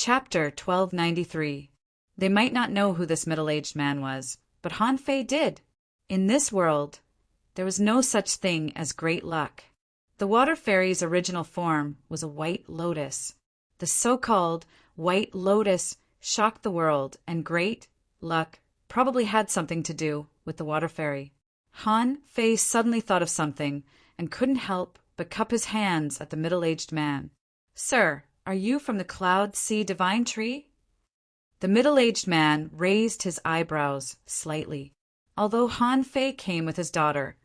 Chapter 1293. They might not know who this middle-aged man was, but Han Fei did. In this world, there was no such thing as great luck. The water fairy's original form was a white lotus. The so-called white lotus shocked the world, and great luck probably had something to do with the water fairy. Han Fei suddenly thought of something and couldn't help but cup his hands at the middle-aged man. "Sir, are you from the Cloud Sea Divine Tree?" The middle-aged man raised his eyebrows slightly. Although Han Fei came with his daughter,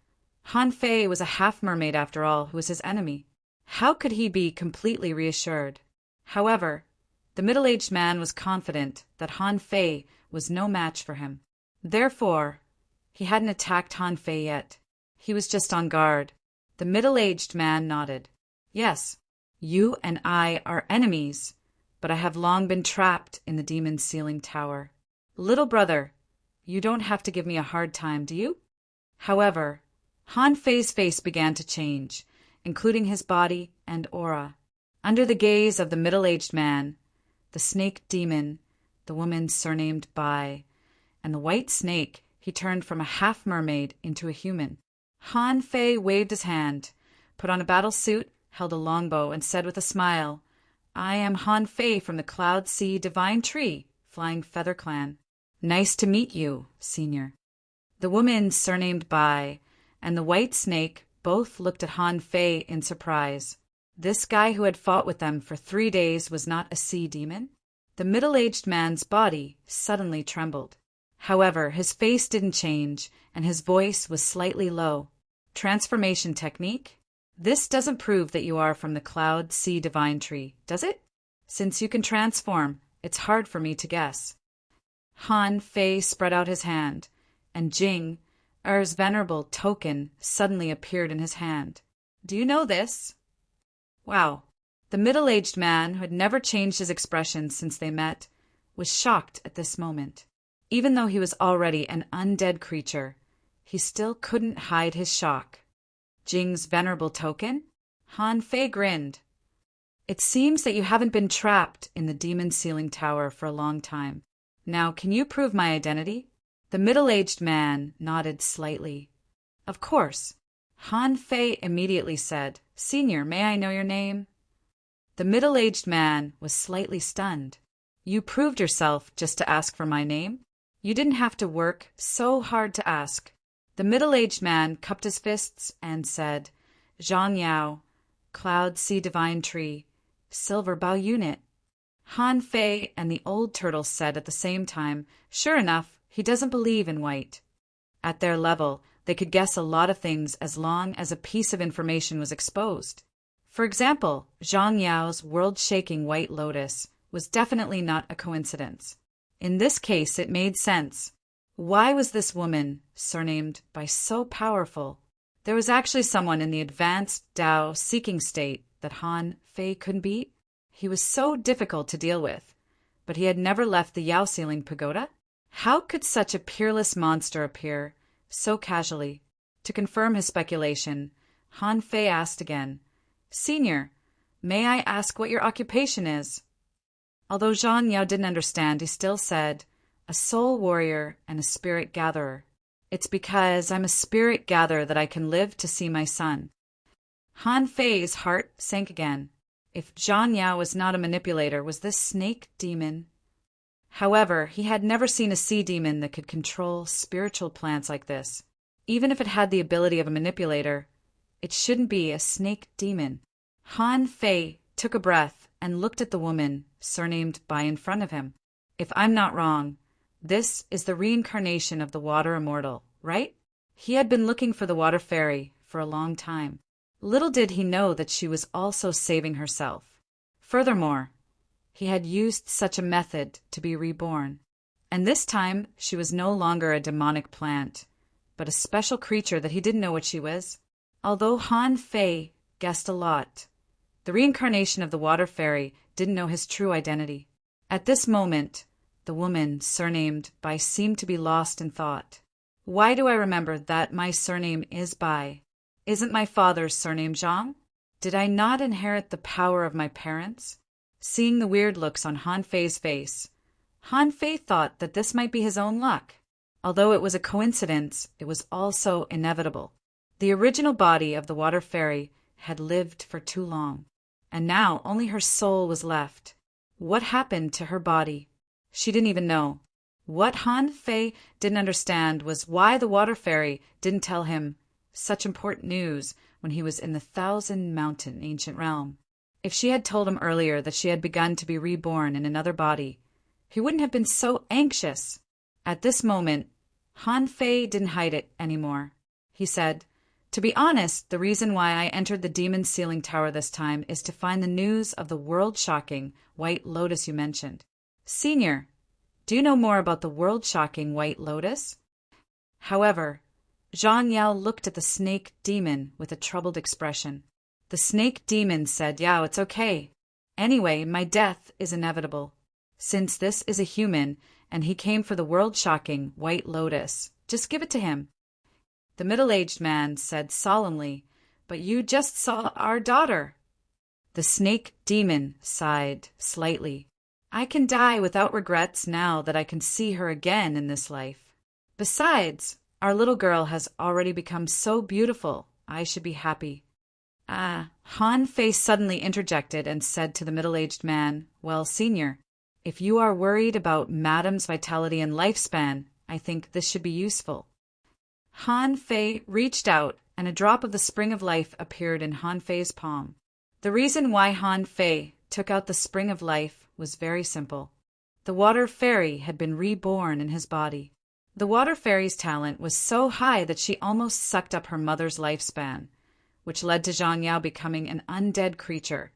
Han Fei was a half-mermaid after all who was his enemy. How could he be completely reassured? However, the middle-aged man was confident that Han Fei was no match for him. Therefore, he hadn't attacked Han Fei yet. He was just on guard. The middle-aged man nodded. "Yes, you and I are enemies, but I have long been trapped in the demon's ceiling tower. Little brother, you don't have to give me a hard time, do you?" However, Han Fei's face began to change, including his body and aura. Under the gaze of the middle-aged man, the snake demon, the woman surnamed Bai, and the white snake, he turned from a half-mermaid into a human. Han Fei waved his hand, put on a battle suit, held a longbow, and said with a smile, "I am Han Fei from the Cloud Sea Divine Tree, Flying Feather Clan. Nice to meet you, Senior." The woman surnamed Bai and the white snake both looked at Han Fei in surprise. This guy who had fought with them for 3 days was not a sea demon? The middle-aged man's body suddenly trembled. However, his face didn't change, and his voice was slightly low. "Transformation technique? This doesn't prove that you are from the Cloud Sea Divine Tree, does it? Since you can transform, it's hard for me to guess." Han Fei spread out his hand, and Jing, Er's venerable token, suddenly appeared in his hand. "Do you know this?" Wow. The middle-aged man, who had never changed his expression since they met, was shocked at this moment. Even though he was already an undead creature, he still couldn't hide his shock. Jing's venerable token? Han Fei grinned. "It seems that you haven't been trapped in the demon ceiling tower for a long time. Now, can you prove my identity?" The middle-aged man nodded slightly. "Of course." Han Fei immediately said, "Senior, may I know your name?" The middle-aged man was slightly stunned. "You proved yourself just to ask for my name? You didn't have to work so hard to ask." The middle-aged man cupped his fists and said, "Zhang Yao, Cloud Sea Divine Tree, Silver Bow Unit." Han Fei and the old turtle said at the same time, "Sure enough, he doesn't believe in white." At their level, they could guess a lot of things as long as a piece of information was exposed. For example, Zhang Yao's world-shaking white lotus was definitely not a coincidence. In this case, it made sense. Why was this woman surnamed by so powerful? There was actually someone in the advanced Dao seeking state that Han Fei couldn't beat. He was so difficult to deal with, but he had never left the Yao Ceiling Pagoda. How could such a peerless monster appear so casually? To confirm his speculation, Han Fei asked again, "Senior, may I ask what your occupation is?" Although Zhang Yao didn't understand, he still said, "A soul warrior and a spirit gatherer. It's because I'm a spirit gatherer that I can live to see my son." Han Fei's heart sank again. If Zhang Yao was not a manipulator, was this snake demon? However, he had never seen a sea demon that could control spiritual plants like this. Even if it had the ability of a manipulator, it shouldn't be a snake demon. Han Fei took a breath and looked at the woman surnamed Bai in front of him. "If I'm not wrong, this is the reincarnation of the water immortal, right?" He had been looking for the water fairy for a long time. Little did he know that she was also saving herself. Furthermore, he had used such a method to be reborn. And this time, she was no longer a demonic plant, but a special creature that he didn't know what she was. Although Han Fei guessed a lot, the reincarnation of the water fairy didn't know his true identity. At this moment, the woman surnamed Bai seemed to be lost in thought. "Why do I remember that my surname is Bai? Isn't my father's surname Zhang? Did I not inherit the power of my parents? seeing the weird looks on Han Fei's face. Han Fei thought that this might be his own luck. Although it was a coincidence, it was also inevitable. The original body of the water fairy had lived for too long, and now only her soul was left. What happened to her body? She didn't even know. What Han Fei didn't understand was why the water fairy didn't tell him such important news when he was in the Thousand Mountain ancient realm. If she had told him earlier that she had begun to be reborn in another body, he wouldn't have been so anxious. At this moment, Han Fei didn't hide it anymore. He said, "To be honest, the reason why I entered the demon ceiling tower this time is to find the news of the world-shocking White Lotus you mentioned. Senior, do you know more about the world-shocking White Lotus?" However, Zhang Yao looked at the snake demon with a troubled expression. The snake demon said, "Yao, it's okay. Anyway, my death is inevitable. Since this is a human, and he came for the world-shocking White Lotus, just give it to him." The middle-aged man said solemnly, "But you just saw our daughter." The snake demon sighed slightly. "I can die without regrets now that I can see her again in this life. Besides, our little girl has already become so beautiful, I should be happy." Han Fei suddenly interjected and said to the middle-aged man, "Well, Senior, if you are worried about Madam's vitality and lifespan, I think this should be useful." Han Fei reached out, and a drop of the spring of life appeared in Han Fei's palm. The reason why Han Fei took out the spring of life was very simple. The water fairy had been reborn in his body. The water fairy's talent was so high that she almost sucked up her mother's lifespan, which led to Zhang Yao becoming an undead creature.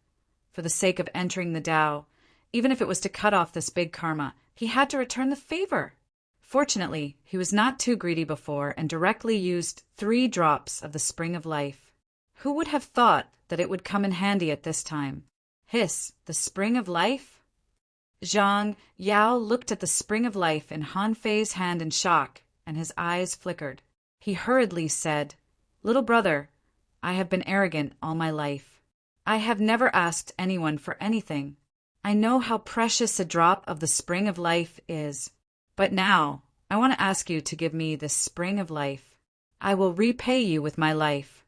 For the sake of entering the Tao, even if it was to cut off this big karma, he had to return the favor. Fortunately, he was not too greedy before and directly used 3 drops of the spring of life. Who would have thought that it would come in handy at this time? Hiss, the spring of life? Zhang Yao looked at the spring of life in Han Fei's hand in shock, and his eyes flickered. He hurriedly said, "Little brother, I have been arrogant all my life. I have never asked anyone for anything. I know how precious a drop of the spring of life is. But now, I want to ask you to give me this spring of life. I will repay you with my life."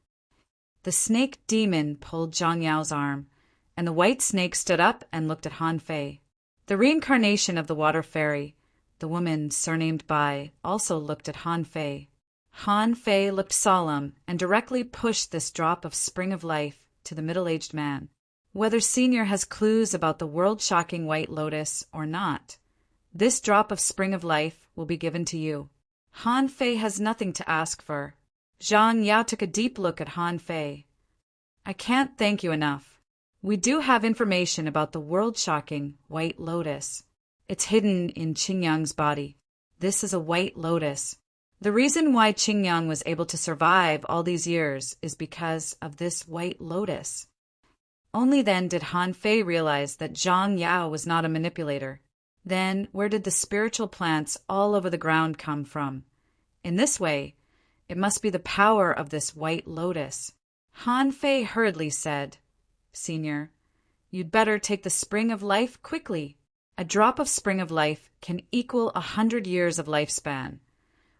The snake demon pulled Zhang Yao's arm, and the white snake stood up and looked at Han Fei. The reincarnation of the water fairy, the woman surnamed Bai, also looked at Han Fei. Han Fei looked solemn and directly pushed this drop of spring of life to the middle-aged man. "Whether Senior has clues about the world-shocking White Lotus or not, this drop of spring of life will be given to you. Han Fei has nothing to ask for." Zhang Yao took a deep look at Han Fei. "I can't thank you enough. We do have information about the world-shocking White Lotus. It's hidden in Qingyang's body. This is a White Lotus. The reason why Qingyang was able to survive all these years is because of this White Lotus." Only then did Han Fei realize that Zhang Yao was not a manipulator. Then, where did the spiritual plants all over the ground come from? In this way, it must be the power of this White Lotus. Han Fei hurriedly said, "Senior, you'd better take the spring of life quickly. A drop of spring of life can equal 100 years of lifespan,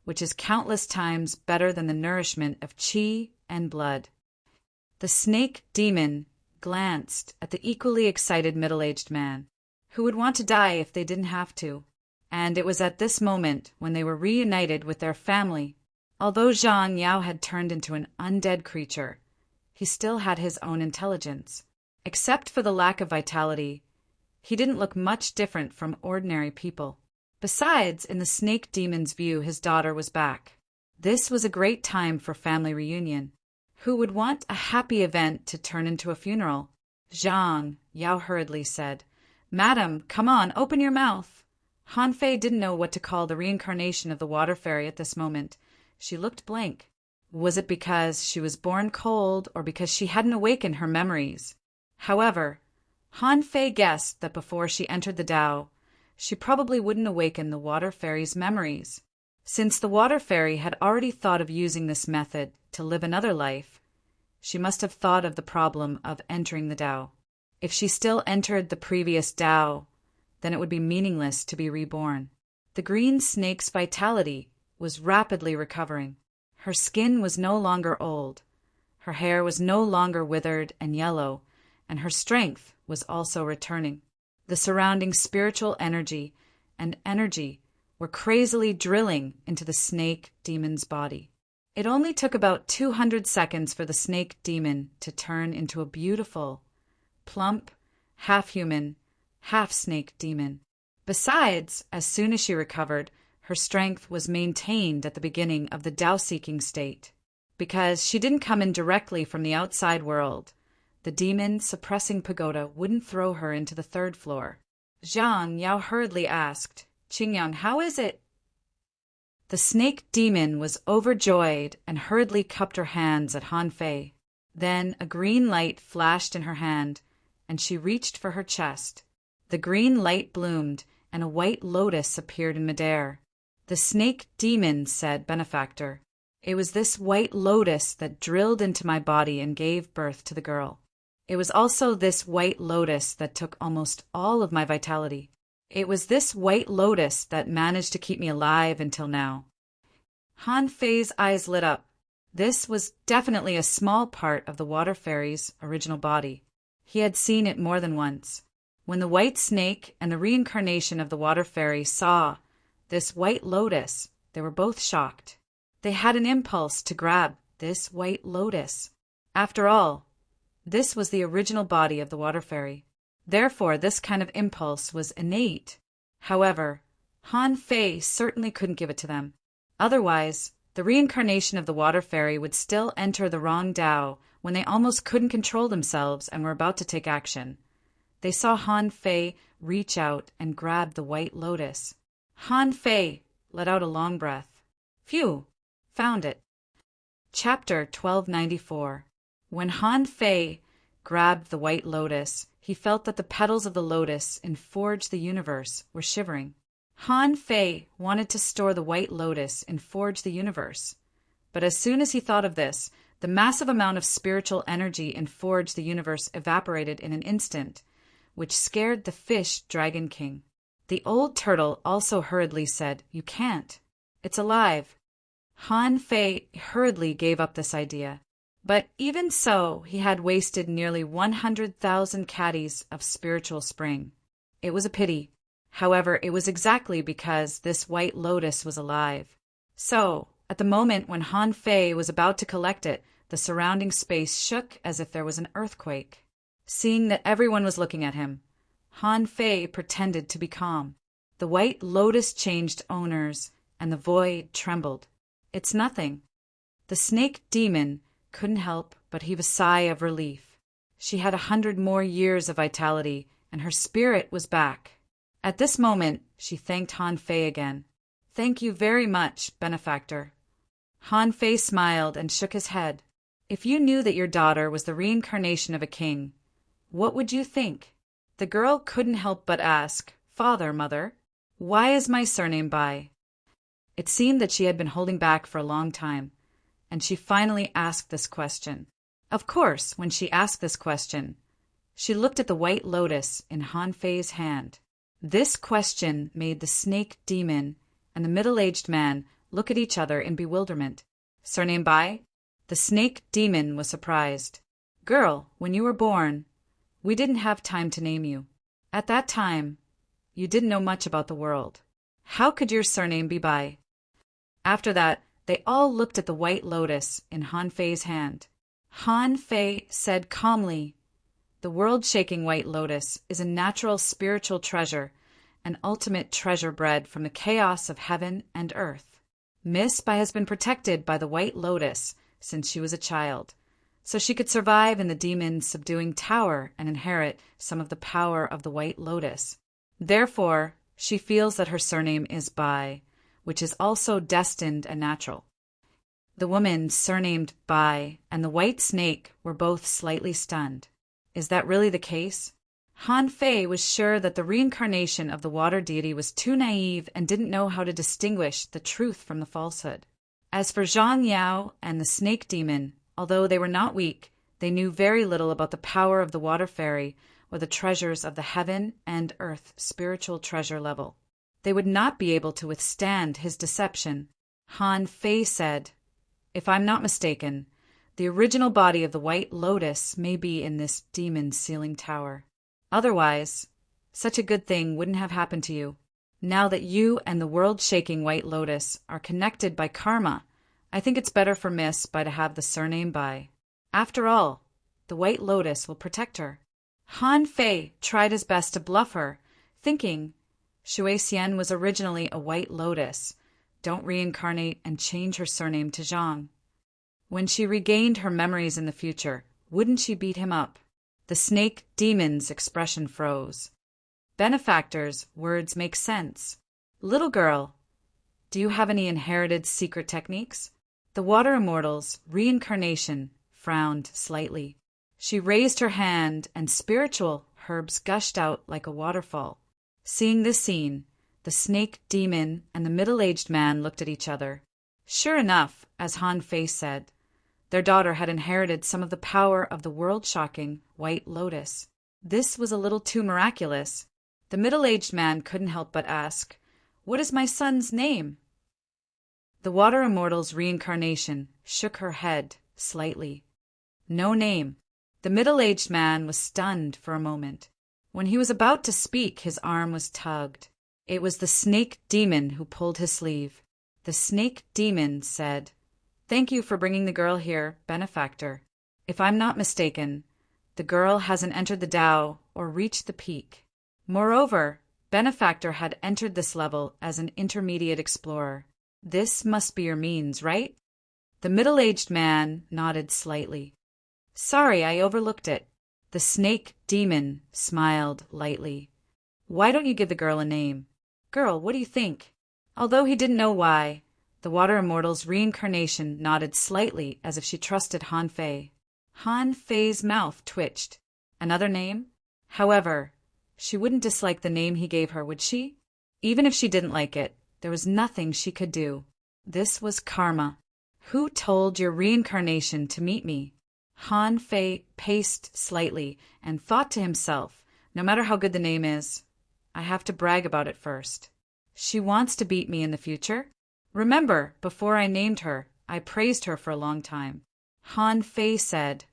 which is countless times better than the nourishment of qi and blood." The snake demon glanced at the equally excited middle-aged man. Who would want to die if they didn't have to? And it was at this moment when they were reunited with their family. Although Zhang Yao had turned into an undead creature, he still had his own intelligence. Except for the lack of vitality, he didn't look much different from ordinary people. Besides, in the snake demon's view, his daughter was back. This was a great time for family reunion. Who would want a happy event to turn into a funeral? Zhang Yao hurriedly said, "Madam, come on, open your mouth." Han Fei didn't know what to call the reincarnation of the water fairy at this moment. She looked blank. Was it because she was born cold or because she hadn't awakened her memories? However, Han Fei guessed that before she entered the Tao, she probably wouldn't awaken the water fairy's memories. Since the water fairy had already thought of using this method to live another life, she must have thought of the problem of entering the Tao. If she still entered the previous Tao, then it would be meaningless to be reborn. The green snake's vitality was rapidly recovering. Her skin was no longer old, her hair was no longer withered and yellow, and her strength was also returning. The surrounding spiritual energy and energy were crazily drilling into the snake demon's body. It only took about 200 seconds for the snake demon to turn into a beautiful, plump, half-human, half-snake demon. Besides, as soon as she recovered, her strength was maintained at the beginning of the Tao-seeking state. Because she didn't come in directly from the outside world, the demon-suppressing pagoda wouldn't throw her into the third floor. Zhang Yao hurriedly asked, "Qingyang, how is it?" The snake demon was overjoyed and hurriedly cupped her hands at Han Fei. Then a green light flashed in her hand, and she reached for her chest. The green light bloomed, and a white lotus appeared in midair. "The snake demon," said Benefactor. "It was this white lotus that drilled into my body and gave birth to the girl. It was also this white lotus that took almost all of my vitality. It was this white lotus that managed to keep me alive until now." Han Fei's eyes lit up. This was definitely a small part of the water fairy's original body. He had seen it more than once. When the white snake and the reincarnation of the water fairy saw this white lotus, they were both shocked. They had an impulse to grab this white lotus. After all, this was the original body of the water fairy. Therefore, this kind of impulse was innate. However, Han Fei certainly couldn't give it to them. Otherwise, the reincarnation of the water fairy would still enter the wrong Tao when they almost couldn't control themselves and were about to take action. They saw Han Fei reach out and grab the white lotus. Han Fei let out a long breath. Phew! Found it. Chapter 1294. When Han Fei grabbed the white lotus, he felt that the petals of the lotus in Forge the Universe were shivering. Han Fei wanted to store the white lotus in Forge the Universe. But as soon as he thought of this, the massive amount of spiritual energy in Forge the Universe evaporated in an instant, which scared the fish Dragon King. The old turtle also hurriedly said, "You can't. It's alive." Han Fei hurriedly gave up this idea. But even so, he had wasted nearly 100,000 caddies of spiritual spring. It was a pity. However, it was exactly because this white lotus was alive. So, at the moment when Han Fei was about to collect it, the surrounding space shook as if there was an earthquake. Seeing that everyone was looking at him, Han Fei pretended to be calm. The white lotus changed owners, and the void trembled. "It's nothing." The snake demon couldn't help but heave a sigh of relief. She had 100 more years of vitality, and her spirit was back. At this moment, she thanked Han Fei again. "Thank you very much, Benefactor." Han Fei smiled and shook his head. "If you knew that your daughter was the reincarnation of a king, what would you think?" The girl couldn't help but ask, "Father, Mother, why is my surname Bai?" It seemed that she had been holding back for a long time, and she finally asked this question. Of course, when she asked this question, she looked at the white lotus in Han Fei's hand. This question made the snake demon and the middle-aged man look at each other in bewilderment. "Surname Bai?" The snake demon was surprised. "Girl, when you were born, we didn't have time to name you. At that time, you didn't know much about the world. How could your surname be Bai?" After that, they all looked at the white lotus in Han Fei's hand. Han Fei said calmly, "The world-shaking white lotus is a natural spiritual treasure, an ultimate treasure bred from the chaos of heaven and earth. Miss Bai has been protected by the white lotus since she was a child, so she could survive in the demon's subduing tower and inherit some of the power of the white lotus. Therefore, she feels that her surname is Bai, which is also destined and natural." The woman surnamed Bai and the white snake were both slightly stunned. Is that really the case? Han Fei was sure that the reincarnation of the water deity was too naive and didn't know how to distinguish the truth from the falsehood. As for Zhang Yao and the snake demon, although they were not weak, they knew very little about the power of the water fairy, or the treasures of the heaven and earth spiritual treasure level. They would not be able to withstand his deception. Han Fei said, "If I'm not mistaken, the original body of the White Lotus may be in this demon sealing tower. Otherwise, such a good thing wouldn't have happened to you. Now that you and the world-shaking White Lotus are connected by karma, I think it's better for Miss Bai to have the surname Bai. After all, the White Lotus will protect her." Han Fei tried his best to bluff her, thinking Shui Xian was originally a White Lotus. Don't reincarnate and change her surname to Zhang. When she regained her memories in the future, wouldn't she beat him up? The snake demon's expression froze. Benefactor's words make sense. "Little girl, do you have any inherited secret techniques?" The water immortal's reincarnation frowned slightly. She raised her hand, and spiritual herbs gushed out like a waterfall. Seeing this scene, the snake demon and the middle-aged man looked at each other. Sure enough, as Han Fei said, their daughter had inherited some of the power of the world-shocking White Lotus. This was a little too miraculous. The middle-aged man couldn't help but ask, "What is my son's name?" The water immortal's reincarnation shook her head slightly. No name. The middle-aged man was stunned for a moment. When he was about to speak, his arm was tugged. It was the snake demon who pulled his sleeve. The snake demon said, "Thank you for bringing the girl here, Benefactor. If I'm not mistaken, the girl hasn't entered the Tao or reached the peak. Moreover, Benefactor had entered this level as an intermediate explorer. This must be your means, right?" The middle-aged man nodded slightly. "Sorry, I overlooked it." The snake demon smiled lightly. "Why don't you give the girl a name? Girl, what do you think?" Although he didn't know why, the water immortal's reincarnation nodded slightly as if she trusted Han Fei. Han Fei's mouth twitched. Another name? However, she wouldn't dislike the name he gave her, would she? Even if she didn't like it, there was nothing she could do. This was karma. "Who told your reincarnation to meet me?" Han Fei paced slightly and thought to himself, no matter how good the name is, I have to brag about it first. She wants to beat me in the future? Remember, before I named her, I praised her for a long time. Han Fei said,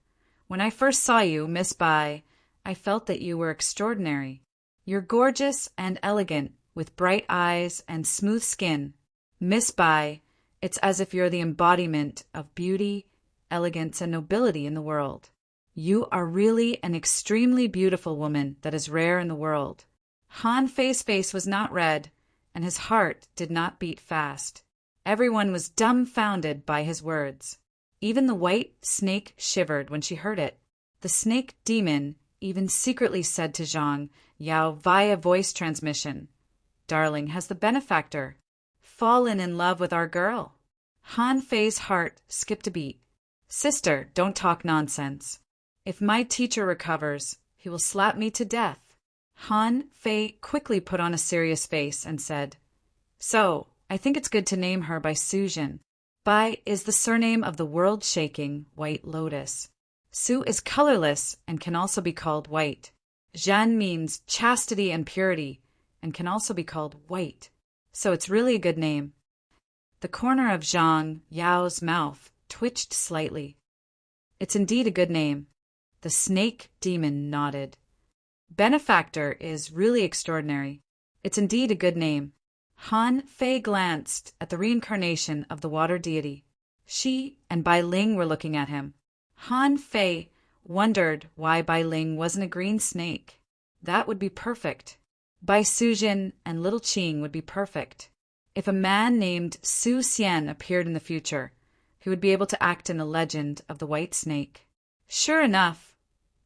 "When I first saw you, Miss Bai, I felt that you were extraordinary. You're gorgeous and elegant, with bright eyes and smooth skin. Miss Bai, it's as if you're the embodiment of beauty, elegance, and nobility in the world. You are really an extremely beautiful woman that is rare in the world." Han Fei's face was not red, and his heart did not beat fast. Everyone was dumbfounded by his words. Even the white snake shivered when she heard it. The snake demon even secretly said to Zhang Yao via voice transmission, "Darling, has the Benefactor fallen in love with our girl?" Han Fei's heart skipped a beat. "Sister, don't talk nonsense. If my teacher recovers, he will slap me to death." Han Fei quickly put on a serious face and said, "So, I think it's good to name her by Su-jin. Bai is the surname of the world-shaking White Lotus. Su is colorless and can also be called white. Zhan means chastity and purity and can also be called white. So it's really a good name." The corner of Zhang Yao's mouth twitched slightly. "It's indeed a good name." The snake demon nodded. "Benefactor is really extraordinary. It's indeed a good name." Han Fei glanced at the reincarnation of the water deity. She and Bai Ling were looking at him. Han Fei wondered why Bai Ling wasn't a green snake. That would be perfect. Bai Sujin and Little Qing would be perfect. If a man named Su Xian appeared in the future, he would be able to act in the legend of the white snake. Sure enough,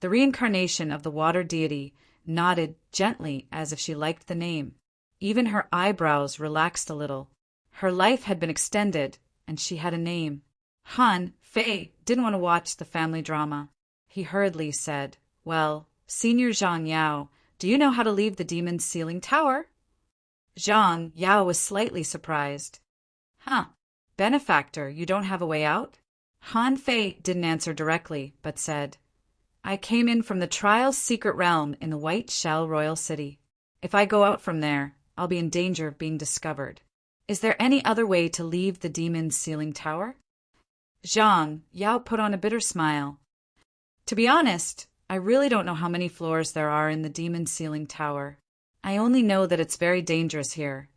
the reincarnation of the water deity nodded gently as if she liked the name. Even her eyebrows relaxed a little. Her life had been extended, and she had a name. Han Fei didn't want to watch the family drama. He hurriedly said, "Well, Senior Zhang Yao, do you know how to leave the demon's ceiling tower?" Zhang Yao was slightly surprised. "Huh, Benefactor, you don't have a way out?" Han Fei didn't answer directly, but said, I came in from the Trial's secret realm in the White Shell Royal City. If I go out from there, I'll be in danger of being discovered. Is there any other way to leave the demon's ceiling tower? Zhang Yao put on a bitter smile. To be honest, I really don't know how many floors there are in the demon's ceiling tower. I only know that it's very dangerous here,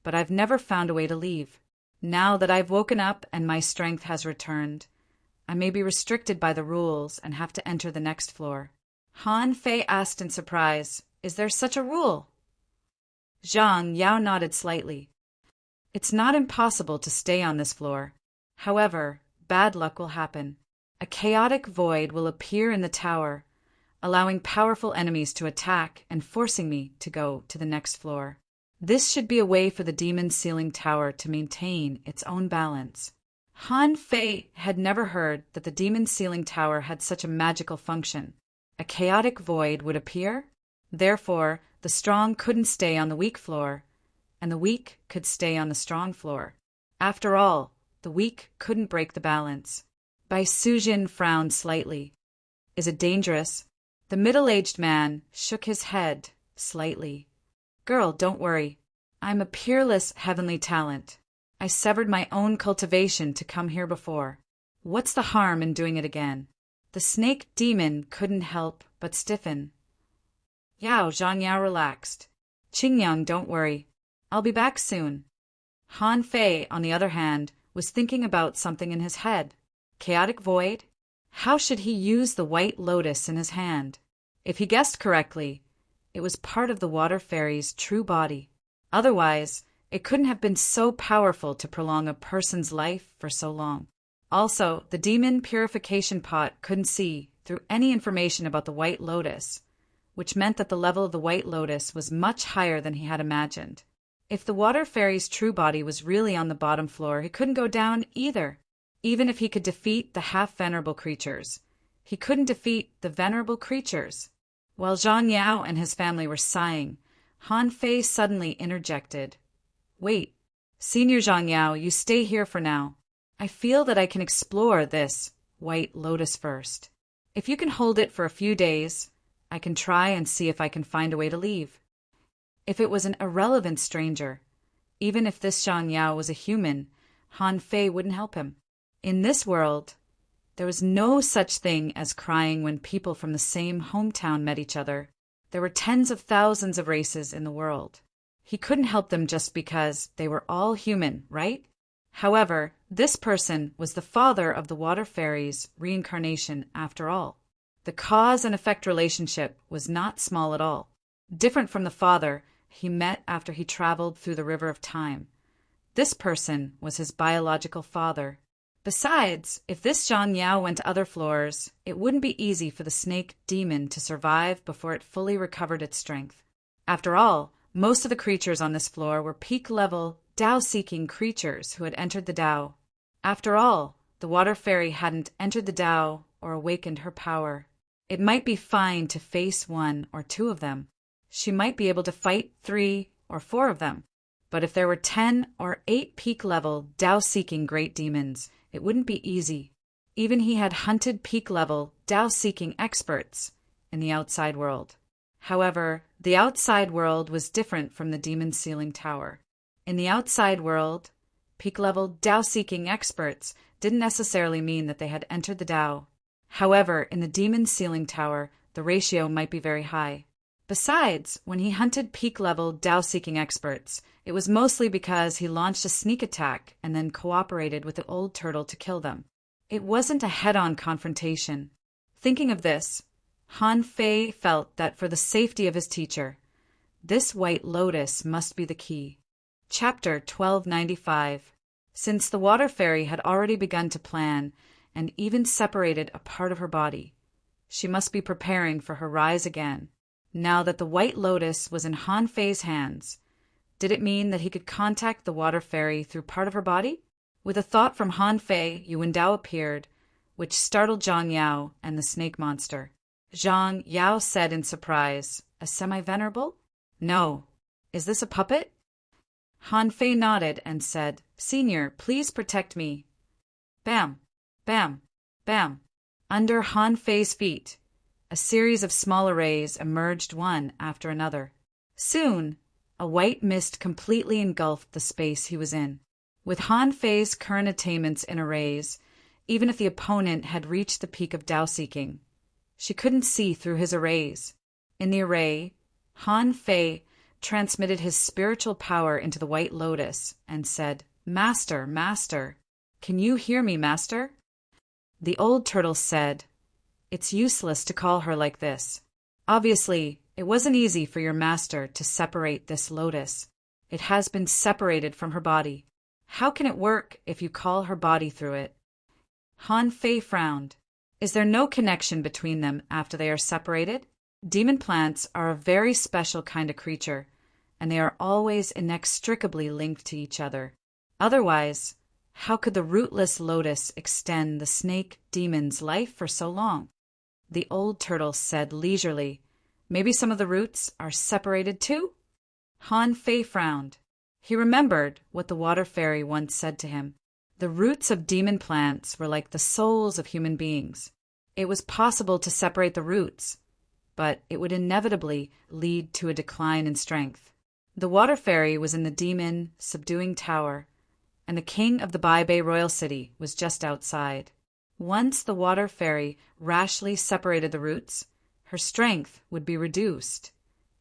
but I've never found a way to leave. Now that I've woken up and my strength has returned, I may be restricted by the rules and have to enter the next floor. Han Fei asked in surprise, Is there such a rule? Zhang Yao nodded slightly. It's not impossible to stay on this floor. However, bad luck will happen. A chaotic void will appear in the tower, allowing powerful enemies to attack and forcing me to go to the next floor. This should be a way for the demon's ceiling tower to maintain its own balance. Han Fei had never heard that the demon's ceiling tower had such a magical function. A chaotic void would appear. Therefore, the strong couldn't stay on the weak floor, and the weak could stay on the strong floor. After all, the weak couldn't break the balance. Bai Sujin frowned slightly. Is it dangerous? The middle-aged man shook his head slightly. Girl, don't worry. I'm a peerless heavenly talent. I severed my own cultivation to come here before. What's the harm in doing it again? The snake demon couldn't help but stiffen. Zhang Yao relaxed. Qingyang, don't worry. I'll be back soon. Han Fei, on the other hand, was thinking about something in his head. Chaotic void? How should he use the white lotus in his hand? If he guessed correctly, it was part of the water fairy's true body. Otherwise, it couldn't have been so powerful to prolong a person's life for so long. Also, the demon purification pot couldn't see through any information about the white lotus, which meant that the level of the white lotus was much higher than he had imagined. If the water fairy's true body was really on the bottom floor, he couldn't go down either. Even if he could defeat the half-venerable creatures, he couldn't defeat the venerable creatures. While Zhang Yao and his family were sighing, Han Fei suddenly interjected. Wait, Senior Zhang Yao, you stay here for now. I feel that I can explore this white lotus first. If you can hold it for a few days, I can try and see if I can find a way to leave. If it was an irrelevant stranger, even if this Zhang Yao was a human, Han Fei wouldn't help him. In this world, there was no such thing as crying when people from the same hometown met each other. There were tens of thousands of races in the world. He couldn't help them just because they were all human, right? However, this person was the father of the water fairy's reincarnation after all. The cause and effect relationship was not small at all. Different from the father he met after he traveled through the river of time. This person was his biological father. Besides, if this Zhang Yao went to other floors, it wouldn't be easy for the snake demon to survive before it fully recovered its strength. After all, most of the creatures on this floor were peak-level, Tao-seeking creatures who had entered the Tao. After all, the water fairy hadn't entered the Tao or awakened her power. It might be fine to face 1 or 2 of them. She might be able to fight 3 or 4 of them. But if there were 10 or 8 peak-level, Tao-seeking great demons, it wouldn't be easy. Even he had hunted peak-level, Tao-seeking experts in the outside world. However, the outside world was different from the demon's ceiling tower. In the outside world, peak-level, Tao-seeking experts didn't necessarily mean that they had entered the Tao. However, in the demon's ceiling tower, the ratio might be very high. Besides, when he hunted peak-level, Tao-seeking experts, it was mostly because he launched a sneak attack and then cooperated with the old turtle to kill them. It wasn't a head-on confrontation. Thinking of this, Han Fei felt that for the safety of his teacher, this white lotus must be the key. Chapter 1295. Since the water fairy had already begun to plan and even separated a part of her body, she must be preparing for her rise again. Now that the white lotus was in Han Fei's hands, did it mean that he could contact the water fairy through part of her body? With a thought from Han Fei, Yuandao appeared, which startled Zhang Yao and the snake monster. Zhang Yao said in surprise, A semi-venerable? No. Is this a puppet? Han Fei nodded and said, Senior, please protect me. Bam, bam, bam. Under Han Fei's feet, A series of small arrays emerged one after another. Soon, a white mist completely engulfed the space he was in. With Han Fei's current attainments in arrays, even if the opponent had reached the peak of Dao-seeking, she couldn't see through his arrays. In the array, Han Fei transmitted his spiritual power into the White Lotus and said, "Master, Master, can you hear me, Master?" The old turtle said, "It's useless to call her like this. Obviously, it wasn't easy for your master to separate this lotus. It has been separated from her body. How can it work if you call her body through it?" Han Fei frowned. Is there no connection between them after they are separated? Demon plants are a very special kind of creature, and they are always inextricably linked to each other. Otherwise, how could the rootless lotus extend the snake demon's life for so long? The old turtle said leisurely, "Maybe some of the roots are separated too?" Han Fei frowned. He remembered what the water fairy once said to him. The roots of demon plants were like the souls of human beings. It was possible to separate the roots, but it would inevitably lead to a decline in strength. The water fairy was in the demon subduing tower, and the king of the Bai Bei royal city was just outside. Once the water fairy rashly separated the roots, her strength would be reduced,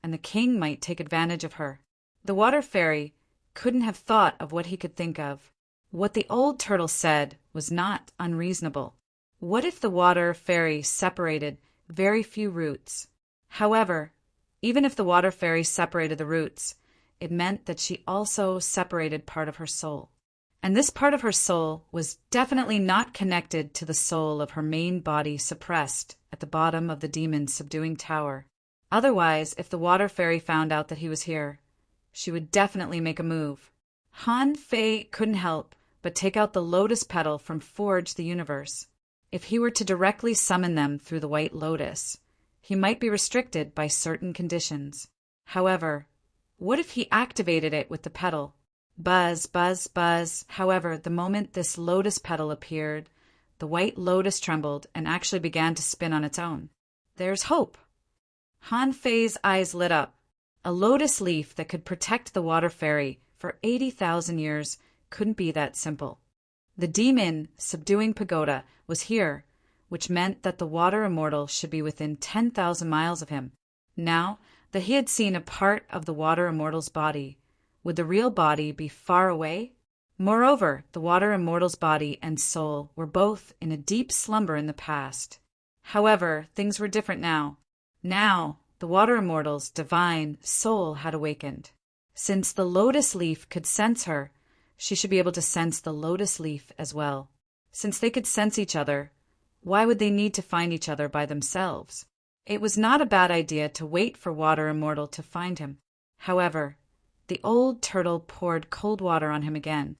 and the king might take advantage of her. The water fairy couldn't have thought of what he could think of. What the old turtle said was not unreasonable. What if the water fairy separated very few roots? However, even if the water fairy separated the roots, it meant that she also separated part of her soul. And this part of her soul was definitely not connected to the soul of her main body suppressed at the bottom of the demon's subduing tower. Otherwise, if the water fairy found out that he was here, she would definitely make a move. Han Fei couldn't help but take out the lotus petal from Forge the Universe. If he were to directly summon them through the White Lotus, he might be restricted by certain conditions. However, what if he activated it with the petal? Buzz, buzz, buzz. However, the moment this lotus petal appeared, the White Lotus trembled and actually began to spin on its own. There's hope. Han Fei's eyes lit up. A lotus leaf that could protect the water fairy for 80,000 years couldn't be that simple. The demon subduing pagoda was here, which meant that the water immortal should be within 10,000 miles of him. Now that he had seen a part of the water immortal's body, would the real body be far away? Moreover, the water immortal's body and soul were both in a deep slumber in the past. However, things were different now. Now, the water immortal's divine soul had awakened. Since the lotus leaf could sense her, she should be able to sense the lotus leaf as well. Since they could sense each other, why would they need to find each other by themselves? It was not a bad idea to wait for Water Immortal to find him. However, the old turtle poured cold water on him again.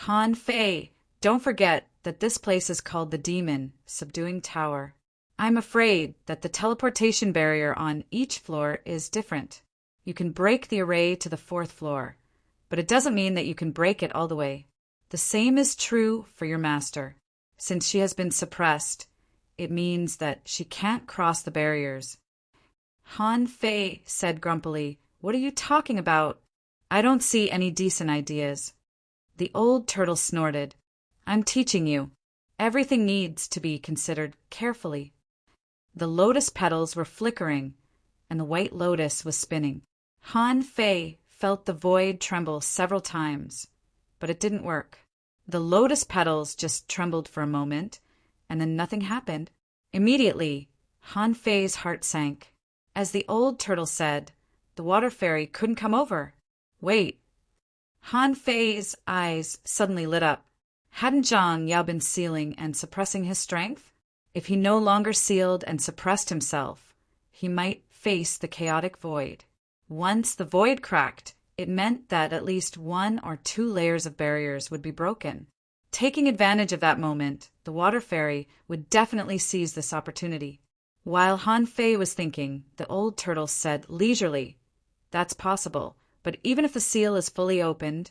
Han Fei, don't forget that this place is called the Demon Subduing Tower. I'm afraid that the teleportation barrier on each floor is different. You can break the array to the 4th floor, but it doesn't mean that you can break it all the way. The same is true for your master. Since she has been suppressed, it means that she can't cross the barriers. Han Fei said grumpily, "What are you talking about? I don't see any decent ideas." The old turtle snorted. "I'm teaching you. Everything needs to be considered carefully." The lotus petals were flickering, and the white lotus was spinning. Han Fei felt the void tremble several times, but it didn't work. The lotus petals just trembled for a moment, and then nothing happened. Immediately, Han Fei's heart sank. As the old turtle said, the water fairy couldn't come over. Wait. Han Fei's eyes suddenly lit up. Hadn't Zhang Yao been sealing and suppressing his strength? If he no longer sealed and suppressed himself, he might face the chaotic void. Once the void cracked, it meant that at least 1 or 2 layers of barriers would be broken. Taking advantage of that moment, the water fairy would definitely seize this opportunity. While Han Fei was thinking, the old turtle said leisurely, "That's possible, but even if the seal is fully opened,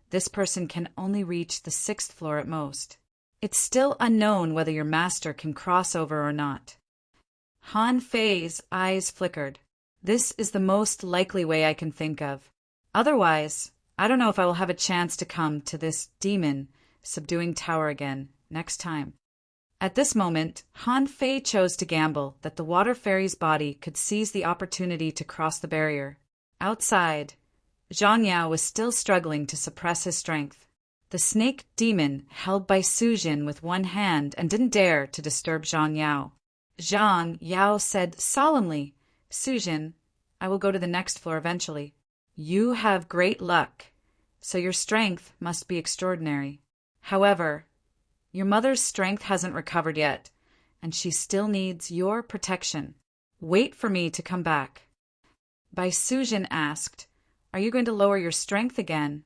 this person can only reach the 6th floor at most. It's still unknown whether your master can cross over or not." Han Fei's eyes flickered. This is the most likely way I can think of. Otherwise, I don't know if I will have a chance to come to this demon subduing tower again next time. At this moment, Han Fei chose to gamble that the water fairy's body could seize the opportunity to cross the barrier. Outside, Zhang Yao was still struggling to suppress his strength. The snake demon held by Su Jin with one hand and didn't dare to disturb Zhang Yao. Zhang Yao said solemnly, "Su Jin, I will go to the next floor eventually. You have great luck, so your strength must be extraordinary. However, your mother's strength hasn't recovered yet, and she still needs your protection. Wait for me to come back." Bai Sujin asked, "Are you going to lower your strength again?"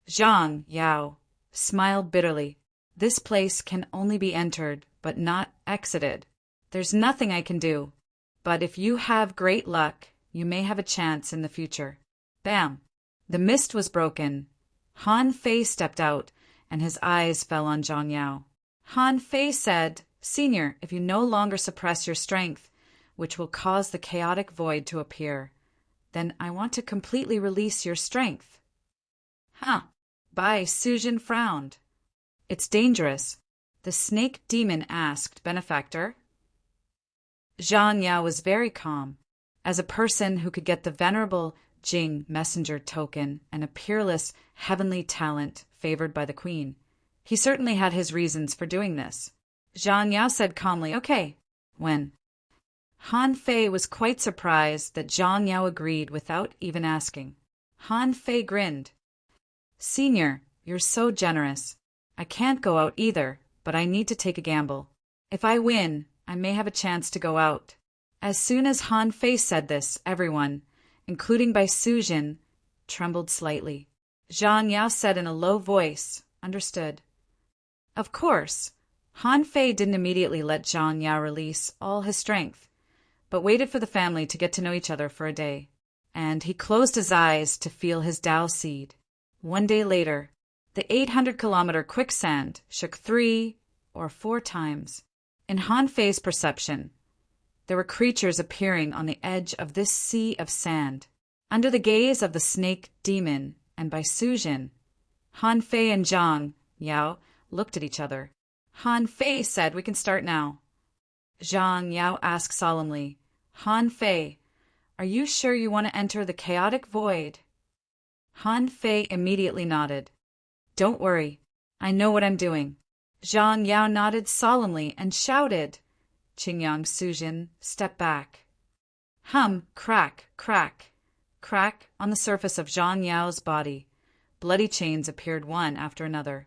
Zhang Yao smiled bitterly. "This place can only be entered, but not exited. There's nothing I can do. But if you have great luck, you may have a chance in the future." Bam! The mist was broken. Han Fei stepped out, and his eyes fell on Zhang Yao. Han Fei said, "Senior, if you no longer suppress your strength, which will cause the chaotic void to appear, then I want to completely release your strength." Huh. Bai Sujin frowned. "It's dangerous." The snake demon asked, "Benefactor?" Zhang Yao was very calm. As a person who could get the venerable Jing messenger token and a peerless heavenly talent favored by the queen, he certainly had his reasons for doing this. Zhang Yao said calmly, "Okay." When? Han Fei was quite surprised that Zhang Yao agreed without even asking. Han Fei grinned. "Senior, you're so generous. I can't go out either, but I need to take a gamble. If I win, I may have a chance to go out." As soon as Han Fei said this, everyone, including Bai Sujin, trembled slightly. Zhang Yao said in a low voice, "Understood." Of course, Han Fei didn't immediately let Zhang Yao release all his strength, but waited for the family to get to know each other for a day. And he closed his eyes to feel his Tao seed. One day later, the 800-kilometer quicksand shook 3 or 4 times. In Han Fei's perception, there were creatures appearing on the edge of this sea of sand. Under the gaze of the snake demon and Bai Sujin, Han Fei and Zhang Yao looked at each other. Han Fei said, "We can start now." Zhang Yao asked solemnly, "Han Fei, are you sure you want to enter the chaotic void?" Han Fei immediately nodded. "Don't worry, I know what I'm doing." Zhang Yao nodded solemnly and shouted. Qingyang Sujin stepped back. Hum, crack, crack, crack on the surface of Zhang Yao's body. Bloody chains appeared one after another.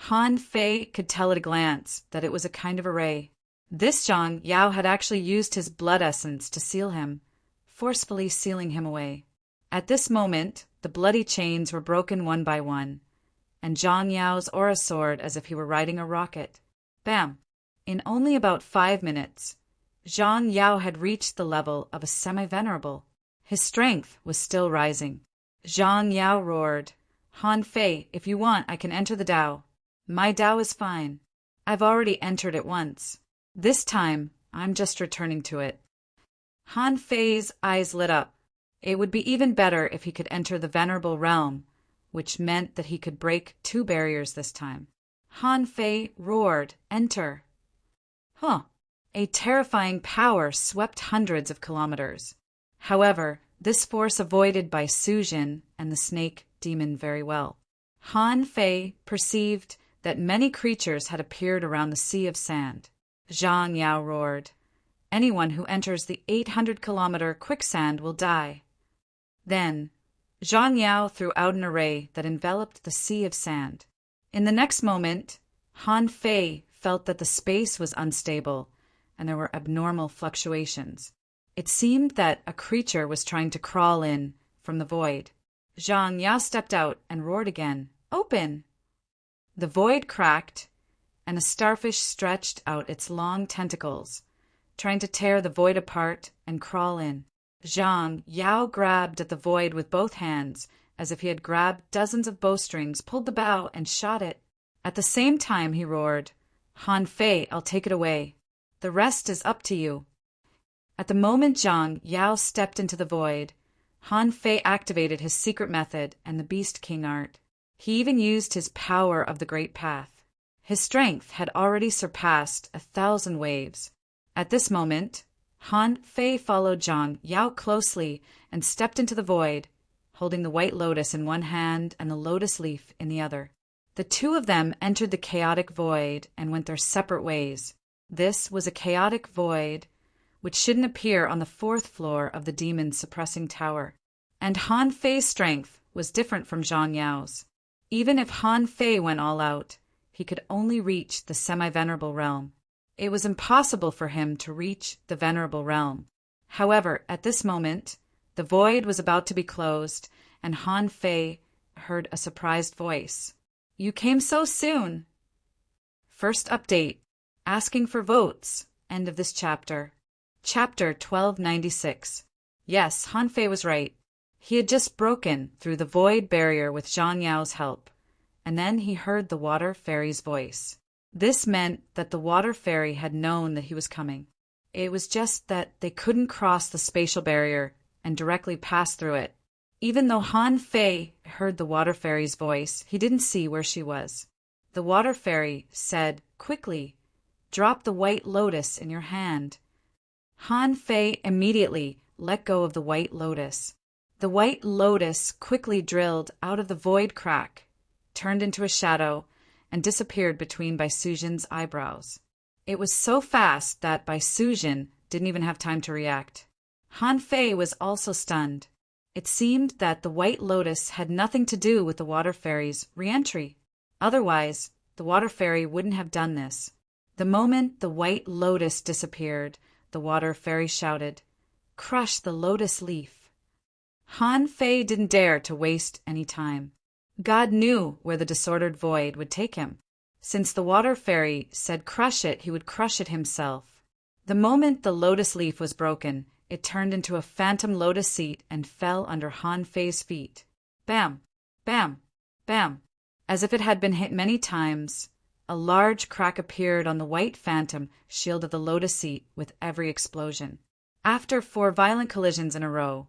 Han Fei could tell at a glance that it was a kind of array. This Zhang Yao had actually used his blood essence to seal him, forcefully sealing him away. At this moment, the bloody chains were broken one by one, and Zhang Yao's aura soared as if he were riding a rocket. Bam! In only about 5 minutes, Zhang Yao had reached the level of a semi-venerable. His strength was still rising. Zhang Yao roared, "Han Fei, if you want, I can enter the Tao. My Tao is fine. I've already entered it once. This time, I'm just returning to it." Han Fei's eyes lit up. It would be even better if he could enter the venerable realm, which meant that he could break 2 barriers this time. Han Fei roared, "Enter!" Huh! A terrifying power swept hundreds of kilometers. However, this force avoided Bai Sujin and the snake demon very well. Han Fei perceived that many creatures had appeared around the sea of sand. Zhang Yao roared, "Anyone who enters the 800-kilometer quicksand will die." Then, Zhang Yao threw out an array that enveloped the sea of sand. In the next moment, Han Fei felt that the space was unstable and there were abnormal fluctuations. It seemed that a creature was trying to crawl in from the void. Zhang Yao stepped out and roared again, "Open!" The void cracked, and a starfish stretched out its long tentacles, trying to tear the void apart and crawl in. Zhang Yao grabbed at the void with both hands, as if he had grabbed dozens of bowstrings, pulled the bow, and shot it. At the same time, he roared, "Han Fei, I'll take it away. The rest is up to you." At the moment Zhang Yao stepped into the void, Han Fei activated his secret method and the Beast King art. He even used his power of the Great Path. His strength had already surpassed 1,000 waves. At this moment, Han Fei followed Zhang Yao closely and stepped into the void, holding the white lotus in one hand and the lotus leaf in the other. The two of them entered the chaotic void and went their separate ways. This was a chaotic void which shouldn't appear on the 4th floor of the demon's suppressing tower. And Han Fei's strength was different from Zhang Yao's. Even if Han Fei went all out, he could only reach the semi-venerable realm. It was impossible for him to reach the venerable realm. However, at this moment, the void was about to be closed, and Han Fei heard a surprised voice. "You came so soon." First update, asking for votes. End of this chapter. Chapter 1296. Yes, Han Fei was right. He had just broken through the void barrier with Zhang Yao's help, and then he heard the water fairy's voice. This meant that the water fairy had known that he was coming. It was just that they couldn't cross the spatial barrier and directly pass through it. Even though Han Fei heard the water fairy's voice, he didn't see where she was. The water fairy said, "Quickly, drop the white lotus in your hand." Han Fei immediately let go of the white lotus. The white lotus quickly drilled out of the void crack, turned into a shadow, and disappeared between Bai Suzhen's eyebrows. It was so fast that Bai Suzhen didn't even have time to react. Han Fei was also stunned. It seemed that the white lotus had nothing to do with the water fairy's re-entry. Otherwise, the water fairy wouldn't have done this. The moment the white lotus disappeared, the water fairy shouted, "Crush the lotus leaf." Han Fei didn't dare to waste any time. God knew where the disordered void would take him. Since the water fairy said crush it, he would crush it himself. The moment the lotus leaf was broken, it turned into a phantom lotus seat and fell under Han Fei's feet. Bam! Bam! Bam! As if it had been hit many times, a large crack appeared on the white phantom shield of the lotus seat with every explosion. After 4 violent collisions in a row,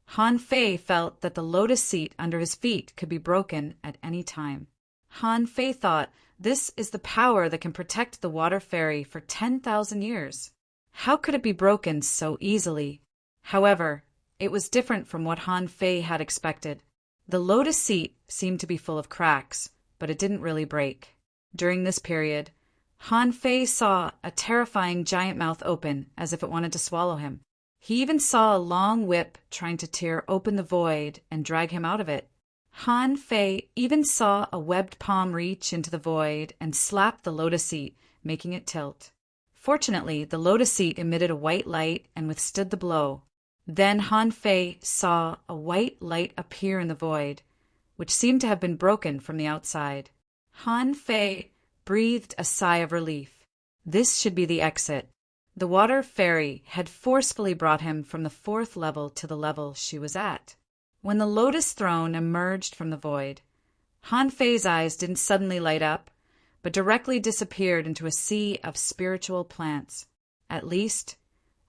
Han Fei felt that the lotus seat under his feet could be broken at any time. Han Fei thought, this is the power that can protect the water fairy for 10,000 years. How could it be broken so easily? However, it was different from what Han Fei had expected. The lotus seat seemed to be full of cracks, but it didn't really break. During this period, Han Fei saw a terrifying giant mouth open as if it wanted to swallow him. He even saw a long whip trying to tear open the void and drag him out of it. Han Fei even saw a webbed palm reach into the void and slap the lotus seat, making it tilt. Fortunately, the lotus seat emitted a white light and withstood the blow. Then Han Fei saw a white light appear in the void, which seemed to have been broken from the outside. Han Fei breathed a sigh of relief. This should be the exit. The water fairy had forcefully brought him from the 4th level to the level she was at. When the lotus throne emerged from the void, Han Fei's eyes didn't suddenly light up, but directly disappeared into a sea of spiritual plants. At least,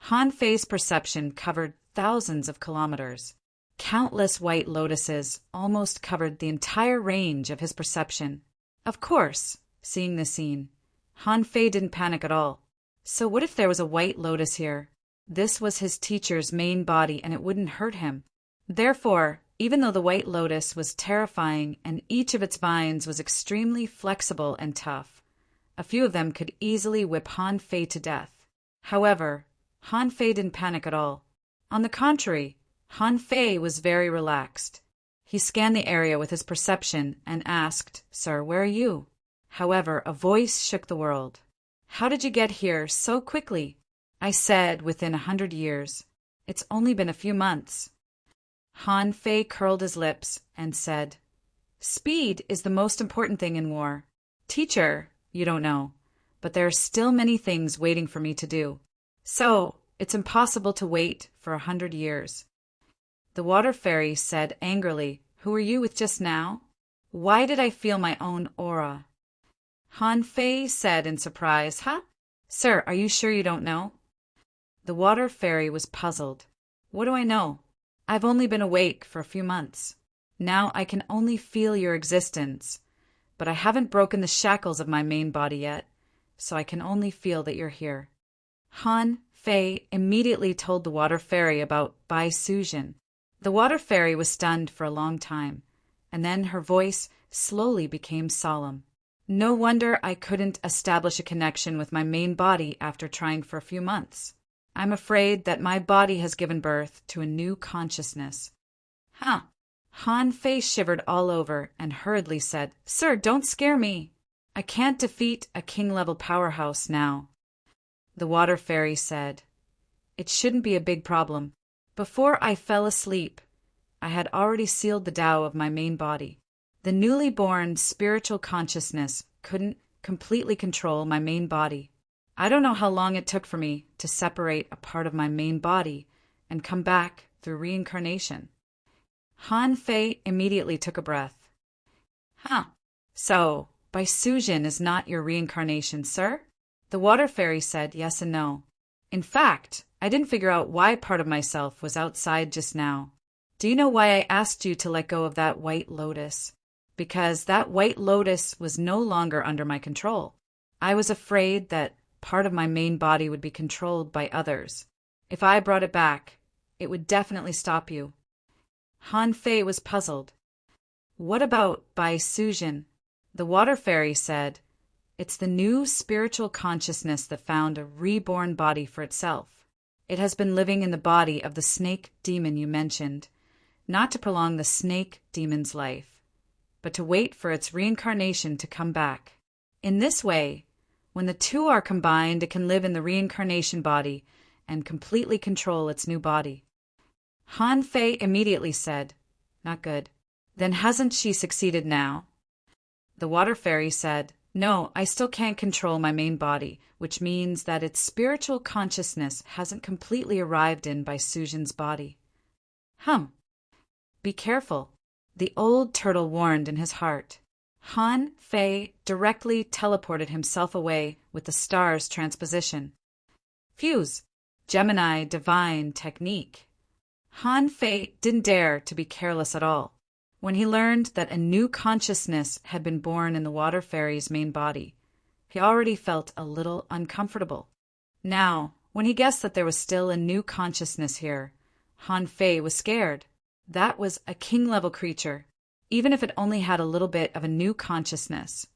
Han Fei's perception covered thousands of kilometers. Countless white lotuses almost covered the entire range of his perception. Of course, seeing this scene, Han Fei didn't panic at all. So what if there was a white lotus here? This was his teacher's main body and it wouldn't hurt him. Therefore, even though the white lotus was terrifying and each of its vines was extremely flexible and tough, a few of them could easily whip Han Fei to death. However, Han Fei didn't panic at all. On the contrary, Han Fei was very relaxed. He scanned the area with his perception and asked, "Sir, where are you?" However, a voice shook the world. "How did you get here so quickly?" I said, "Within 100 years. It's only been a few months." Han Fei curled his lips and said, "Speed is the most important thing in war. Teacher, you don't know, but there are still many things waiting for me to do. So, it's impossible to wait for 100 years. The water fairy said angrily, "Who are you with just now? Why did I feel my own aura?" Han Fei said in surprise, "Huh? Sir, are you sure you don't know?" The water fairy was puzzled. What do I know? I've only been awake for a few months. Now I can only feel your existence, but I haven't broken the shackles of my main body yet, so I can only feel that you're here. Han Fei immediately told the water fairy about Bai Sujin. The water fairy was stunned for a long time, and then her voice slowly became solemn. No wonder I couldn't establish a connection with my main body after trying for a few months. I'm afraid that my body has given birth to a new consciousness. Huh. Han Fei shivered all over and hurriedly said, Sir, don't scare me. I can't defeat a king-level powerhouse now. The water fairy said, It shouldn't be a big problem. Before I fell asleep, I had already sealed the Tao of my main body. The newly born spiritual consciousness couldn't completely control my main body. I don't know how long it took for me to separate a part of my main body and come back through reincarnation. Han Fei immediately took a breath. Huh. So, Bai Sujin is not your reincarnation, sir? The water fairy said yes and no. In fact, I didn't figure out why part of myself was outside just now. Do you know why I asked you to let go of that white lotus? Because that white lotus was no longer under my control. I was afraid that part of my main body would be controlled by others. If I brought it back, it would definitely stop you. Han Fei was puzzled. What about Bai Sujin? The water fairy said, It's the new spiritual consciousness that found a reborn body for itself. It has been living in the body of the snake demon you mentioned, not to prolong the snake demon's life, but to wait for its reincarnation to come back. In this way, when the two are combined, it can live in the reincarnation body and completely control its new body. Han Fei immediately said, Not good. Then hasn't she succeeded now? The water fairy said, No, I still can't control my main body, which means that its spiritual consciousness hasn't completely arrived in Bai Sujin's body. Be careful, the old turtle warned in his heart. Han Fei directly teleported himself away with the star's transposition. Fuse, Gemini divine technique. Han Fei didn't dare to be careless at all. When he learned that a new consciousness had been born in the water fairy's main body, he already felt a little uncomfortable. Now, when he guessed that there was still a new consciousness here, Han Fei was scared. That was a king-level creature. Even if it only had a little bit of a new consciousness,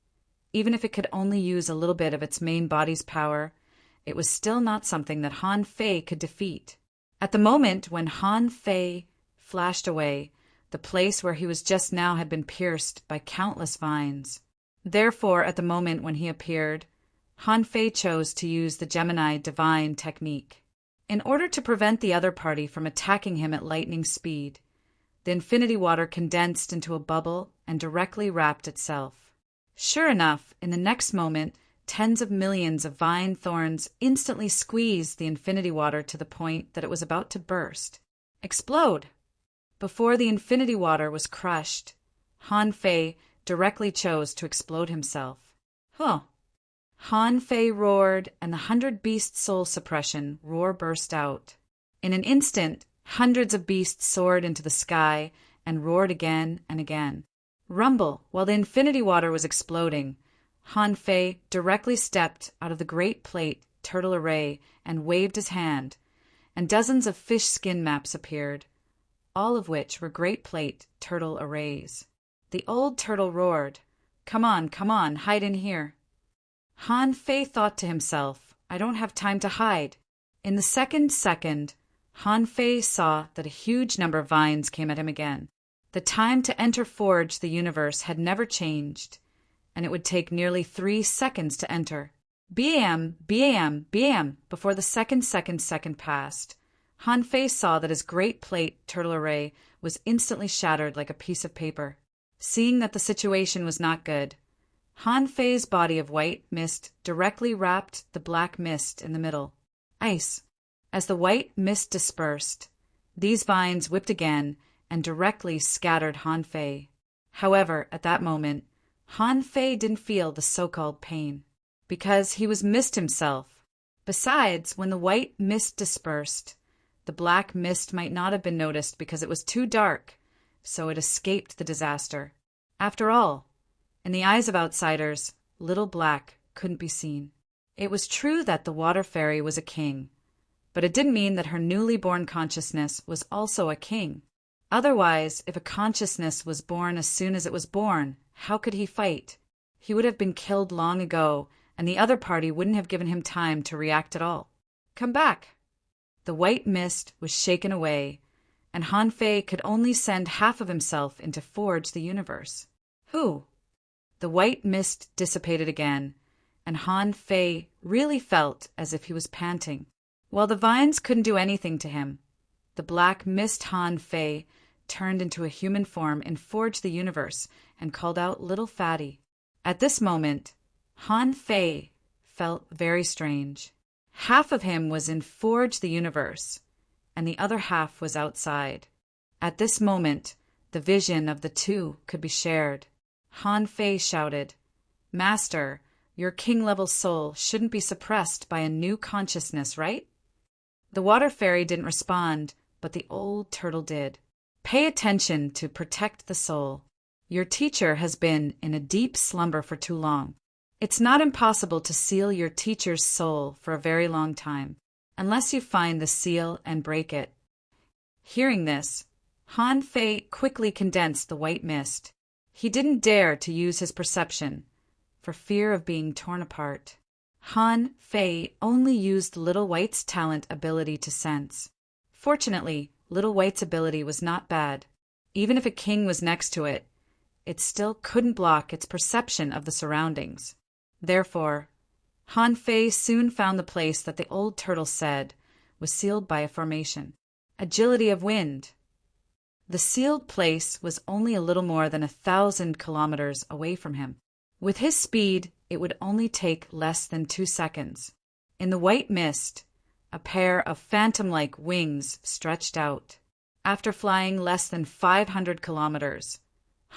even if it could only use a little bit of its main body's power, it was still not something that Han Fei could defeat. At the moment when Han Fei flashed away, the place where he was just now had been pierced by countless vines. Therefore, at the moment when he appeared, Han Fei chose to use the Gemini divine technique. In order to prevent the other party from attacking him at lightning speed, the infinity water condensed into a bubble and directly wrapped itself. Sure enough, in the next moment, tens of millions of vine thorns instantly squeezed the infinity water to the point that it was about to burst. Explode! Before the infinity water was crushed, Han Fei directly chose to explode himself. Han Fei roared, and the 100-beast soul suppression roar burst out. In an instant, hundreds of beasts soared into the sky and roared again and again. Rumble, while the infinity water was exploding, Han Fei directly stepped out of the great plate turtle array and waved his hand, and dozens of fish skin maps appeared, all of which were great plate turtle arrays. The old turtle roared, come on, hide in here." Han Fei thought to himself, "I don't have time to hide." In the second, Han Fei saw that a huge number of vines came at him again. The time to enter Forge the universe had never changed, and it would take nearly 3 seconds to enter. BAM, BAM, BAM, before the second passed. Han Fei saw that his great plate turtle array was instantly shattered like a piece of paper. Seeing that the situation was not good, Han Fei's body of white mist directly wrapped the black mist in the middle. Ice. As the white mist dispersed, these vines whipped again and directly scattered Han Fei. However, at that moment, Han Fei didn't feel the so-called pain, because he was mist himself. Besides, when the white mist dispersed, the black mist might not have been noticed because it was too dark, so it escaped the disaster. After all, in the eyes of outsiders, Little Black couldn't be seen. It was true that the water fairy was a king, but it didn't mean that her newly born consciousness was also a king. Otherwise, if a consciousness was born as soon as it was born, how could he fight? He would have been killed long ago, and the other party wouldn't have given him time to react at all. Come back! The white mist was shaken away, and Han Fei could only send half of himself into Forge the Universe. Who? The white mist dissipated again, and Han Fei really felt as if he was panting. While the vines couldn't do anything to him, the black mist Han Fei turned into a human form in Forge the Universe and called out Little Fatty. At this moment, Han Fei felt very strange. Half of him was in Forge the Universe, and the other half was outside. At this moment, the vision of the two could be shared. Han Fei shouted, "Master, your king-level soul shouldn't be suppressed by a new consciousness, right?" The water fairy didn't respond, but the old turtle did. "Pay attention to protect the soul. Your teacher has been in a deep slumber for too long. It's not impossible to seal your teacher's soul for a very long time, unless you find the seal and break it." Hearing this, Han Fei quickly condensed the white mist. He didn't dare to use his perception, for fear of being torn apart. Han Fei only used Little White's talent ability to sense. Fortunately, Little White's ability was not bad. Even if a king was next to it, it still couldn't block its perception of the surroundings. Therefore, Han Fei soon found the place that the old turtle said was sealed by a formation. Agility of wind. The sealed place was only a little more than 1,000 kilometers away from him. With his speed, it would only take less than 2 seconds. In the white mist, a pair of phantom-like wings stretched out. After flying less than 500 kilometers,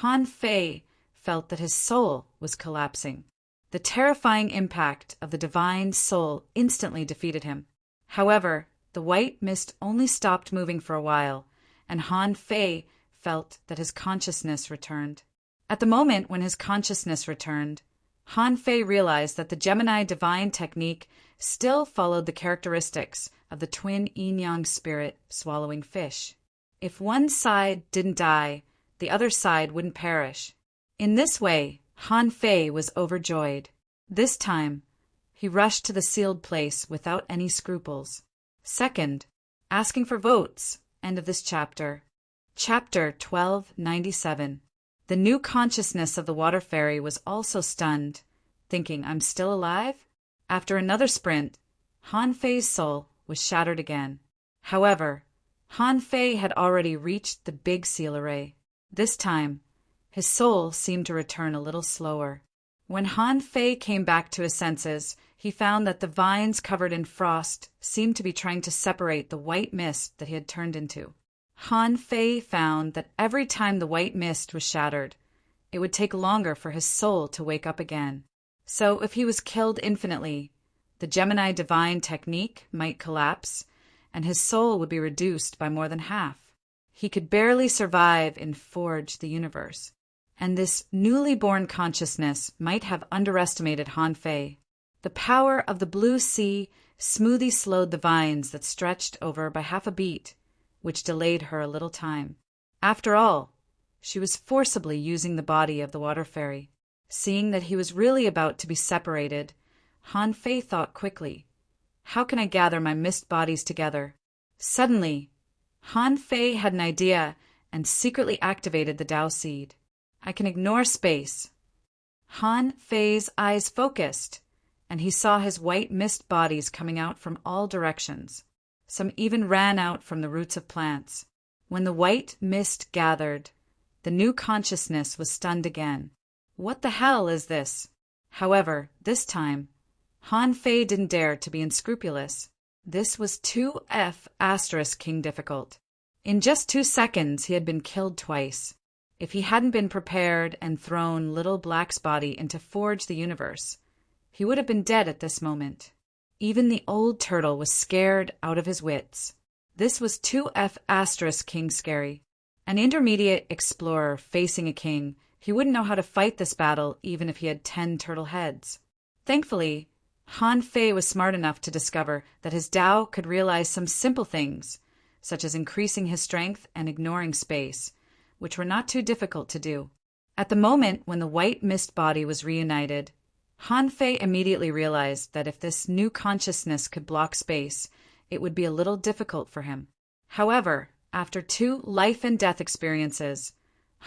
Han Fei felt that his soul was collapsing. The terrifying impact of the divine soul instantly defeated him. However, the white mist only stopped moving for a while, and Han Fei felt that his consciousness returned. At the moment when his consciousness returned, Han Fei realized that the Gemini divine technique still followed the characteristics of the twin yin-yang spirit swallowing fish. If one side didn't die, the other side wouldn't perish. In this way, Han Fei was overjoyed. This time, he rushed to the sealed place without any scruples. Second, asking for votes. End of this chapter. Chapter 1297. The new consciousness of the water fairy was also stunned, thinking, "I'm still alive?" After another sprint, Han Fei's soul was shattered again. However, Han Fei had already reached the big seal array. This time, his soul seemed to return a little slower. When Han Fei came back to his senses, he found that the vines covered in frost seemed to be trying to separate the white mist that he had turned into. Han Fei found that every time the white mist was shattered, it would take longer for his soul to wake up again. So if he was killed infinitely, the Gemini divine technique might collapse, and his soul would be reduced by more than half. He could barely survive in Forge the Universe, and this newly born consciousness might have underestimated Han Fei. The power of the blue sea smoothly slowed the vines that stretched over by half a beat, which delayed her a little time. After all, she was forcibly using the body of the water fairy. Seeing that he was really about to be separated, Han Fei thought quickly, "How can I gather my mist bodies together?" Suddenly, Han Fei had an idea and secretly activated the Tao Seed. "I can ignore space." Han Fei's eyes focused, and he saw his white mist bodies coming out from all directions. Some even ran out from the roots of plants. When the white mist gathered, the new consciousness was stunned again. What the hell is this? However, this time, Han Fei didn't dare to be unscrupulous. This was 2F asterisk king difficult. In just 2 seconds, he had been killed twice. If he hadn't been prepared and thrown Little Black's body into Forge the Universe, he would have been dead at this moment. Even the old turtle was scared out of his wits. This was 2F asterisk king scary. An intermediate explorer facing a king, he wouldn't know how to fight this battle even if he had 10 turtle heads. Thankfully, Han Fei was smart enough to discover that his Tao could realize some simple things, such as increasing his strength and ignoring space, which were not too difficult to do. At the moment when the white mist body was reunited, Han Fei immediately realized that if this new consciousness could block space, it would be a little difficult for him. However, after 2 life and death experiences,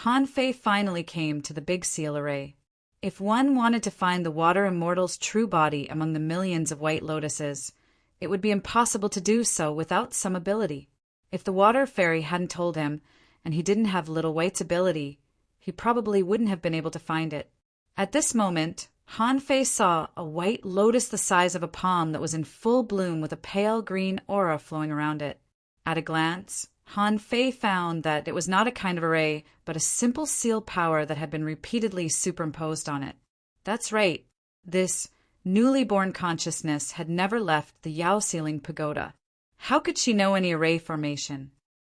Han Fei finally came to the Big Seal Array. If one wanted to find the water immortal's true body among the millions of white lotuses, it would be impossible to do so without some ability. If the water fairy hadn't told him, and he didn't have Little White's ability, he probably wouldn't have been able to find it. At this moment, Han Fei saw a white lotus the size of a palm that was in full bloom with a pale green aura flowing around it. At a glance, Han Fei found that it was not a kind of array, but a simple seal power that had been repeatedly superimposed on it. That's right, this newly born consciousness had never left the Yao Sealing Pagoda. How could she know any array formation?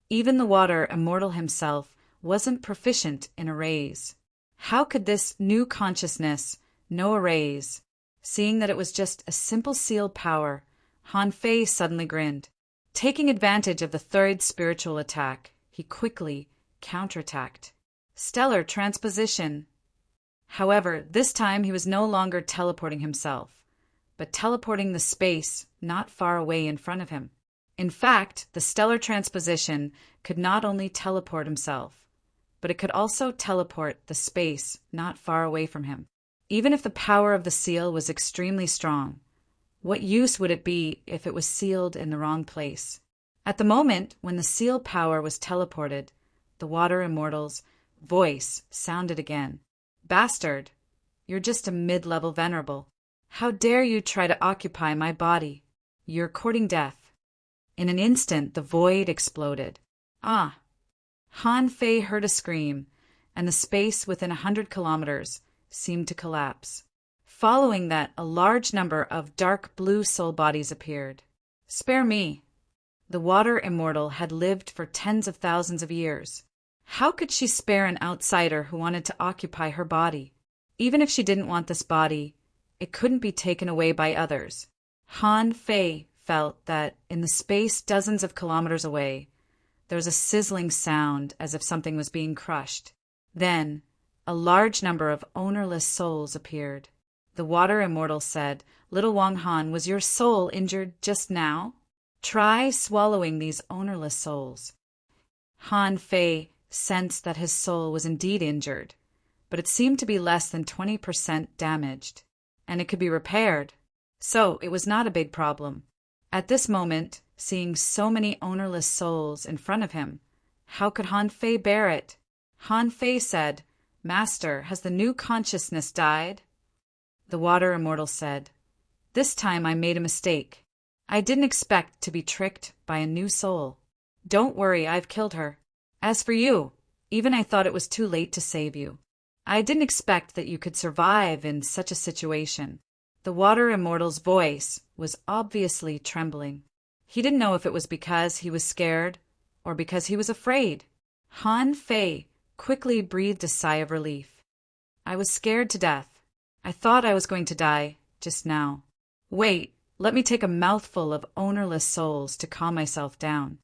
Even the water immortal himself wasn't proficient in arrays. How could this new consciousness know arrays? Seeing that it was just a simple seal power, Han Fei suddenly grinned. Taking advantage of the third spiritual attack, he quickly counterattacked. Stellar transposition. However, this time he was no longer teleporting himself, but teleporting the space not far away in front of him. In fact, the stellar transposition could not only teleport himself, but it could also teleport the space not far away from him. Even if the power of the seal was extremely strong, what use would it be if it was sealed in the wrong place? At the moment when the seal power was teleported, the water immortal's voice sounded again. Bastard, you're just a mid-level venerable. How dare you try to occupy my body? You're courting death. In an instant, the void exploded. Ah! Han Fei heard a scream, and the space within 100 kilometers seemed to collapse. Following that, a large number of dark blue soul bodies appeared. Spare me. The water immortal had lived for tens of thousands of years. How could she spare an outsider who wanted to occupy her body? Even if she didn't want this body, it couldn't be taken away by others. Han Fei felt that in the space dozens of kilometers away, there was a sizzling sound as if something was being crushed. Then, a large number of ownerless souls appeared. The water immortal said, "Little Wang Han, was your soul injured just now? Try swallowing these ownerless souls." Han Fei sensed that his soul was indeed injured, but it seemed to be less than 20% damaged, and it could be repaired. So it was not a big problem. At this moment, seeing so many ownerless souls in front of him, how could Han Fei bear it? Han Fei said, "Master, has the new consciousness died?" The water immortal said, "This time I made a mistake. I didn't expect to be tricked by a new soul. Don't worry, I've killed her. As for you, even I thought it was too late to save you. I didn't expect that you could survive in such a situation." The water immortal's voice was obviously trembling. He didn't know if it was because he was scared or because he was afraid. Han Fei quickly breathed a sigh of relief. "I was scared to death. I thought I was going to die just now. Wait, let me take a mouthful of ownerless souls to calm myself down."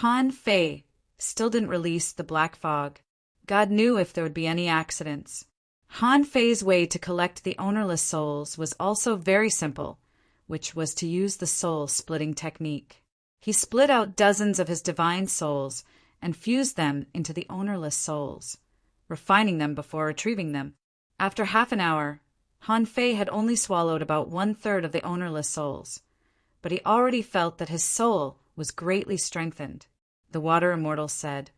Han Fei still didn't release the black fog. God knew if there would be any accidents. Han Fei's way to collect the ownerless souls was also very simple, which was to use the soul-splitting technique. He split out dozens of his divine souls and fused them into the ownerless souls, refining them before retrieving them. After half an hour, Han Fei had only swallowed about 1/3 of the ownerless souls, but he already felt that his soul was greatly strengthened. The water immortal said,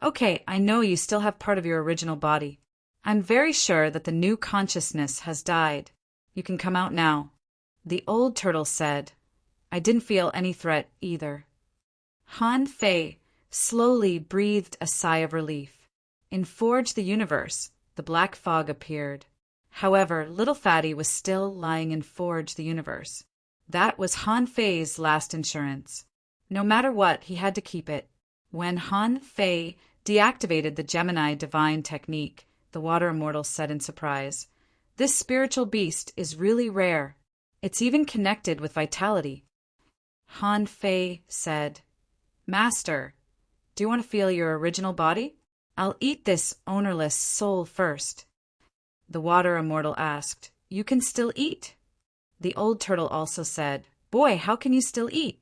"Okay, I know you still have part of your original body. I'm very sure that the new consciousness has died. You can come out now." The old turtle said, "I didn't feel any threat either." Han Fei slowly breathed a sigh of relief. In Forge the Universe, the black fog appeared. However, little Fatty was still lying in Forge the Universe. That was Han Fei's last insurance. No matter what, he had to keep it. When Han Fei deactivated the Gemini divine technique, the water immortal said in surprise, "This spiritual beast is really rare. It's even connected with vitality." Han Fei said, "Master, do you want to feel your original body? I'll eat this ownerless soul first." The water immortal asked, "You can still eat?" The old turtle also said, "Boy, how can you still eat?"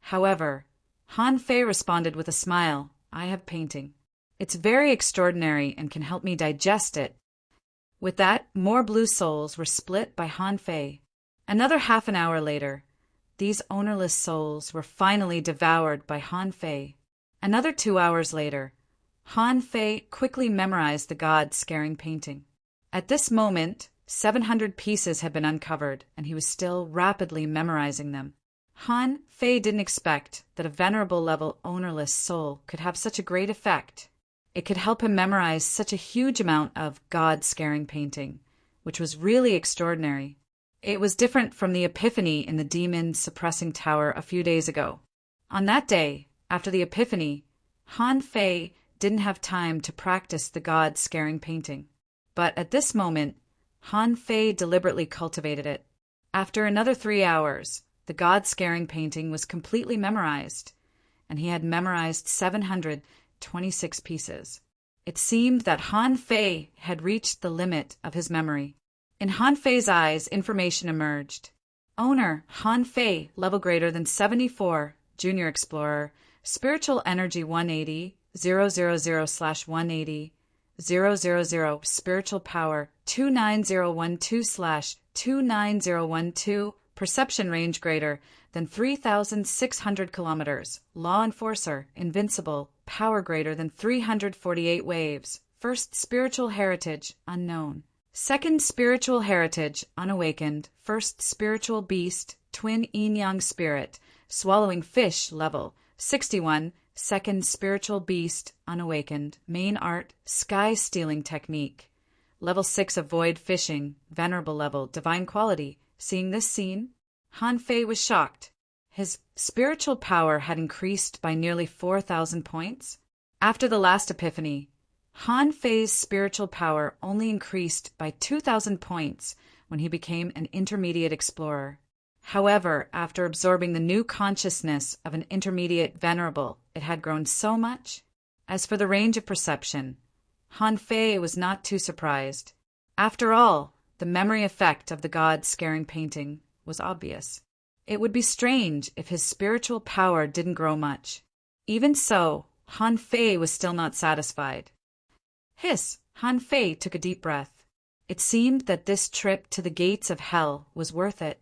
However, Han Fei responded with a smile, "I have painting. It's very extraordinary and can help me digest it." With that, more blue souls were split by Han Fei. Another half an hour later, these ownerless souls were finally devoured by Han Fei. Another 2 hours later, Han Fei quickly memorized the god-scaring painting. At this moment, 700 pieces had been uncovered, and he was still rapidly memorizing them. Han Fei didn't expect that a venerable-level ownerless soul could have such a great effect. It could help him memorize such a huge amount of god-scaring painting, which was really extraordinary. It was different from the epiphany in the demon-suppressing tower a few days ago. On that day, after the epiphany, Han Fei didn't have time to practice the god-scaring painting. But at this moment, Han Fei deliberately cultivated it. After another 3 hours, the god-scaring painting was completely memorized, and he had memorized 726 pieces. It seemed that Han Fei had reached the limit of his memory. In Han Fei's eyes, information emerged. Owner, Han Fei, level greater than 74, Junior Explorer, Spiritual Energy 180, 000/180, 000, Spiritual Power 29012/29012, Perception Range greater than 3,600 kilometers, Law Enforcer, Invincible, Power greater than 348 waves, First Spiritual Heritage, Unknown. Second Spiritual Heritage, Unawakened, First Spiritual Beast, Twin Yin-Yang Spirit, Swallowing Fish level, 61, Second Spiritual Beast, Unawakened, Main Art, Sky Stealing Technique. Level 6 Avoid Fishing, Venerable level, Divine Quality. Seeing this scene, Han Fei was shocked. His spiritual power had increased by nearly 4,000 points. After the last epiphany, Han Fei's spiritual power only increased by 2,000 points when he became an intermediate explorer. However, after absorbing the new consciousness of an intermediate venerable, it had grown so much. As for the range of perception, Han Fei was not too surprised. After all, the memory effect of the god-scaring painting was obvious. It would be strange if his spiritual power didn't grow much. Even so, Han Fei was still not satisfied. Hiss! Han Fei took a deep breath. It seemed that this trip to the gates of hell was worth it.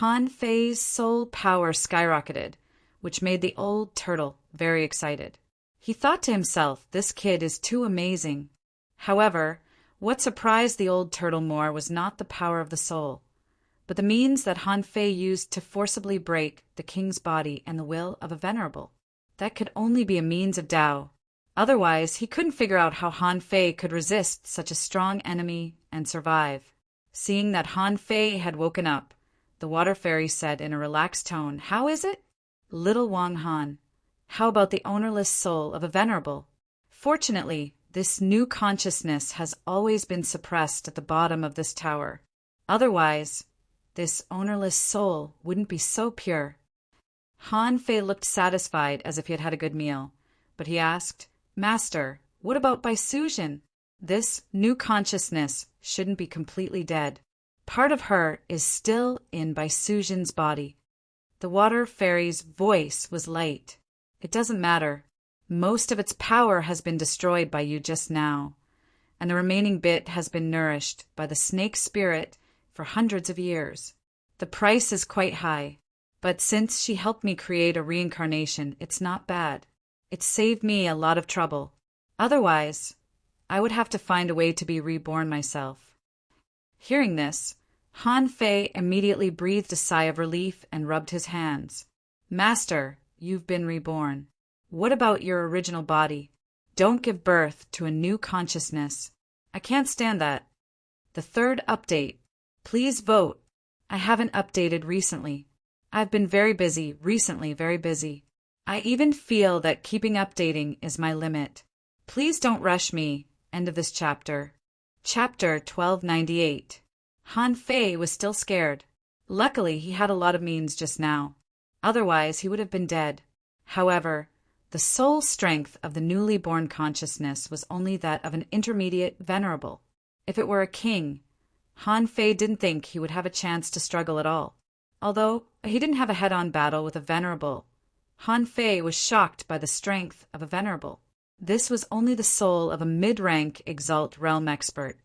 Han Fei's soul power skyrocketed, which made the old turtle very excited. He thought to himself, this kid is too amazing. However, what surprised the old turtle more was not the power of the soul, but the means that Han Fei used to forcibly break the king's body and the will of a venerable. That could only be a means of Tao. Otherwise, he couldn't figure out how Han Fei could resist such a strong enemy and survive. Seeing that Han Fei had woken up, the water fairy said in a relaxed tone, "How is it? Little Wang Han, how about the ownerless soul of a venerable?" Fortunately, this new consciousness has always been suppressed at the bottom of this tower. Otherwise, this ownerless soul wouldn't be so pure. Han Fei looked satisfied as if he had had a good meal, but he asked, "Master, what about Bai Suzhen? This new consciousness shouldn't be completely dead. Part of her is still in Bai Suzhen's body." The water fairy's voice was light. "It doesn't matter. Most of its power has been destroyed by you just now, and the remaining bit has been nourished by the snake spirit for hundreds of years. The price is quite high, but since she helped me create a reincarnation, it's not bad. It saved me a lot of trouble. Otherwise, I would have to find a way to be reborn myself." Hearing this, Han Fei immediately breathed a sigh of relief and rubbed his hands. "Master, you've been reborn. What about your original body? Don't give birth to a new consciousness. I can't stand that." The third update. Please vote. I haven't updated recently. I've been very busy, recently very busy. I even feel that keeping updating is my limit. Please don't rush me. End of this chapter. Chapter 1298. Han Fei was still scared. Luckily, he had a lot of means just now. Otherwise, he would have been dead. However, the sole strength of the newly born consciousness was only that of an intermediate venerable. If it were a king, Han Fei didn't think he would have a chance to struggle at all. Although he didn't have a head-on battle with a venerable, Han Fei was shocked by the strength of a venerable. This was only the soul of a mid-rank Exalt realm expert,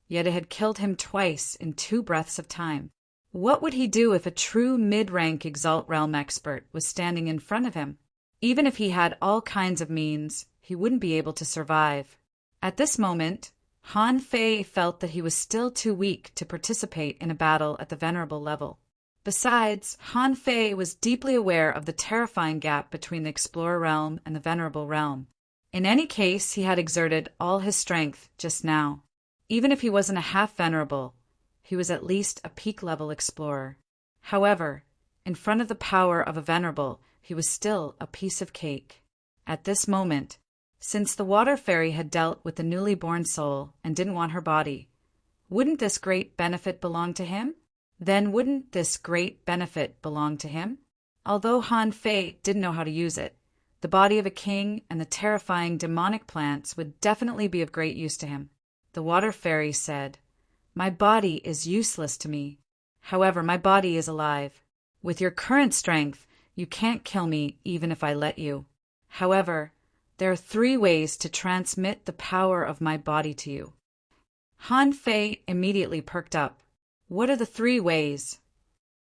yet it had killed him twice in 2 breaths of time. What would he do if a true mid-rank Exalt realm expert was standing in front of him? Even if he had all kinds of means, he wouldn't be able to survive. At this moment, Han Fei felt that he was still too weak to participate in a battle at the venerable level. Besides, Han Fei was deeply aware of the terrifying gap between the Explorer realm and the Venerable realm. In any case, he had exerted all his strength just now. Even if he wasn't a half-venerable, he was at least a peak-level explorer. However, in front of the power of a venerable, he was still a piece of cake. At this moment, since the water fairy had dealt with the newly born soul and didn't want her body, wouldn't this great benefit belong to him? Then wouldn't this great benefit belong to him? Although Han Fei didn't know how to use it, the body of a king and the terrifying demonic plants would definitely be of great use to him. The water fairy said, "My body is useless to me. However, my body is alive. With your current strength, you can't kill me even if I let you. However, there are 3 ways to transmit the power of my body to you." Han Fei immediately perked up. What are the 3 ways?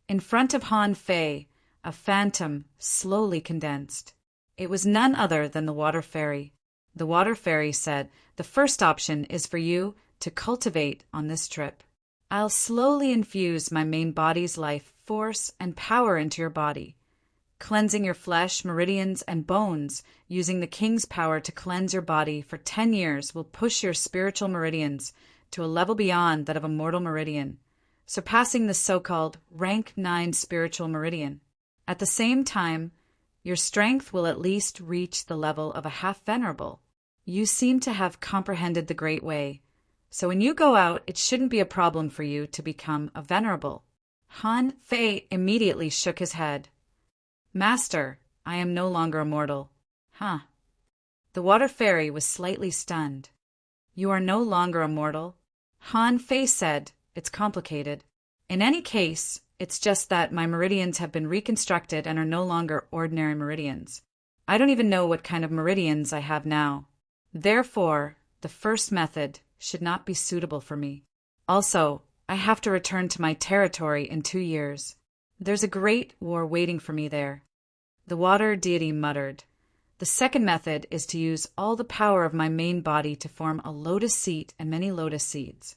In front of Han Fei, a phantom slowly condensed. It was none other than the water fairy. The water fairy said, "The first option is for you to cultivate on this trip. I'll slowly infuse my main body's life force and power into your body, cleansing your flesh, meridians, and bones. Using the king's power to cleanse your body for 10 years will push your spiritual meridians to a level beyond that of a mortal meridian, surpassing the so-called rank 9 spiritual meridian. At the same time, your strength will at least reach the level of a half-venerable. You seem to have comprehended the Great Way, so when you go out, it shouldn't be a problem for you to become a venerable." Han Fei immediately shook his head. "Master, I am no longer a mortal." "Huh." The water fairy was slightly stunned. "You are no longer a mortal?" Han Fei said, "It's complicated. In any case, it's just that my meridians have been reconstructed and are no longer ordinary meridians. I don't even know what kind of meridians I have now. Therefore, the first method should not be suitable for me. Also, I have to return to my territory in 2 years. There's a great war waiting for me there." The water deity muttered, "The second method is to use all the power of my main body to form a lotus seat and many lotus seeds.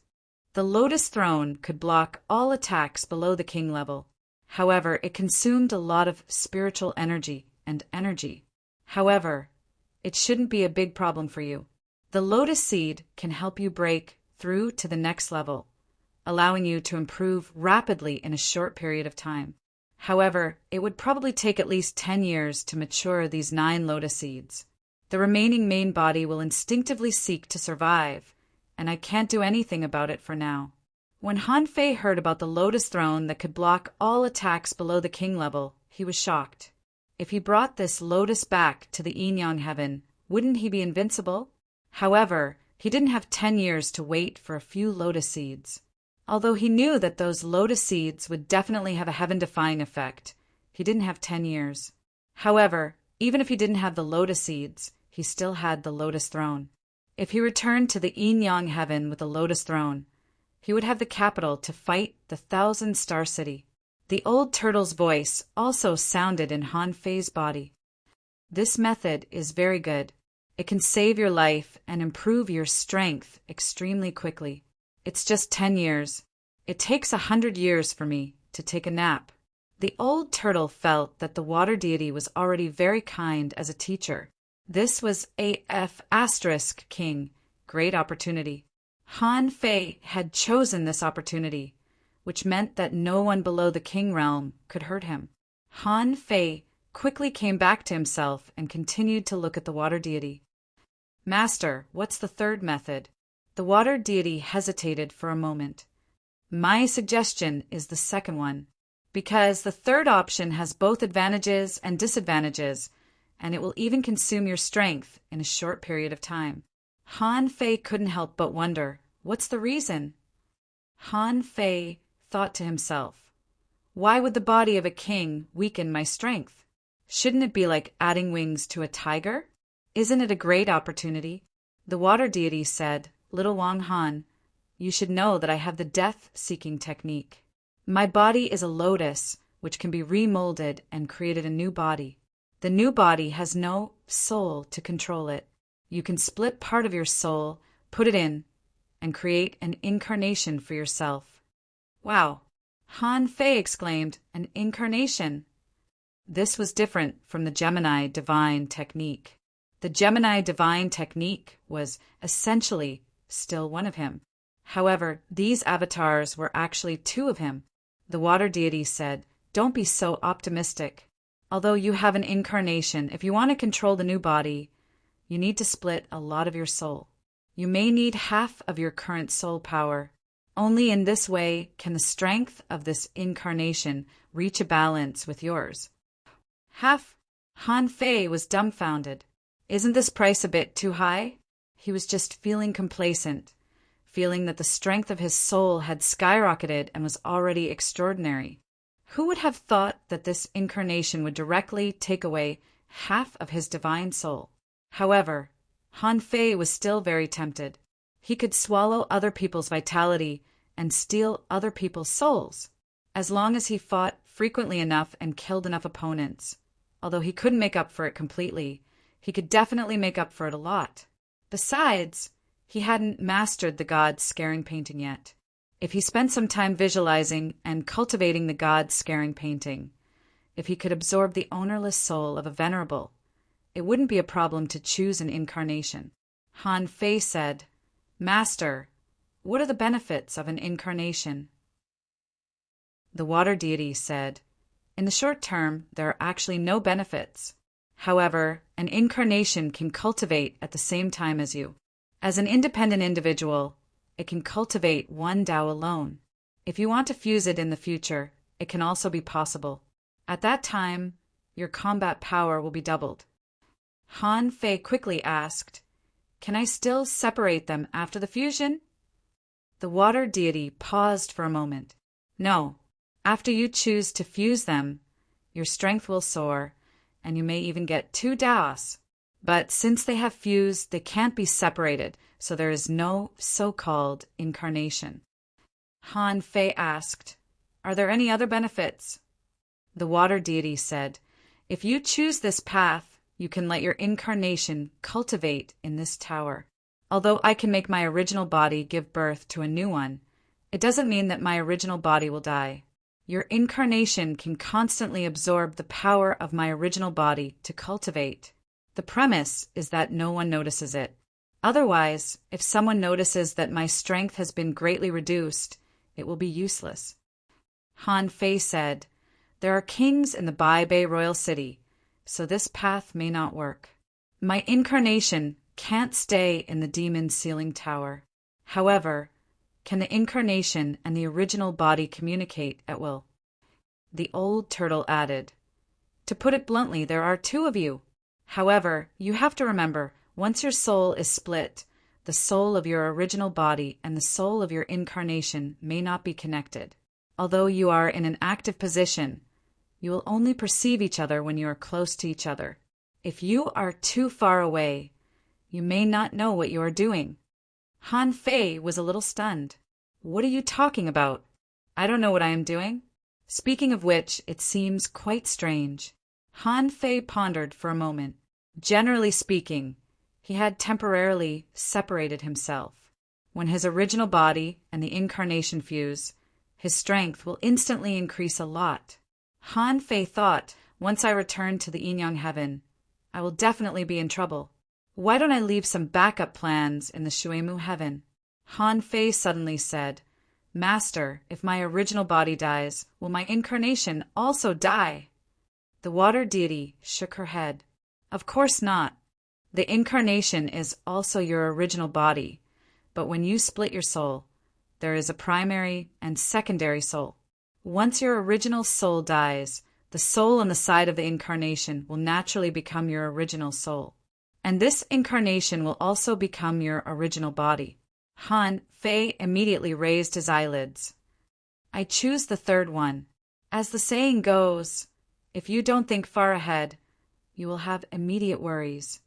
The lotus throne could block all attacks below the king level. However, it consumed a lot of spiritual energy and energy. However, it shouldn't be a big problem for you. The lotus seed can help you break through to the next level, allowing you to improve rapidly in a short period of time. However, it would probably take at least 10 years to mature these 9 lotus seeds. The remaining main body will instinctively seek to survive, and I can't do anything about it for now." When Han Fei heard about the lotus throne that could block all attacks below the king level, he was shocked. If he brought this lotus back to the yin-yang heaven, wouldn't he be invincible? However, he didn't have 10 years to wait for a few lotus seeds. Although he knew that those lotus seeds would definitely have a heaven-defying effect, he didn't have 10 years. However, even if he didn't have the lotus seeds, he still had the lotus throne. If he returned to the yin-yang heaven with the lotus throne, he would have the capital to fight the 1,000-star city. The old turtle's voice also sounded in Han Fei's body. "This method is very good. It can save your life and improve your strength extremely quickly. It's just 10 years. It takes 100 years for me to take a nap." The old turtle felt that the water deity was already very kind as a teacher. This was AF** king. Great opportunity. Han Fei had chosen this opportunity. which meant that no one below the king realm could hurt him. Han Fei quickly came back to himself and continued to look at the water deity. Master, what's the third method? The water deity hesitated for a moment. My suggestion is the second one, because the third option has both advantages and disadvantages, and it will even consume your strength in a short period of time. Han Fei couldn't help but wonder, what's the reason? Han Fei thought to himself, why would the body of a king weaken my strength? Shouldn't it be like adding wings to a tiger? Isn't it a great opportunity? The water deity said, Little Wang Han, you should know that I have the death-seeking technique. My body is a lotus, which can be remolded and created a new body. The new body has no soul to control it. You can split part of your soul, put it in, and create an incarnation for yourself. Wow! Han Fei exclaimed, an incarnation! This was different from the Gemini divine technique. The Gemini divine technique was essentially still one of him. However, these avatars were actually two of him. The water deity said, don't be so optimistic. Although you have an incarnation, if you want to control the new body, you need to split a lot of your soul. You may need half of your current soul power. Only in this way can the strength of this incarnation reach a balance with yours. Half? Han Fei was dumbfounded. Isn't this price a bit too high? He was just feeling complacent, feeling that the strength of his soul had skyrocketed and was already extraordinary. Who would have thought that this incarnation would directly take away half of his divine soul? However, Han Fei was still very tempted. He could swallow other people's vitality and steal other people's souls, as long as he fought frequently enough and killed enough opponents. Although he couldn't make up for it completely, he could definitely make up for it a lot. Besides, he hadn't mastered the god's scaring painting yet. If he spent some time visualizing and cultivating the god's scaring painting, if he could absorb the ownerless soul of a venerable, it wouldn't be a problem to choose an incarnation. Han Fei said, Master, what are the benefits of an incarnation? The water deity said, in the short term, there are actually no benefits. However, an incarnation can cultivate at the same time as you. As an independent individual, it can cultivate one Tao alone. If you want to fuse it in the future, it can also be possible. At that time, your combat power will be doubled. Han Fei quickly asked, Can I still separate them after the fusion? The water deity paused for a moment. No. After you choose to fuse them, your strength will soar, and you may even get 2 Daos. But since they have fused, they can't be separated, so there is no so-called incarnation. Han Fei asked, Are there any other benefits? The water deity said, If you choose this path, you can let your incarnation cultivate in this tower. Although I can make my original body give birth to a new one, it doesn't mean that my original body will die. Your incarnation can constantly absorb the power of my original body to cultivate. The premise is that no one notices it. Otherwise, if someone notices that my strength has been greatly reduced, it will be useless. Han Fei said, There are kings in the Bai Bei royal city, so this path may not work. My incarnation can't stay in the demon ceiling tower. However, can the incarnation and the original body communicate at will? The old turtle added, To put it bluntly, there are 2 of you. However, you have to remember, once your soul is split, the soul of your original body and the soul of your incarnation may not be connected. Although you are in an active position, you will only perceive each other when you are close to each other. If you are too far away, you may not know what you are doing. Han Fei was a little stunned. What are you talking about? I don't know what I am doing. Speaking of which, it seems quite strange. Han Fei pondered for a moment. Generally speaking, he had temporarily separated himself. When his original body and the incarnation fuse, his strength will instantly increase a lot. Han Fei thought, once I return to the Yin-Yang heaven, I will definitely be in trouble. Why don't I leave some backup plans in the Shuemu heaven? Han Fei suddenly said, Master, if my original body dies, will my incarnation also die? The water deity shook her head. Of course not. The incarnation is also your original body, but when you split your soul, there is a primary and secondary soul. Once your original soul dies, the soul on the side of the incarnation will naturally become your original soul. And this incarnation will also become your original body. Han Fei immediately raised his eyelids. I choose the third one. As the saying goes, if you don't think far ahead, you will have immediate worries.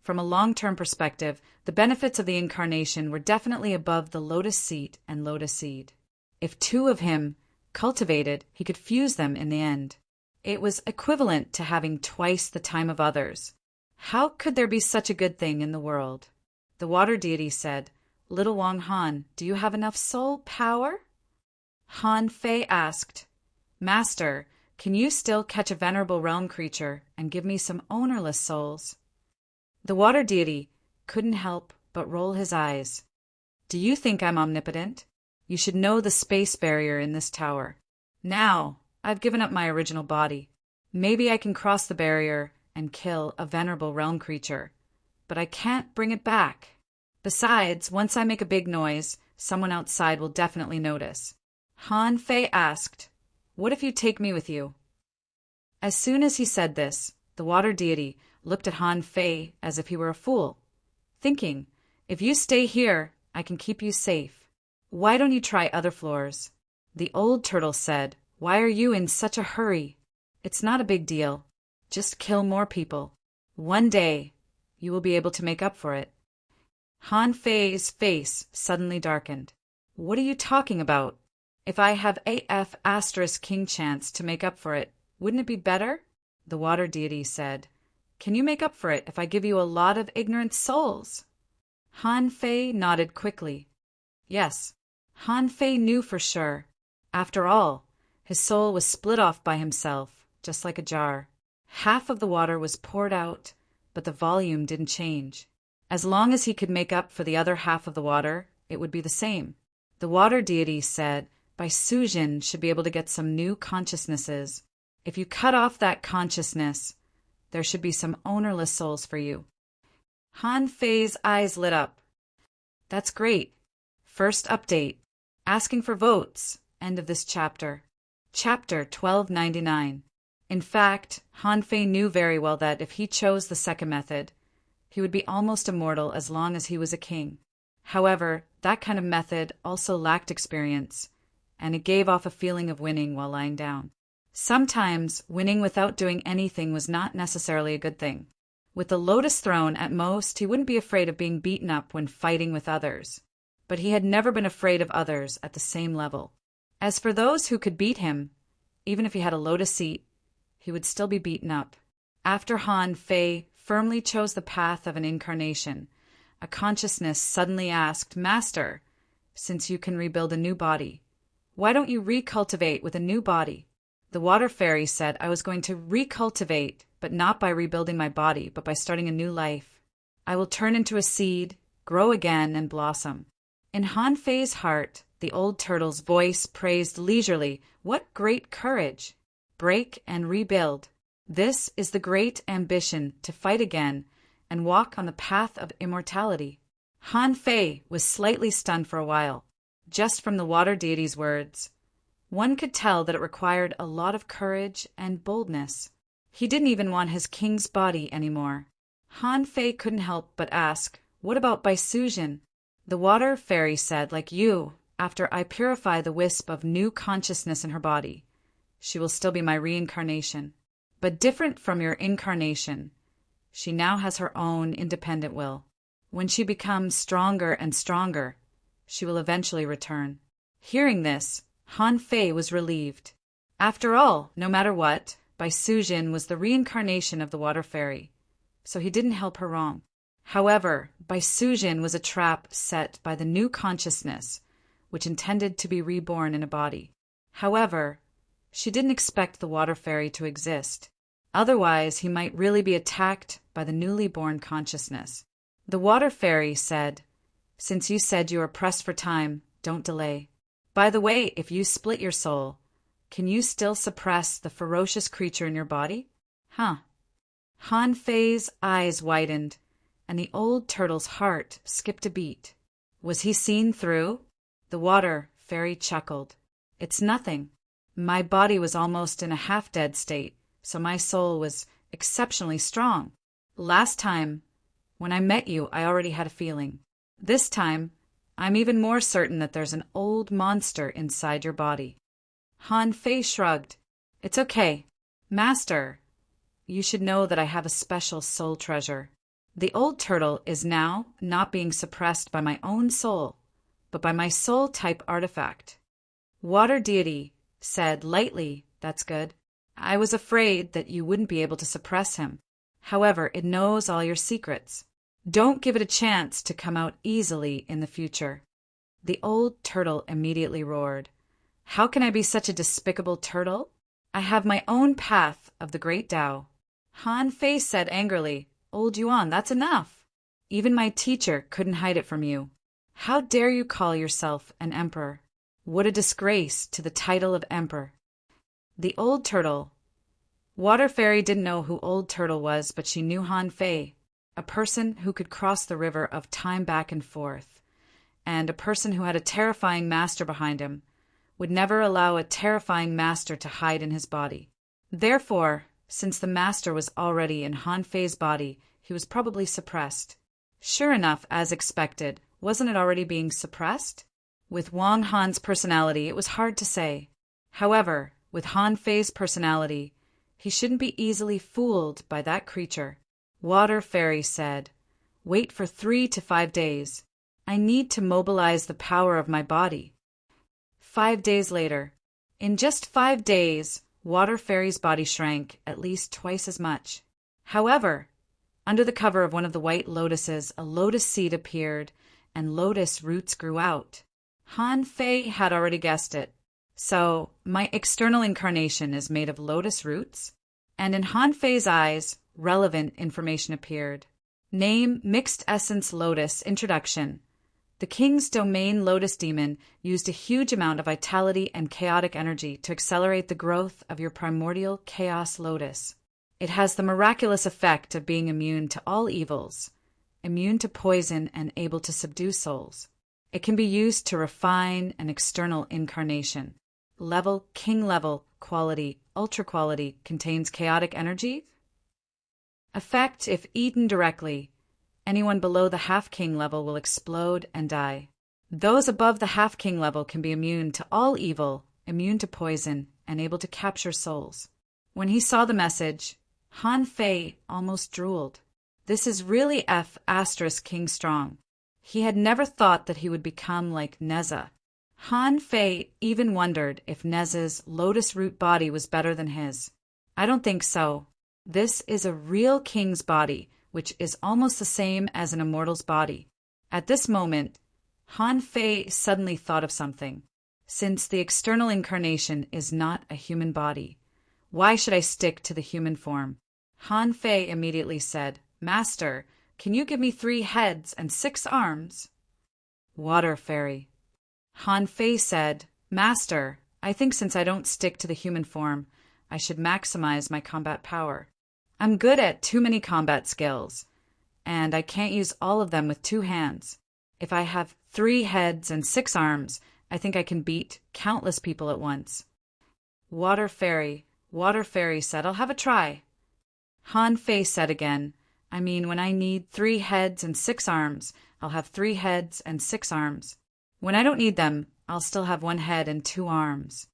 From a long-term perspective, the benefits of the incarnation were definitely above the lotus seat and lotus seed. If two of him cultivated, he could fuse them in the end. It was equivalent to having twice the time of others. How could there be such a good thing in the world? The water deity said, Little Wang Han, do you have enough soul power? Han Fei asked, Master, can you still catch a venerable realm creature and give me some ownerless souls? The water deity couldn't help but roll his eyes. Do you think I'm omnipotent? You should know the space barrier in this tower. Now, I've given up my original body. Maybe I can cross the barrier and kill a venerable realm creature, but I can't bring it back. Besides, once I make a big noise, someone outside will definitely notice. Han Fei asked, What if you take me with you? As soon as he said this, the water deity looked at Han Fei as if he were a fool, thinking, If you stay here, I can keep you safe. Why don't you try other floors? The old turtle said, Why are you in such a hurry? It's not a big deal. Just kill more people. One day, you will be able to make up for it. Han Fei's face suddenly darkened. What are you talking about? If I have AF asterisk king chance to make up for it, wouldn't it be better? The water deity said, Can you make up for it if I give you a lot of ignorant souls? Han Fei nodded quickly. Yes, Han Fei knew for sure. After all, his soul was split off by himself, just like a jar. Half of the water was poured out, but the volume didn't change. As long as he could make up for the other half of the water, it would be the same. The water deity said, Bai Sujin should be able to get some new consciousnesses. If you cut off that consciousness, there should be some ownerless souls for you. Han Fei's eyes lit up. That's great. First update. Asking for votes. End of this chapter. Chapter 1299. In fact, Han Fei knew very well that if he chose the second method, he would be almost immortal as long as he was a king. However, that kind of method also lacked experience, and it gave off a feeling of winning while lying down. Sometimes, winning without doing anything was not necessarily a good thing. With the lotus throne, at most, he wouldn't be afraid of being beaten up when fighting with others. But he had never been afraid of others at the same level. As for those who could beat him, even if he had a lotus seat, he would still be beaten up. After Han Fei firmly chose the path of an incarnation, a consciousness suddenly asked, Master, since you can rebuild a new body, why don't you recultivate with a new body? The water fairy said I was going to recultivate, but not by rebuilding my body, but by starting a new life. I will turn into a seed, grow again, and blossom. In Han Fei's heart, the old turtle's voice praised leisurely, What great courage! Break and rebuild. This is the great ambition to fight again and walk on the path of immortality. Han Fei was slightly stunned for a while, just from the water deity's words. One could tell that it required a lot of courage and boldness. He didn't even want his king's body anymore. Han Fei couldn't help but ask, What about Bai Sujin? The water fairy said, Like you, after I purify the wisp of new consciousness in her body, she will still be my reincarnation. But different from your incarnation, she now has her own independent will. When she becomes stronger and stronger, she will eventually return. Hearing this, Han Fei was relieved. After all, no matter what, Bai Sujin was the reincarnation of the water fairy, so he didn't help her wrong. However, Bai Sujin was a trap set by the new consciousness, which intended to be reborn in a body. However, she didn't expect the water fairy to exist. Otherwise, he might really be attacked by the newly born consciousness. The water fairy said, Since you said you are pressed for time, don't delay. By the way, if you split your soul, can you still suppress the ferocious creature in your body? Huh. Han Fei's eyes widened, and the old turtle's heart skipped a beat. Was he seen through? The water fairy chuckled. It's nothing. My body was almost in a half-dead state, so my soul was exceptionally strong. Last time, when I met you, I already had a feeling. This time, I'm even more certain that there's an old monster inside your body. Han Fei shrugged. It's okay. Master, you should know that I have a special soul treasure. The old turtle is now not being suppressed by my own soul, but by my soul-type artifact. Water deity said lightly, that's good. I was afraid that you wouldn't be able to suppress him. However, it knows all your secrets. Don't give it a chance to come out easily in the future. The old turtle immediately roared. How can I be such a despicable turtle? I have my own path of the great Tao. Han Fei said angrily, Old Yuan, that's enough. Even my teacher couldn't hide it from you. How dare you call yourself an emperor? What a disgrace to the title of emperor. The old turtle. Water Fairy didn't know who Old Turtle was, but she knew Han Fei, a person who could cross the river of time back and forth, and a person who had a terrifying master behind him, would never allow a terrifying master to hide in his body. Therefore, since the master was already in Han Fei's body, he was probably suppressed. Sure enough, as expected, wasn't it already being suppressed? With Wang Han's personality, it was hard to say. However, with Han Fei's personality, he shouldn't be easily fooled by that creature. Water Fairy said, Wait for 3 to 5 days. I need to mobilize the power of my body. 5 days later. In just 5 days, Water Fairy's body shrank at least twice as much. However, under the cover of one of the white lotuses, a lotus seed appeared, and lotus roots grew out. Han Fei had already guessed it. So, my external incarnation is made of lotus roots? And in Han Fei's eyes, relevant information appeared. Name Mixed Essence Lotus Introduction. The King's Domain Lotus Demon used a huge amount of vitality and chaotic energy to accelerate the growth of your primordial chaos lotus. It has the miraculous effect of being immune to all evils, immune to poison, and able to subdue souls. It can be used to refine an external incarnation. Level, king level, quality, ultra quality, contains chaotic energy. Effect if eaten directly. Anyone below the half-king level will explode and die. Those above the half-king level can be immune to all evil, immune to poison, and able to capture souls. When he saw the message, Han Fei almost drooled. This is really F** King Strong. He had never thought that he would become like Neza. Han Fei even wondered if Neza's lotus root body was better than his. I don't think so. This is a real king's body, which is almost the same as an immortal's body. At this moment, Han Fei suddenly thought of something. Since the external incarnation is not a human body, why should I stick to the human form? Han Fei immediately said, Master, can you give me 3 heads and 6 arms? Water Fairy. Han Fei said, Master, I think since I don't stick to the human form, I should maximize my combat power. I'm good at too many combat skills, and I can't use all of them with 2 hands. If I have 3 heads and 6 arms, I think I can beat countless people at once. Water Fairy said, I'll have a try. Han Fei said again, I mean, when I need 3 heads and 6 arms, I'll have 3 heads and 6 arms. When I don't need them, I'll still have 1 head and 2 arms.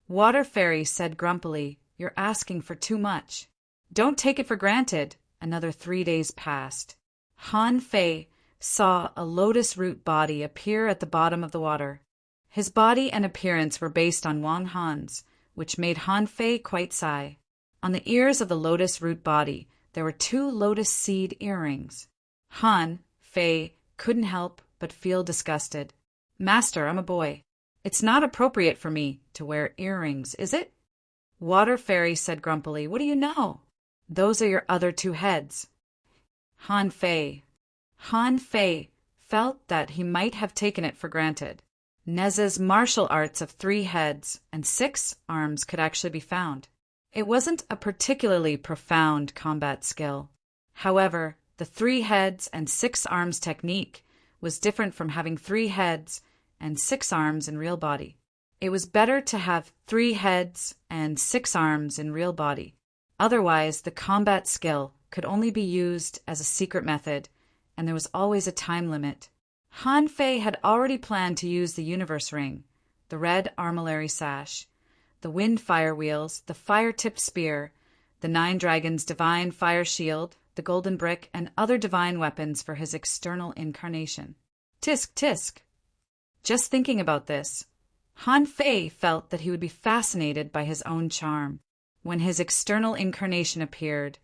Water Fairy said grumpily, You're asking for too much. Don't take it for granted. Another 3 days passed. Han Fei saw a lotus root body appear at the bottom of the water. His body and appearance were based on Wang Han's, which made Han Fei quite sigh. On the ears of the lotus root body, there were 2 lotus seed earrings. Han Fei couldn't help but feel disgusted. Master, I'm a boy. It's not appropriate for me to wear earrings, is it? Water Fairy said grumpily, What do you know? Those are your other 2 heads. Han Fei felt that he might have taken it for granted. Nez's martial arts of 3 heads and 6 arms could actually be found. It wasn't a particularly profound combat skill. However, the 3 heads and 6 arms technique was different from having 3 heads and 6 arms in real body. It was better to have 3 heads and 6 arms in real body. Otherwise, the combat skill could only be used as a secret method, and there was always a time limit. Han Fei had already planned to use the universe ring, the red armillary sash, the wind fire wheels, the fire-tipped spear, the 9 dragons' divine fire shield, the golden brick, and other divine weapons for his external incarnation. Tisk, tisk. Just thinking about this, Han Fei felt that he would be fascinated by his own charm. When his external incarnation appeared,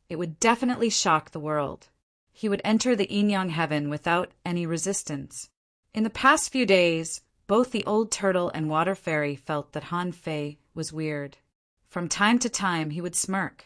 it would definitely shock the world. He would enter the yin-yang heaven without any resistance. In the past few days, both the old turtle and water fairy felt that Han Fei was weird. From time to time, he would smirk.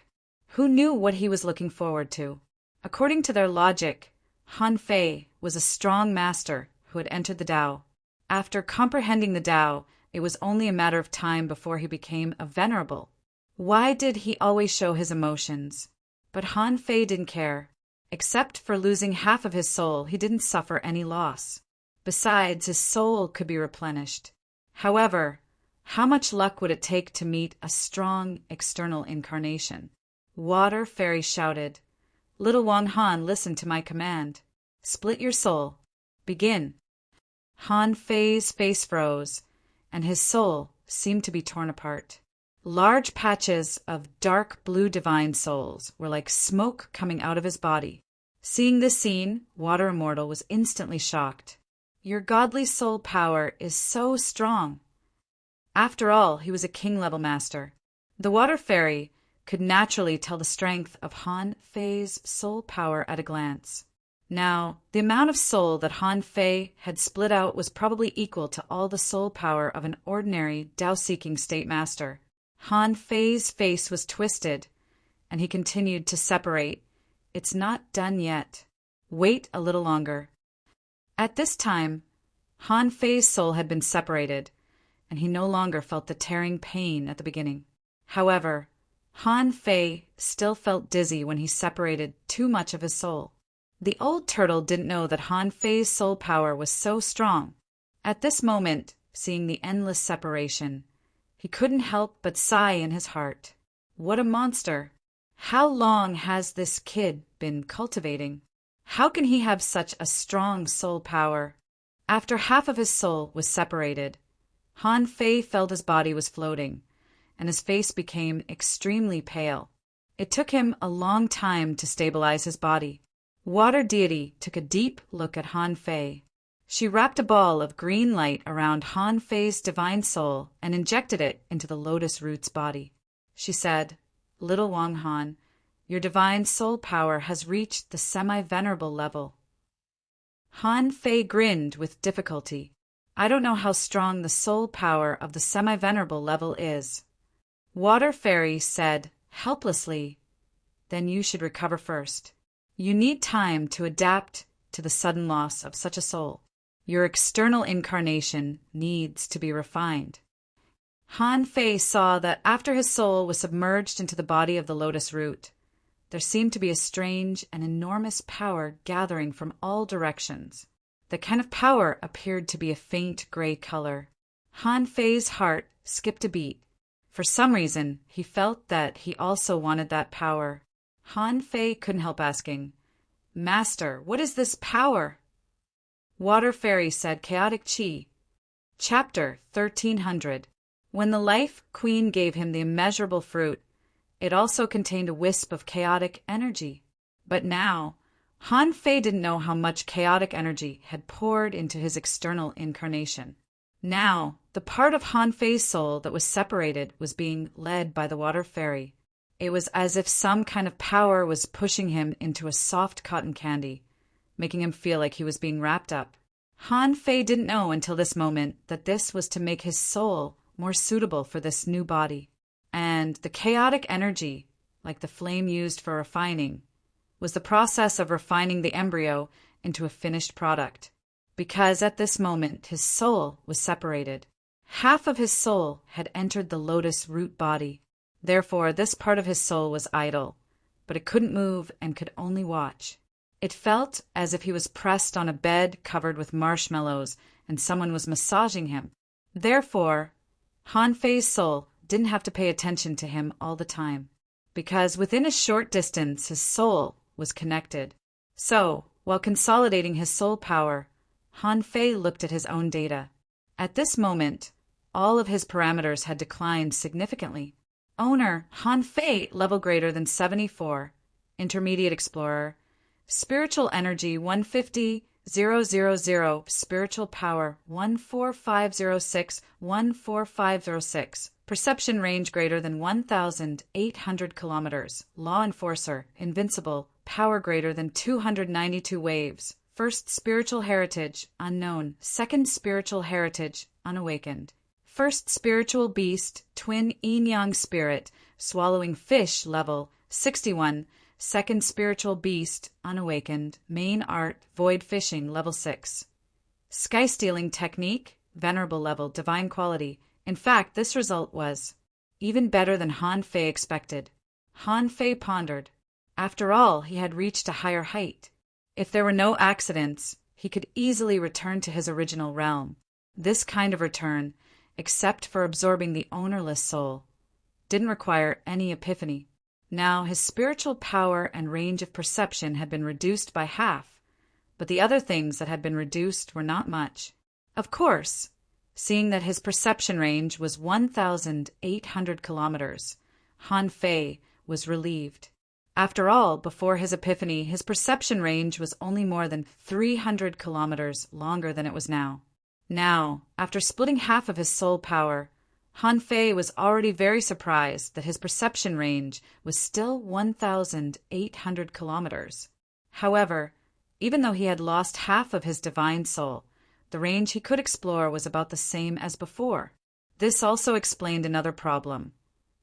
Who knew what he was looking forward to? According to their logic, Han Fei was a strong master who had entered the Tao. After comprehending the Tao, it was only a matter of time before he became a venerable. Why did he always show his emotions? But Han Fei didn't care. Except for losing half of his soul, he didn't suffer any loss. Besides, his soul could be replenished. However, how much luck would it take to meet a strong external incarnation? Water Fairy shouted, "Little Wang Han, listen to my command. Split your soul. Begin." Han Fei's face froze, and his soul seemed to be torn apart. Large patches of dark blue divine souls were like smoke coming out of his body. Seeing this scene, Water Immortal was instantly shocked. Your godly soul power is so strong. After all, he was a king-level master. The Water Fairy could naturally tell the strength of Han Fei's soul power at a glance. Now, the amount of soul that Han Fei had split out was probably equal to all the soul power of an ordinary Tao-seeking state master. Han Fei's face was twisted, and he continued to separate. It's not done yet. Wait a little longer. At this time, Han Fei's soul had been separated, and he no longer felt the tearing pain at the beginning. However, Han Fei still felt dizzy when he separated too much of his soul. The old turtle didn't know that Han Fei's soul power was so strong. At this moment, seeing the endless separation, he couldn't help but sigh in his heart. What a monster! How long has this kid been cultivating? How can he have such a strong soul power? After half of his soul was separated, Han Fei felt his body was floating, and his face became extremely pale. It took him a long time to stabilize his body. Water Deity took a deep look at Han Fei. She wrapped a ball of green light around Han Fei's divine soul and injected it into the lotus root's body. She said, "Little Wang Han, your divine soul power has reached the semi-venerable level." Han Fei grinned with difficulty. I don't know how strong the soul power of the semi-venerable level is. Water Fairy said helplessly, "Then you should recover first. You need time to adapt to the sudden loss of such a soul. Your external incarnation needs to be refined." Han Fei saw that after his soul was submerged into the body of the lotus root, there seemed to be a strange and enormous power gathering from all directions. The kind of power appeared to be a faint gray color. Han Fei's heart skipped a beat. For some reason, he felt that he also wanted that power. Han Fei couldn't help asking, "Master, what is this power?" Water Fairy said, "Chaotic Chi." Chapter 1300. When the Life Queen gave him the immeasurable fruit, it also contained a wisp of chaotic energy. But now, Han Fei didn't know how much chaotic energy had poured into his external incarnation. Now, the part of Han Fei's soul that was separated was being led by the Water Fairy. It was as if some kind of power was pushing him into a soft cotton candy, making him feel like he was being wrapped up. Han Fei didn't know until this moment that this was to make his soul more suitable for this new body. And the chaotic energy, like the flame used for refining, was the process of refining the embryo into a finished product. because at this moment his soul was separated. Half of his soul had entered the lotus root body. Therefore, this part of his soul was idle, but it couldn't move and could only watch. It felt as if he was pressed on a bed covered with marshmallows and someone was massaging him. Therefore, Han Fei's soul didn't have to pay attention to him all the time, because within a short distance his soul was connected. So, while consolidating his soul power, Han Fei looked at his own data. At this moment, all of his parameters had declined significantly. Owner, Han Fei, level greater than 74. Intermediate explorer. Spiritual energy 150,000. Spiritual power 14506, 14506. Perception range greater than 1,800 kilometers. Law enforcer, invincible. Power greater than 292 waves. First spiritual heritage, unknown. Second spiritual heritage, unawakened. First spiritual beast, twin yin-yang spirit, swallowing fish level 61. Second spiritual beast, unawakened. Main art, void fishing level 6. Sky stealing technique, venerable level, divine quality. In fact, this result was even better than Han Fei expected. Han Fei pondered. After all, he had reached a higher height. If there were no accidents, he could easily return to his original realm. This kind of return, except for absorbing the ownerless soul, didn't require any epiphany. Now his spiritual power and range of perception had been reduced by half, but the other things that had been reduced were not much. Of course, seeing that his perception range was 1,800 kilometers, Han Fei was relieved. After all, before his epiphany, his perception range was only more than 300 kilometers longer than it was now. Now, after splitting half of his soul power, Han Fei was already very surprised that his perception range was still 1,800 kilometers. However, even though he had lost half of his divine soul, the range he could explore was about the same as before. This also explained another problem.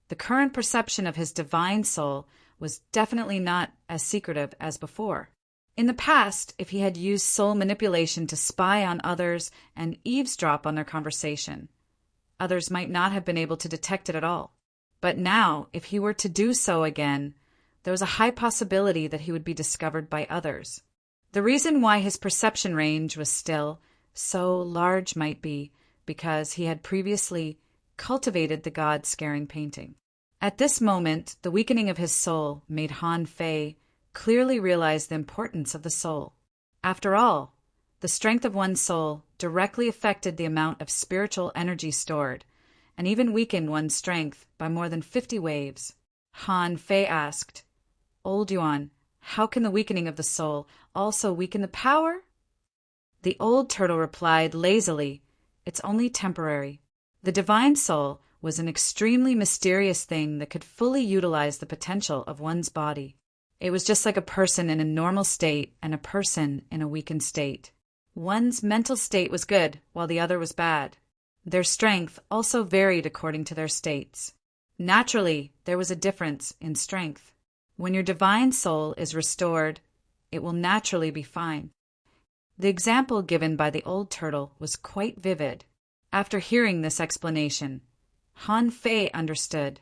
The current perception of his divine soul was definitely not as secretive as before. In the past, if he had used soul manipulation to spy on others and eavesdrop on their conversation, others might not have been able to detect it at all. But now, if he were to do so again, there was a high possibility that he would be discovered by others. The reason why his perception range was still so large might be because he had previously cultivated the God-scaring painting. At this moment, the weakening of his soul made Han Fei clearly realize the importance of the soul. After all, the strength of one's soul directly affected the amount of spiritual energy stored, and even weakened one's strength by more than 50 waves. Han Fei asked, "Old Yuan, how can the weakening of the soul also weaken the power?" The old turtle replied lazily, "It's only temporary. The divine soul was an extremely mysterious thing that could fully utilize the potential of one's body. It was just like a person in a normal state and a person in a weakened state. One's mental state was good, while the other was bad. Their strength also varied according to their states. Naturally, there was a difference in strength. When your divine soul is restored, it will naturally be fine." The example given by the old turtle was quite vivid. After hearing this explanation, Han Fei understood.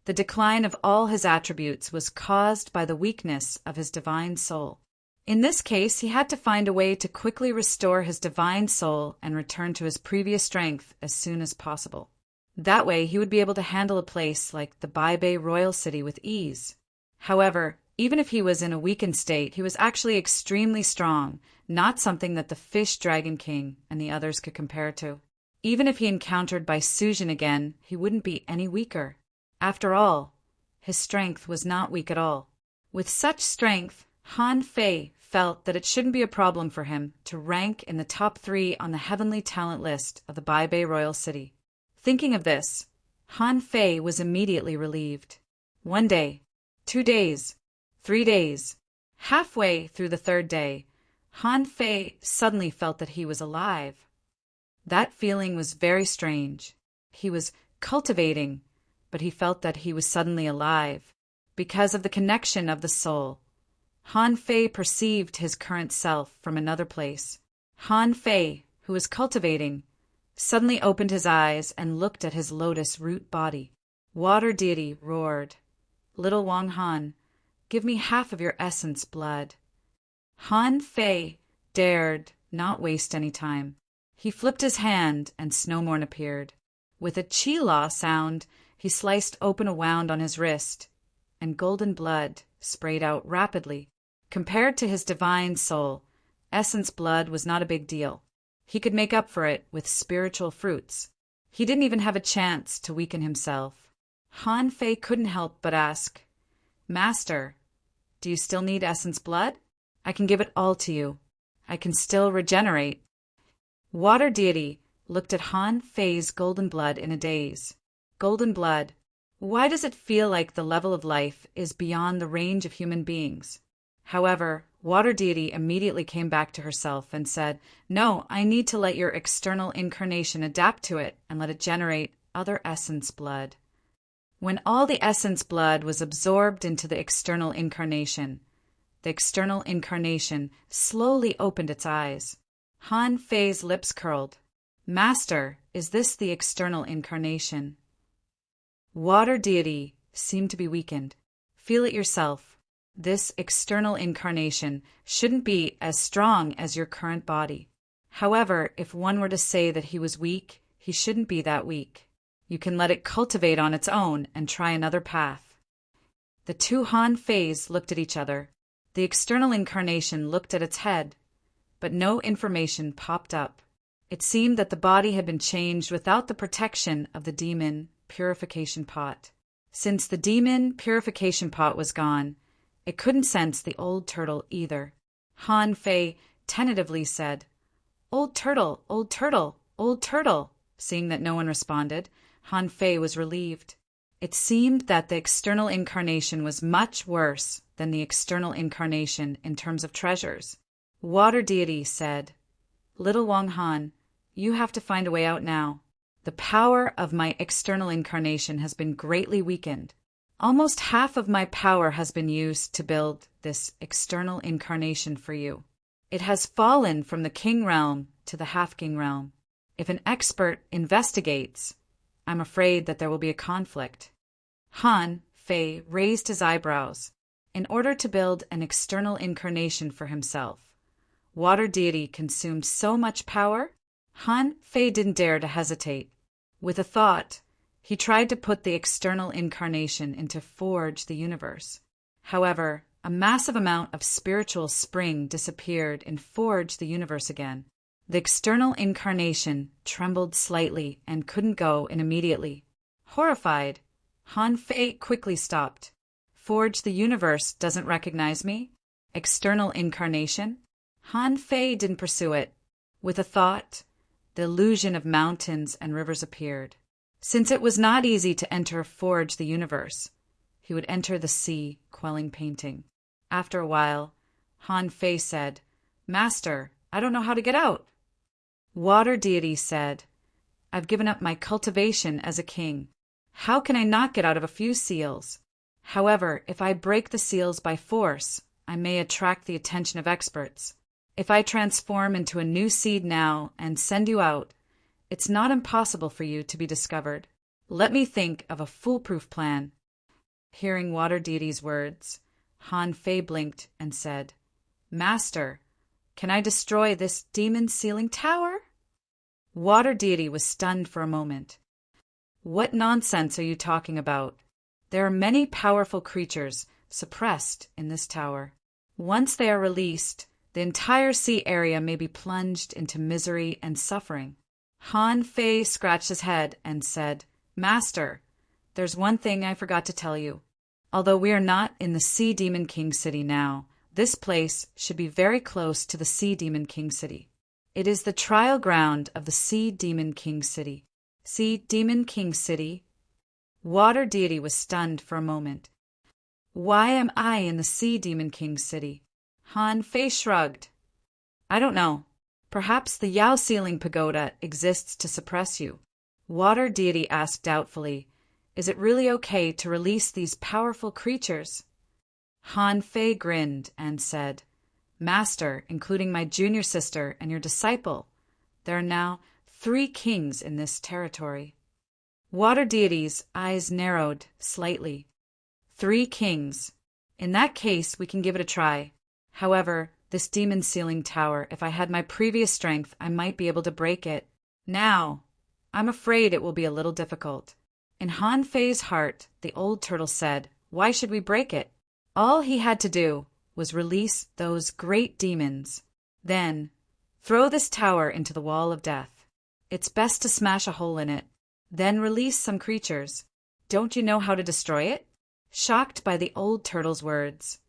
The decline of all his attributes was caused by the weakness of his divine soul. In this case, he had to find a way to quickly restore his divine soul and return to his previous strength as soon as possible. That way, he would be able to handle a place like the Baibei royal city with ease. However, even if he was in a weakened state, he was actually extremely strong, not something that the Fish Dragon King and the others could compare to. Even if he encountered Bai Sujin again, he wouldn't be any weaker. After all, his strength was not weak at all. With such strength, Han Fei felt that it shouldn't be a problem for him to rank in the top 3 on the heavenly talent list of the Baibei royal city. Thinking of this, Han Fei was immediately relieved. 1 day, 2 days, 3 days. Halfway through the 3rd day, Han Fei suddenly felt that he was alive. That feeling was very strange. He was cultivating, but he felt that he was suddenly alive. Because of the connection of the soul, Han Fei perceived his current self from another place. Han Fei, who was cultivating, suddenly opened his eyes and looked at his lotus root body. Water deity roared, "Little Wang Han, give me half of your essence blood." Han Fei dared not waste any time. He flipped his hand and Snowmorn appeared. With a chi-la sound, he sliced open a wound on his wrist, and golden blood sprayed out rapidly. Compared to his divine soul, essence blood was not a big deal. He could make up for it with spiritual fruits. He didn't even have a chance to weaken himself. Han Fei couldn't help but ask, "Master, do you still need essence blood? I can give it all to you. I can still regenerate." Water deity looked at Han Fei's golden blood in a daze. Golden blood. Why does it feel like the level of life is beyond the range of human beings? However, Water deity immediately came back to herself and said, "No, I need to let your external incarnation adapt to it and let it generate other essence blood." When all the essence blood was absorbed into the external incarnation slowly opened its eyes. Han Fei's lips curled. "Master, is this the external incarnation?" Water deity seemed to be weakened. "Feel it yourself. This external incarnation shouldn't be as strong as your current body. However, if one were to say that he was weak, he shouldn't be that weak. You can let it cultivate on its own and try another path." The two Han Feis looked at each other. The external incarnation looked at its head, but no information popped up. It seemed that the body had been changed without the protection of the demon purification pot. Since the demon purification pot was gone, it couldn't sense the old turtle either. Han Fei tentatively said, "Old turtle, old turtle, old turtle." Seeing that no one responded, Han Fei was relieved. It seemed that the external incarnation was much worse than the external incarnation in terms of treasures. Water deity said, "Little Wang Han, you have to find a way out now. The power of my external incarnation has been greatly weakened. Almost half of my power has been used to build this external incarnation for you. It has fallen from the king realm to the half-king realm. If an expert investigates, I'm afraid that there will be a conflict." Han Fei raised his eyebrows. In order to build an external incarnation for himself, Water deity consumed so much power, Han Fei didn't dare to hesitate. With a thought, he tried to put the external incarnation into Forge the Universe. However, a massive amount of spiritual spring disappeared in Forge the Universe again. The external incarnation trembled slightly and couldn't go in immediately. Horrified, Han Fei quickly stopped. "Forge the Universe doesn't recognize me? External incarnation?" Han Fei didn't pursue it. With a thought, the illusion of mountains and rivers appeared. Since it was not easy to enter Forge the Universe, he would enter the sea, quelling painting. After a while, Han Fei said, "Master, I don't know how to get out." Water deity said, "I've given up my cultivation as a king. How can I not get out of a few seals? However, if I break the seals by force, I may attract the attention of experts. If I transform into a new seed now and send you out, it's not impossible for you to be discovered. Let me think of a foolproof plan." Hearing Water deity's words, Han Fei blinked and said, "Master, can I destroy this demon ceiling tower?" Water deity was stunned for a moment. "What nonsense are you talking about? There are many powerful creatures suppressed in this tower. Once they are released, the entire sea area may be plunged into misery and suffering." Han Fei scratched his head and said, "Master, there's one thing I forgot to tell you. Although we are not in the Sea Demon King City now, this place should be very close to the Sea Demon King City. It is the trial ground of the Sea Demon King City." Sea Demon King City? Water deity was stunned for a moment. "Why am I in the Sea Demon King City?" Han Fei shrugged. "I don't know. Perhaps the Yao Ceiling Pagoda exists to suppress you." Water deity asked doubtfully, "Is it really okay to release these powerful creatures?" Han Fei grinned and said, Master, including my junior sister and your disciple, there are now 3 kings in this territory." Water deity's eyes narrowed slightly. 3 kings. In that case, we can give it a try. However, this demon ceiling tower, if I had my previous strength, I might be able to break it. Now, I'm afraid it will be a little difficult. In Han Fei's heart, the old turtle said, "Why should we break it?" All he had to do was release those great demons. Then, throw this tower into the wall of death. It's best to smash a hole in it. Then release some creatures. Don't you know how to destroy it? Shocked by the old turtle's words,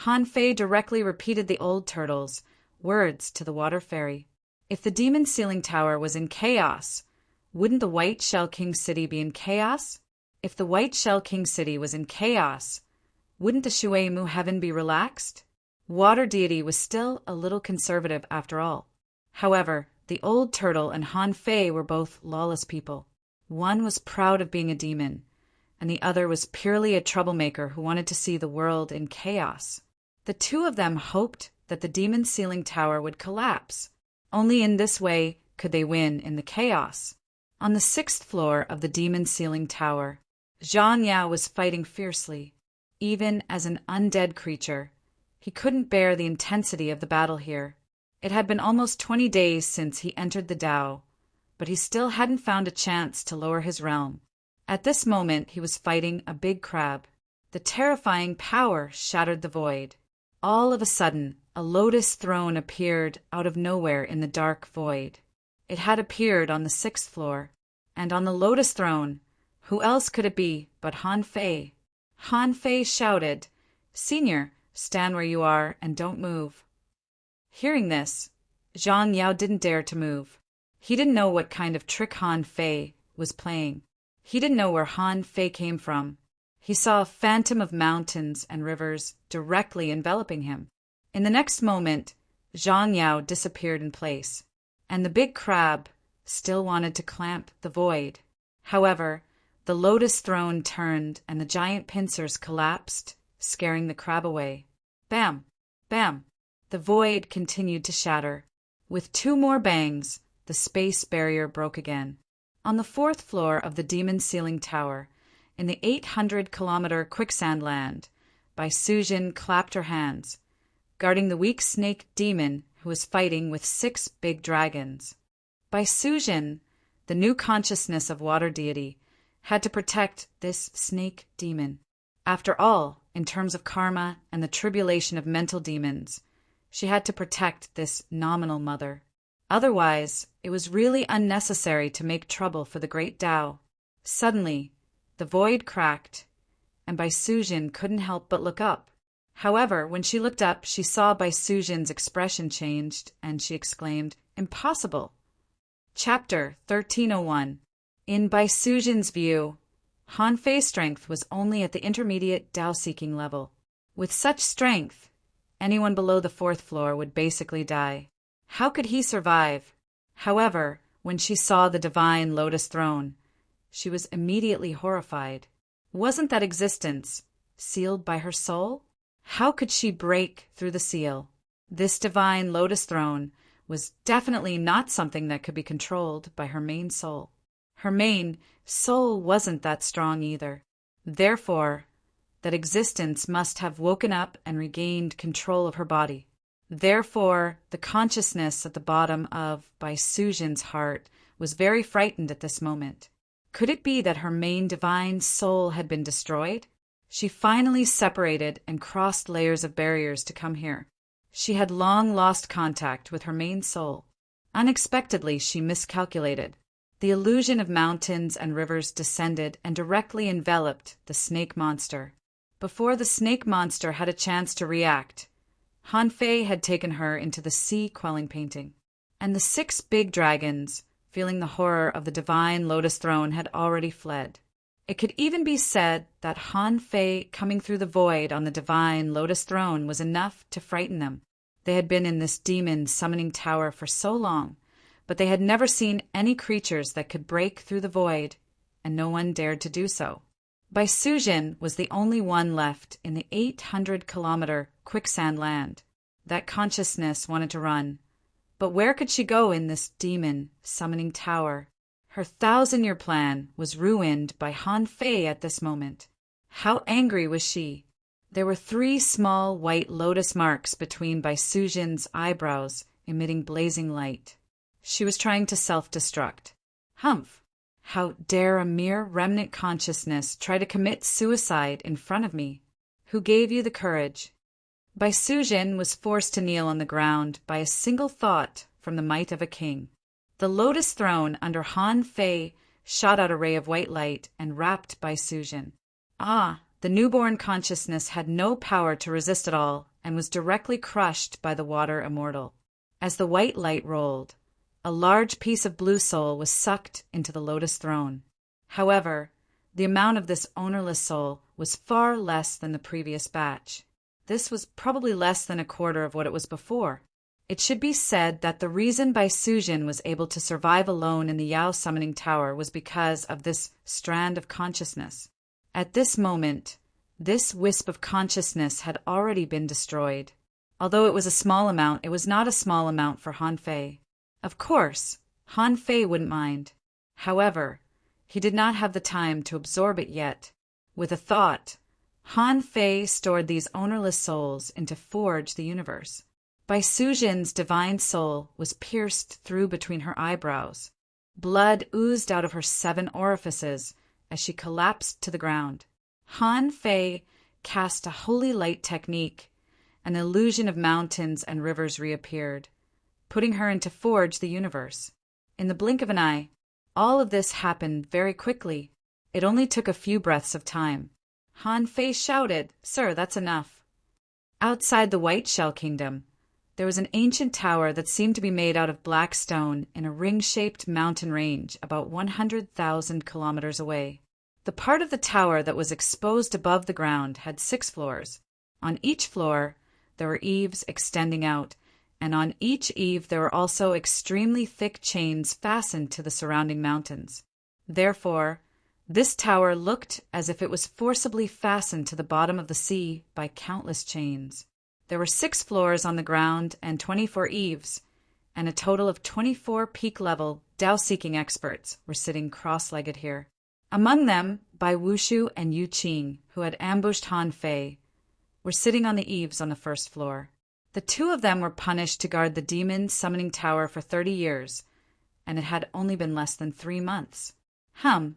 Han Fei directly repeated the old turtle's words to the water fairy. If the demon ceiling tower was in chaos, wouldn't the White Shell King City be in chaos? If the White Shell King City was in chaos, wouldn't the Shui Mu heaven be relaxed? Water deity was still a little conservative after all. However, the old turtle and Han Fei were both lawless people. One was proud of being a demon, and the other was purely a troublemaker who wanted to see the world in chaos. The 2 of them hoped that the demon ceiling tower would collapse. Only in this way could they win in the chaos. On the 6th floor of the demon ceiling tower, Zhang Yao was fighting fiercely. Even as an undead creature, he couldn't bear the intensity of the battle here. It had been almost 20 days since he entered the Tao, but he still hadn't found a chance to lower his realm. At this moment, he was fighting a big crab. The terrifying power shattered the void. All of a sudden, a lotus throne appeared out of nowhere in the dark void. It had appeared on the 6th floor, and on the lotus throne, who else could it be but Han Fei? Han Fei shouted, "Senior, stand where you are and don't move." Hearing this, Zhang Yao didn't dare to move. He didn't know what kind of trick Han Fei was playing. He didn't know where Han Fei came from. He saw a phantom of mountains and rivers directly enveloping him. In the next moment, Zhang Yao disappeared in place, and the big crab still wanted to clamp the void. However, the lotus throne turned and the giant pincers collapsed, scaring the crab away. Bam! Bam! The void continued to shatter. With 2 more bangs, the space barrier broke again. On the 4th floor of the demon ceiling tower, in the 800-kilometer quicksand land, Bai Sujin clapped her hands, guarding the weak snake demon who was fighting with 6 big dragons. Bai Sujin, the new consciousness of water deity, had to protect this snake demon. After all, in terms of karma and the tribulation of mental demons, she had to protect this nominal mother. Otherwise, it was really unnecessary to make trouble for the great Tao. Suddenly, the void cracked, and Bai Sujin couldn't help but look up. However, when she looked up, she saw Bai Sujin's expression changed, and she exclaimed, "Impossible!" Chapter 1301. In Bai Sujin's view, Han Fei's strength was only at the intermediate Tao-seeking level. With such strength, anyone below the 4th floor would basically die. How could he survive? However, when she saw the divine lotus throne, she was immediately horrified. Wasn't that existence sealed by her soul? How could she break through the seal? This divine lotus throne was definitely not something that could be controlled by her main soul. Her main soul wasn't that strong either. Therefore, that existence must have woken up and regained control of her body. Therefore, the consciousness at the bottom of Bai Sujin's heart was very frightened at this moment. Could it be that her main divine soul had been destroyed? She finally separated and crossed layers of barriers to come here. She had long lost contact with her main soul. Unexpectedly, she miscalculated. The illusion of mountains and rivers descended and directly enveloped the snake monster. Before the snake monster had a chance to react, Han Fei had taken her into the sea-quelling painting. And the 6 big dragons, feeling the horror of the divine lotus throne, had already fled. It could even be said that Han Fei coming through the void on the divine lotus throne was enough to frighten them. They had been in this demon summoning tower for so long, but they had never seen any creatures that could break through the void, and no one dared to do so. Bai Sujin was the only one left in the 800-kilometer quicksand land. That consciousness wanted to run. But where could she go in this demon summoning tower? Her 1,000-year plan was ruined by Han Fei at this moment. How angry was she? There were 3 small white lotus marks between Bai Sujin's eyebrows, emitting blazing light. She was trying to self-destruct. Humph! How dare a mere remnant consciousness try to commit suicide in front of me? Who gave you the courage? Bai Sujin was forced to kneel on the ground by a single thought from the might of a king. The lotus throne under Han Fei shot out a ray of white light and wrapped Bai Sujin. Ah, the newborn consciousness had no power to resist at all and was directly crushed by the water immortal. As the white light rolled, a large piece of blue soul was sucked into the lotus throne. However, the amount of this ownerless soul was far less than the previous batch. This was probably less than a quarter of what it was before. It should be said that the reason Bai Sujin was able to survive alone in the Yao summoning tower was because of this strand of consciousness. At this moment, this wisp of consciousness had already been destroyed. Although it was a small amount, it was not a small amount for Han Fei. Of course, Han Fei wouldn't mind. However, he did not have the time to absorb it yet. With a thought, Han Fei stored these ownerless souls into Forge the Universe. Bai Sujin's divine soul was pierced through between her eyebrows. Blood oozed out of her 7 orifices as she collapsed to the ground. Han Fei cast a holy light technique. An illusion of mountains and rivers reappeared, putting her into Forge the Universe. In the blink of an eye, all of this happened very quickly. It only took a few breaths of time. Han Fei shouted, "Sir, that's enough." Outside the White Shell Kingdom, there was an ancient tower that seemed to be made out of black stone in a ring-shaped mountain range about 100,000 kilometers away. The part of the tower that was exposed above the ground had 6 floors. On each floor, there were eaves extending out, and on each eave there were also extremely thick chains fastened to the surrounding mountains. Therefore, this tower looked as if it was forcibly fastened to the bottom of the sea by countless chains. There were 6 floors on the ground and 24 eaves, and a total of 24 peak-level Dao-seeking experts were sitting cross-legged here. Among them, Bai Wushu and Yu Qing, who had ambushed Han Fei, were sitting on the eaves on the first floor. The 2 of them were punished to guard the demon summoning tower for 30 years, and it had only been less than 3 months.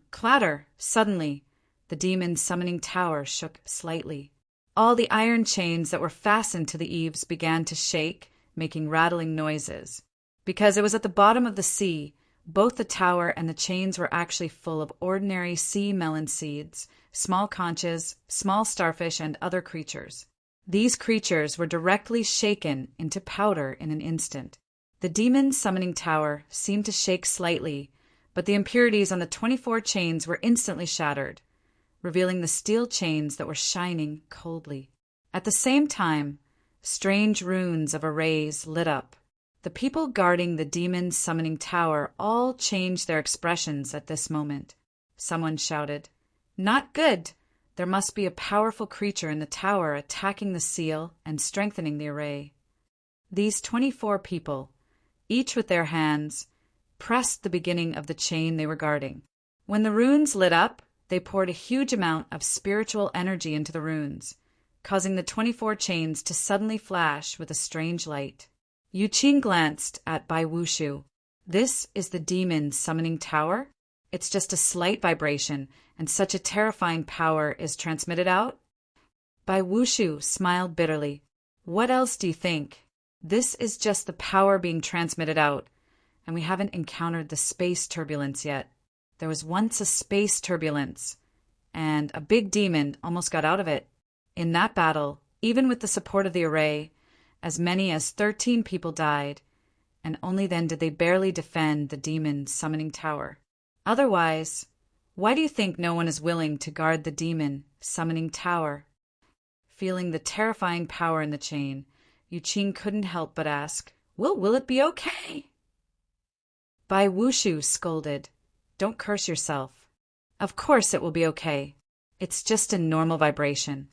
Clatter! Suddenly, the demon summoning tower shook slightly. All the iron chains that were fastened to the eaves began to shake, making rattling noises. Because it was at the bottom of the sea, both the tower and the chains were actually full of ordinary sea melon seeds, small conches, small starfish, and other creatures. These creatures were directly shaken into powder in an instant. The demon summoning tower seemed to shake slightly, but the impurities on the 24 chains were instantly shattered, revealing the steel chains that were shining coldly. At the same time, strange runes of arrays lit up. The people guarding the demon summoning tower all changed their expressions at this moment. Someone shouted, "Not good! There must be a powerful creature in the tower attacking the seal and strengthening the array." These 24 people, each with their hands, pressed the beginning of the chain they were guarding. When the runes lit up, they poured a huge amount of spiritual energy into the runes, causing the 24 chains to suddenly flash with a strange light. Yu Qing glanced at Bai Wushu. "This is the demon summoning tower? It's just a slight vibration, and such a terrifying power is transmitted out?" Bai Wushu smiled bitterly. "What else do you think? This is just the power being transmitted out, and we haven't encountered the space turbulence yet. There was once a space turbulence, and a big demon almost got out of it. In that battle, even with the support of the array, as many as 13 people died, and only then did they barely defend the demon summoning tower. Otherwise, why do you think no one is willing to guard the demon summoning tower?" Feeling the terrifying power in the chain, Yu Qing couldn't help but ask, Will it be okay?" Bai Wushu scolded, "Don't curse yourself. Of course it will be okay. It's just a normal vibration."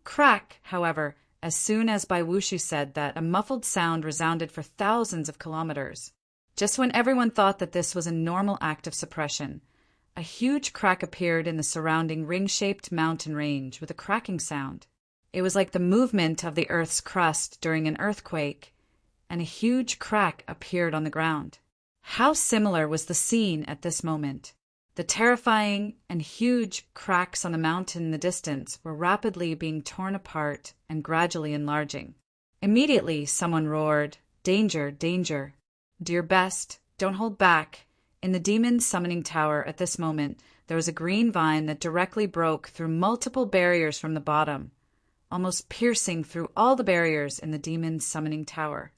Crack, however, As soon as Bai Wushu said that, a muffled sound resounded for thousands of kilometers. Just when everyone thought that this was a normal act of suppression, a huge crack appeared in the surrounding ring-shaped mountain range with a cracking sound. It was like the movement of the Earth's crust during an earthquake, and a huge crack appeared on the ground. How similar was the scene at this moment! The terrifying and huge cracks on the mountain in the distance were rapidly being torn apart and gradually enlarging. Immediately, someone roared, "Danger, danger! Do your best, don't hold back!" In the demon's summoning tower at this moment, there was a green vine that directly broke through multiple barriers from the bottom, almost piercing through all the barriers in the demon's summoning tower.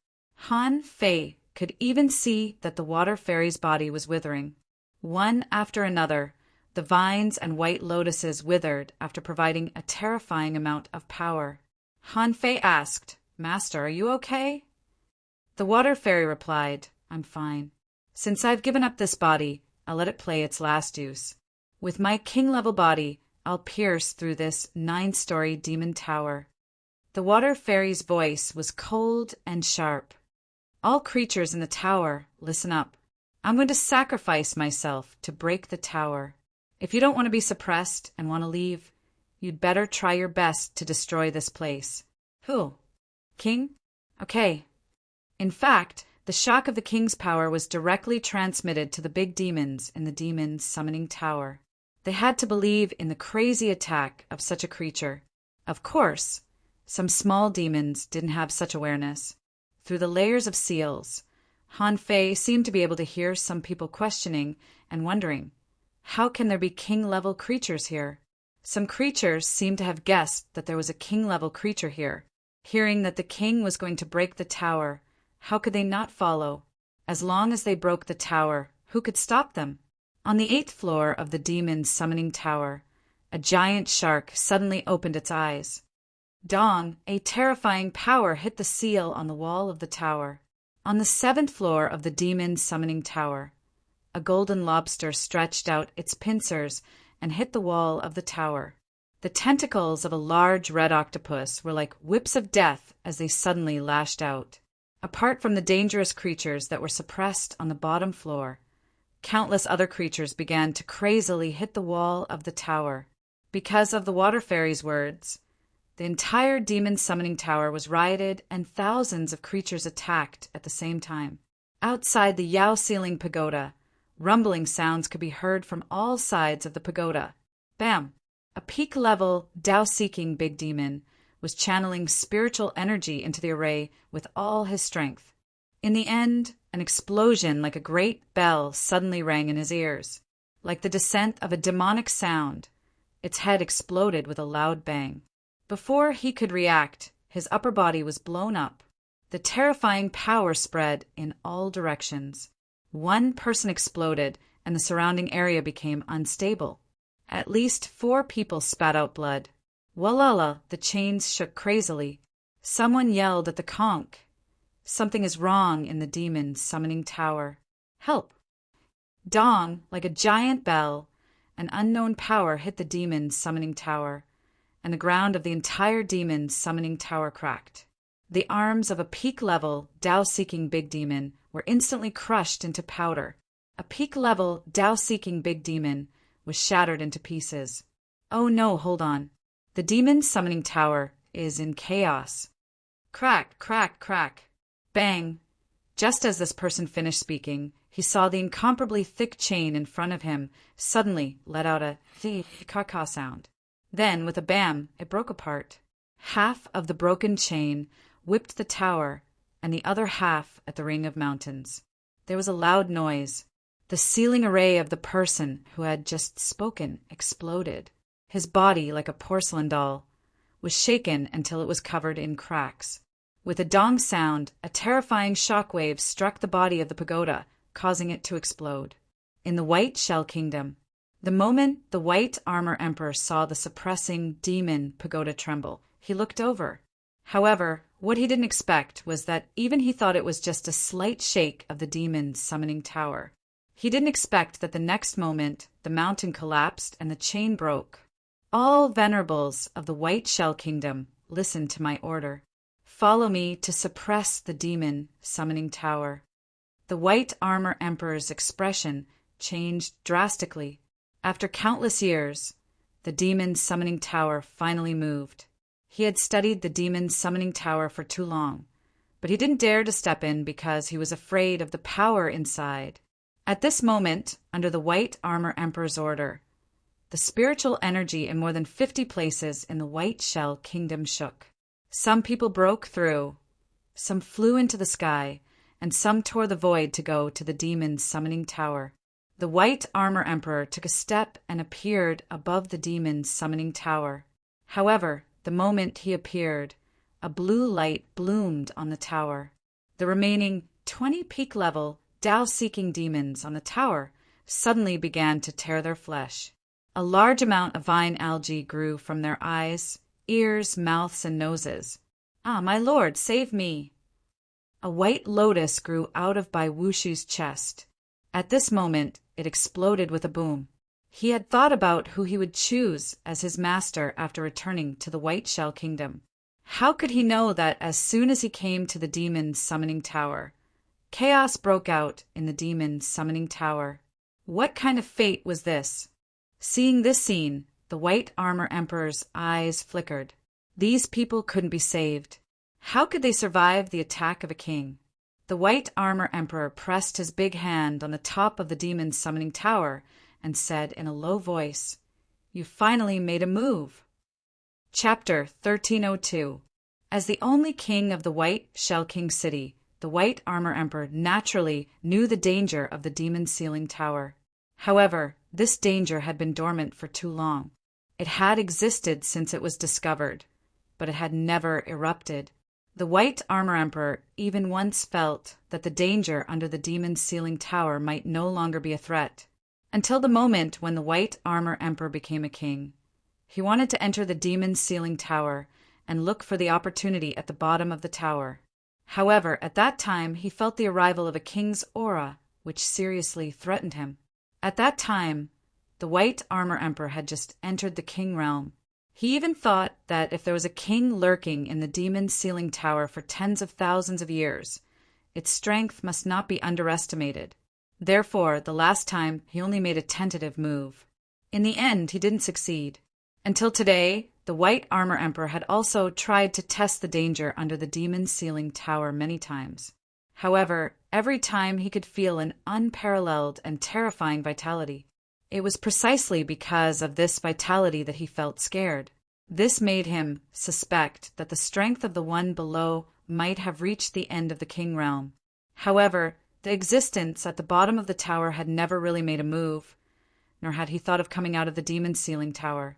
Han Fei could even see that the water fairy's body was withering. One after another, the vines and white lotuses withered after providing a terrifying amount of power. Han Fei asked, "Master, are you okay?" The water fairy replied, "I'm fine. Since I've given up this body, I'll let it play its last use. With my king-level body, I'll pierce through this 9-story demon tower." The water fairy's voice was cold and sharp. "All creatures in the tower, listen up. I'm going to sacrifice myself to break the tower. If you don't want to be suppressed and want to leave, you'd better try your best to destroy this place." "Who? King? Okay." In fact, the shock of the king's power was directly transmitted to the big demons in the demon's summoning tower. They had to believe in the crazy attack of such a creature. Of course, some small demons didn't have such awareness. Through the layers of seals, Han Fei seemed to be able to hear some people questioning and wondering, how can there be king-level creatures here? Some creatures seemed to have guessed that there was a king-level creature here. Hearing that the king was going to break the tower, how could they not follow? As long as they broke the tower, who could stop them? On the 8th floor of the demon's summoning tower, a giant shark suddenly opened its eyes. Dong, a terrifying power hit the seal on the wall of the tower. On the 7th floor of the demon's summoning tower, a golden lobster stretched out its pincers and hit the wall of the tower. The tentacles of a large red octopus were like whips of death as they suddenly lashed out. Apart from the dangerous creatures that were suppressed on the bottom floor, countless other creatures began to crazily hit the wall of the tower. Because of the water fairy's words, the entire demon summoning tower was rioted and thousands of creatures attacked at the same time. Outside the Yao ceiling pagoda, rumbling sounds could be heard from all sides of the pagoda. Bam! A peak-level, Tao-seeking big demon was channeling spiritual energy into the array with all his strength. In the end, an explosion like a great bell suddenly rang in his ears. Like the descent of a demonic sound, its head exploded with a loud bang. Before he could react, his upper body was blown up. The terrifying power spread in all directions. One person exploded, and the surrounding area became unstable. At least 4 people spat out blood. Walala, the chains shook crazily. Someone yelled at the conch. Something is wrong in the demon's summoning tower. Help! Dong, like a giant bell, an unknown power hit the demon's summoning tower, and the ground of the entire demon's summoning tower cracked. The arms of a peak-level, Tao-seeking big demon were instantly crushed into powder. A peak-level, Tao-seeking big demon was shattered into pieces. Oh no, hold on. The demon's summoning tower is in chaos. Crack, crack, crack. Bang! Just as this person finished speaking, he saw the incomparably thick chain in front of him suddenly let out a caw-caw sound. Then, with a bam, it broke apart. Half of the broken chain whipped the tower, and the other half at the ring of mountains. There was a loud noise. The ceiling array of the person who had just spoken exploded. His body, like a porcelain doll, was shaken until it was covered in cracks. With a dong sound, a terrifying shockwave struck the body of the pagoda, causing it to explode. In the White Shell Kingdom, the moment the White Armor Emperor saw the suppressing demon pagoda tremble, he looked over. However, what he didn't expect was that even he thought it was just a slight shake of the demon's summoning tower. He didn't expect that the next moment the mountain collapsed and the chain broke. All venerables of the White Shell Kingdom listen to my order. Follow me to suppress the demon summoning tower." The White Armor Emperor's expression changed drastically. After countless years, the demon summoning tower finally moved. He had studied the demon summoning tower for too long, but he didn't dare to step in because he was afraid of the power inside. At this moment, under the White Armor Emperor's order, the spiritual energy in more than 50 places in the White Shell Kingdom shook. Some people broke through, some flew into the sky, and some tore the void to go to the demon summoning tower. The White Armor Emperor took a step and appeared above the demon summoning tower. However, the moment he appeared, a blue light bloomed on the tower. The remaining 20 peak-level Tao-seeking demons on the tower suddenly began to tear their flesh. A large amount of vine algae grew from their eyes, ears, mouths, and noses. "Ah, my lord, save me!" A white lotus grew out of Bai Wushu's chest. At this moment, it exploded with a boom. He had thought about who he would choose as his master after returning to the White Shell Kingdom. How could he know that as soon as he came to the demon summoning tower, chaos broke out in the demon summoning tower? What kind of fate was this? Seeing this scene, the White Armor Emperor's eyes flickered. These people couldn't be saved. How could they survive the attack of a king? The White Armor Emperor pressed his big hand on the top of the demon summoning tower and said in a low voice, "You finally made a move." Chapter 1302. As the only king of the White Shell King City, the White Armor Emperor naturally knew the danger of the demon sealing tower. However, this danger had been dormant for too long. It had existed since it was discovered, but it had never erupted. The White Armor Emperor even once felt that the danger under the demon sealing tower might no longer be a threat, until the moment when the White Armor Emperor became a king. He wanted to enter the demon sealing tower and look for the opportunity at the bottom of the tower. However, at that time he felt the arrival of a king's aura, which seriously threatened him. At that time, the White Armor Emperor had just entered the king realm. He even thought that if there was a king lurking in the demon sealing tower for tens of thousands of years, its strength must not be underestimated. Therefore, the last time he only made a tentative move. In the end, he didn't succeed. Until today, the White Armor Emperor had also tried to test the danger under the demon sealing tower many times. However, every time he could feel an unparalleled and terrifying vitality. It was precisely because of this vitality that he felt scared. This made him suspect that the strength of the one below might have reached the end of the king realm. However, the existence at the bottom of the tower had never really made a move, nor had he thought of coming out of the demon sealing tower,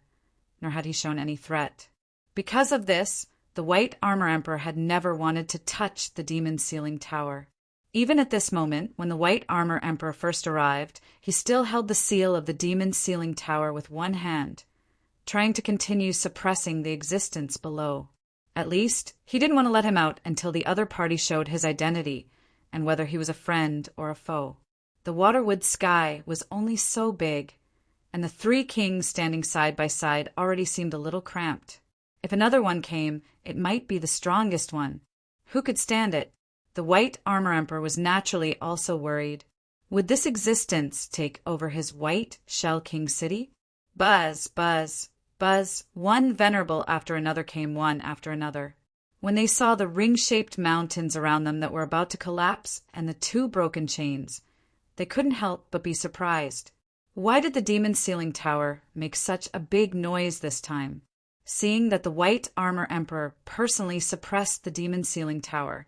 nor had he shown any threat. Because of this, the White Armor Emperor had never wanted to touch the demon sealing tower. Even at this moment, when the White Armor Emperor first arrived, he still held the seal of the demon sealing tower with one hand, trying to continue suppressing the existence below. At least, he didn't want to let him out until the other party showed his identity and whether he was a friend or a foe. The Waterwood sky was only so big, and the three kings standing side by side already seemed a little cramped. If another one came, it might be the strongest one. Who could stand it? The White Armor Emperor was naturally also worried. Would this existence take over his White Shell King City? Buzz, buzz, buzz, one venerable after another came, one after another. When they saw the ring-shaped mountains around them that were about to collapse and the two broken chains, they couldn't help but be surprised. Why did the demon sealing tower make such a big noise this time? Seeing that the White Armor Emperor personally suppressed the demon sealing tower,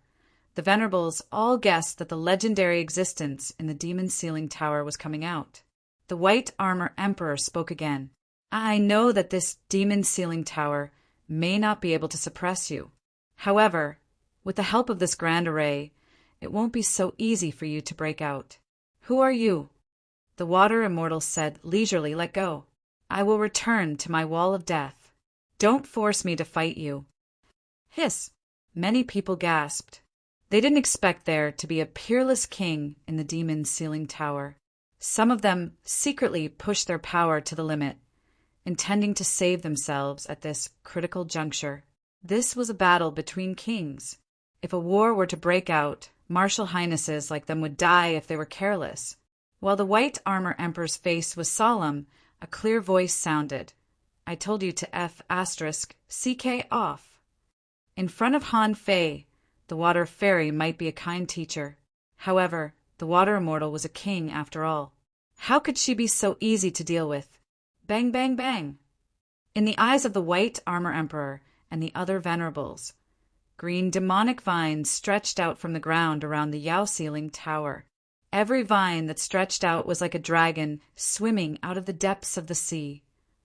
the venerables all guessed that the legendary existence in the demon sealing tower was coming out. The White Armor Emperor spoke again. "I know that this demon sealing tower may not be able to suppress you. However, with the help of this grand array, it won't be so easy for you to break out. Who are you?" The Water Immortal said leisurely, "Let go. I will return to my wall of death. Don't force me to fight you." Hiss! Many people gasped. They didn't expect there to be a peerless king in the demon sealing tower. Some of them secretly pushed their power to the limit, intending to save themselves at this critical juncture. This was a battle between kings. If a war were to break out, martial highnesses like them would die if they were careless. While the white armor emperor's face was solemn, a clear voice sounded. I told you to F***CK off. In front of Han Fei, the water fairy might be a kind teacher. However, the water immortal was a king after all. How could she be so easy to deal with? Bang, bang, bang. In the eyes of the white armor emperor and the other venerables, green demonic vines stretched out from the ground around the Yao ceiling tower. Every vine that stretched out was like a dragon swimming out of the depths of the sea,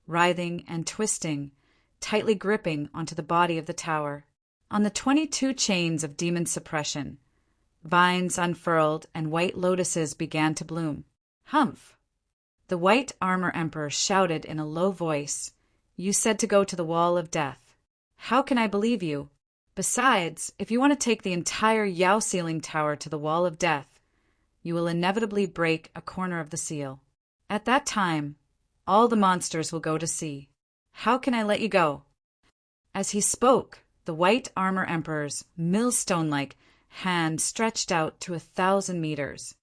writhing and twisting, tightly gripping onto the body of the tower. On the 22 chains of demon suppression, vines unfurled and white lotuses began to bloom. Humph! The white armor emperor shouted in a low voice, "You said to go to the wall of death. How can I believe you? Besides, if you want to take the entire Yao ceiling tower to the wall of death, you will inevitably break a corner of the seal. At that time, all the monsters will go to sea. How can I let you go?" As he spoke, the white armor emperor's millstone-like hand stretched out to 1,000 meters.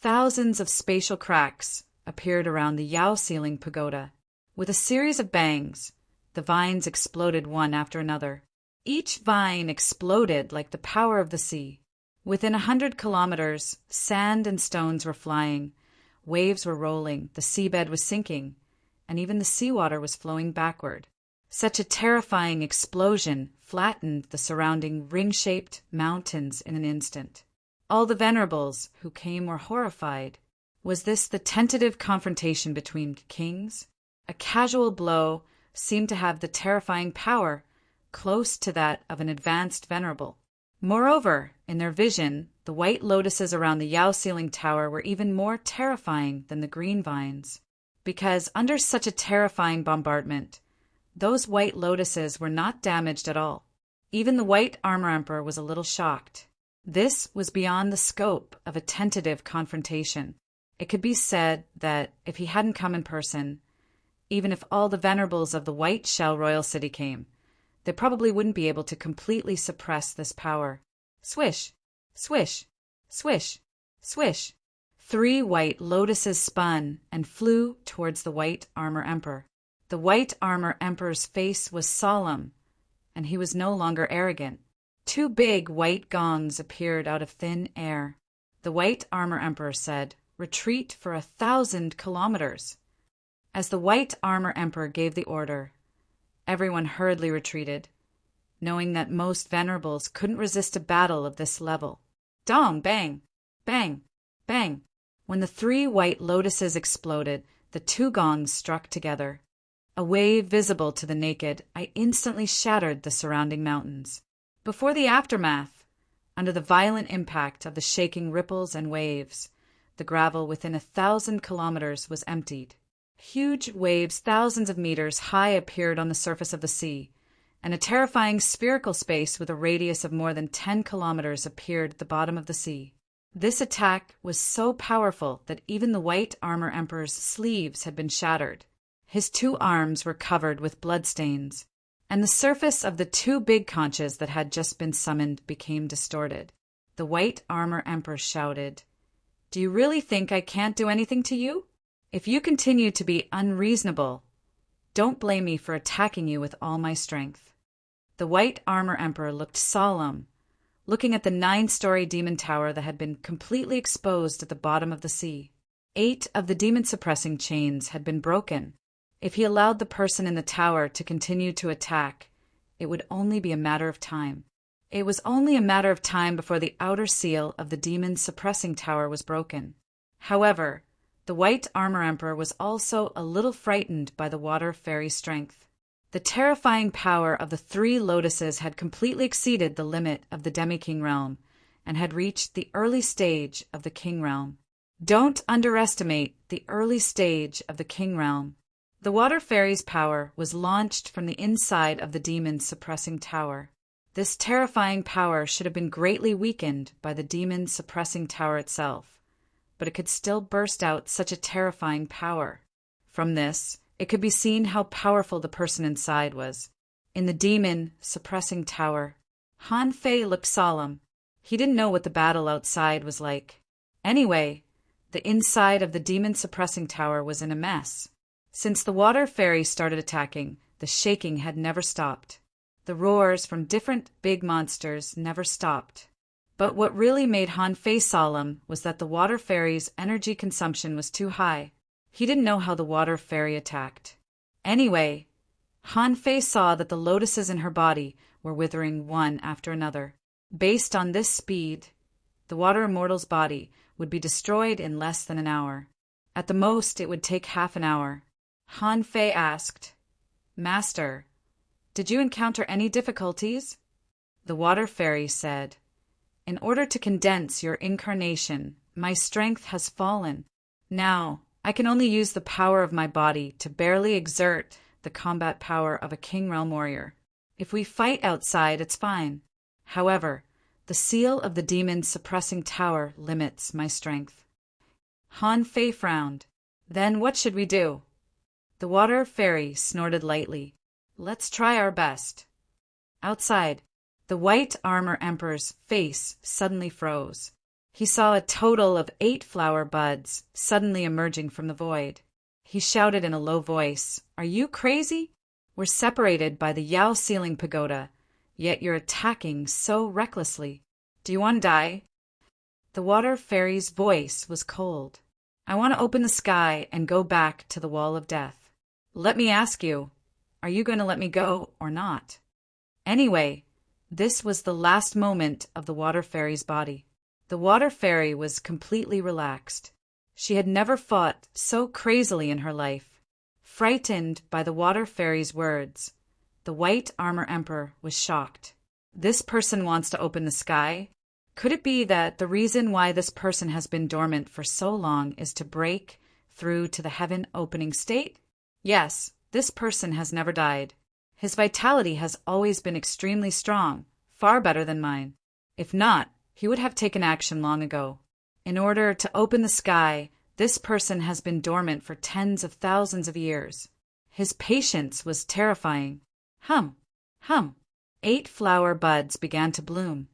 Thousands of spatial cracks appeared around the Yao ceiling pagoda. With a series of bangs, the vines exploded one after another. Each vine exploded like the power of the sea. Within 100 kilometers, sand and stones were flying, waves were rolling, the seabed was sinking, and even the seawater was flowing backward. Such a terrifying explosion flattened the surrounding ring-shaped mountains in an instant. All the venerables who came were horrified. Was this the tentative confrontation between kings? A casual blow seemed to have the terrifying power close to that of an advanced venerable. Moreover, in their vision, the white lotuses around the Yao ceiling tower were even more terrifying than the green vines, because under such a terrifying bombardment, those white lotuses were not damaged at all. Even the white armor emperor was a little shocked. This was beyond the scope of a tentative confrontation. It could be said that if he hadn't come in person, even if all the venerables of the White Shell Royal City came, they probably wouldn't be able to completely suppress this power. Swish, swish, swish, swish. 3 white lotuses spun and flew towards the white armor emperor. The white armor emperor's face was solemn, and he was no longer arrogant. 2 big white gongs appeared out of thin air. The white armor emperor said, "Retreat for 1,000 kilometers." As the white armor emperor gave the order, everyone hurriedly retreated, knowing that most venerables couldn't resist a battle of this level. Dong, bang, bang, bang. When the 3 white lotuses exploded, the 2 gongs struck together. A wave visible to the naked eye instantly shattered the surrounding mountains. Before the aftermath, under the violent impact of the shaking ripples and waves, the gravel within 1,000 kilometers was emptied. Huge waves thousands of meters high appeared on the surface of the sea, and a terrifying spherical space with a radius of more than 10 kilometers appeared at the bottom of the sea. This attack was so powerful that even the white armor emperor's sleeves had been shattered. His 2 arms were covered with bloodstains, and the surface of the 2 big conches that had just been summoned became distorted. The white armor emperor shouted, "Do you really think I can't do anything to you? If you continue to be unreasonable, don't blame me for attacking you with all my strength." The white armor emperor looked solemn, looking at the 9-story demon tower that had been completely exposed at the bottom of the sea. 8 of the demon-suppressing chains had been broken. If he allowed the person in the tower to continue to attack, it would only be a matter of time. It was only a matter of time before the outer seal of the demon-suppressing tower was broken. However, the white armor emperor was also a little frightened by the water fairy's strength. The terrifying power of the 3 lotuses had completely exceeded the limit of the demi-king realm and had reached the early stage of the king realm. Don't underestimate the early stage of the king realm. The water fairy's power was launched from the inside of the demon-suppressing tower. This terrifying power should have been greatly weakened by the demon-suppressing tower itself, but it could still burst out such a terrifying power. From this, it could be seen how powerful the person inside was. in the demon-suppressing tower. Han Fei looked solemn. He didn't know what the battle outside was like. Anyway, the inside of the demon-suppressing tower was in a mess. Since the water fairy started attacking, the shaking had never stopped. The roars from different big monsters never stopped. But what really made Han Fei solemn was that the water fairy's energy consumption was too high. He didn't know how the water fairy attacked. Anyway, Han Fei saw that the lotuses in her body were withering one after another. Based on this speed, the water immortal's body would be destroyed in less than an hour. At the most, it would take half an hour. Han Fei asked, "Master, did you encounter any difficulties?" The water fairy said, "In order to condense your incarnation, my strength has fallen. Now, I can only use the power of my body to barely exert the combat power of a King Realm warrior. If we fight outside, it's fine. However, the seal of the demon's suppressing tower limits my strength." Han Fei frowned. "Then what should we do?" The water fairy snorted lightly. "Let's try our best." Outside, the white armor emperor's face suddenly froze. He saw a total of 8 flower buds suddenly emerging from the void. He shouted in a low voice, "Are you crazy? We're separated by the Yao ceiling pagoda, yet you're attacking so recklessly. Do you want to die?" The water fairy's voice was cold. "I want to open the sky and go back to the wall of death. Let me ask you, are you going to let me go or not?" Anyway, this was the last moment of the water fairy's body. The water fairy was completely relaxed. She had never fought so crazily in her life. Frightened by the water fairy's words, the white armor emperor was shocked. This person wants to open the sky? Could it be that the reason why this person has been dormant for so long is to break through to the heaven opening state? Yes, this person has never died. His vitality has always been extremely strong, far better than mine. If not, he would have taken action long ago. In order to open the sky, this person has been dormant for tens of thousands of years. His patience was terrifying. Hum, hum. 8 flower buds began to bloom,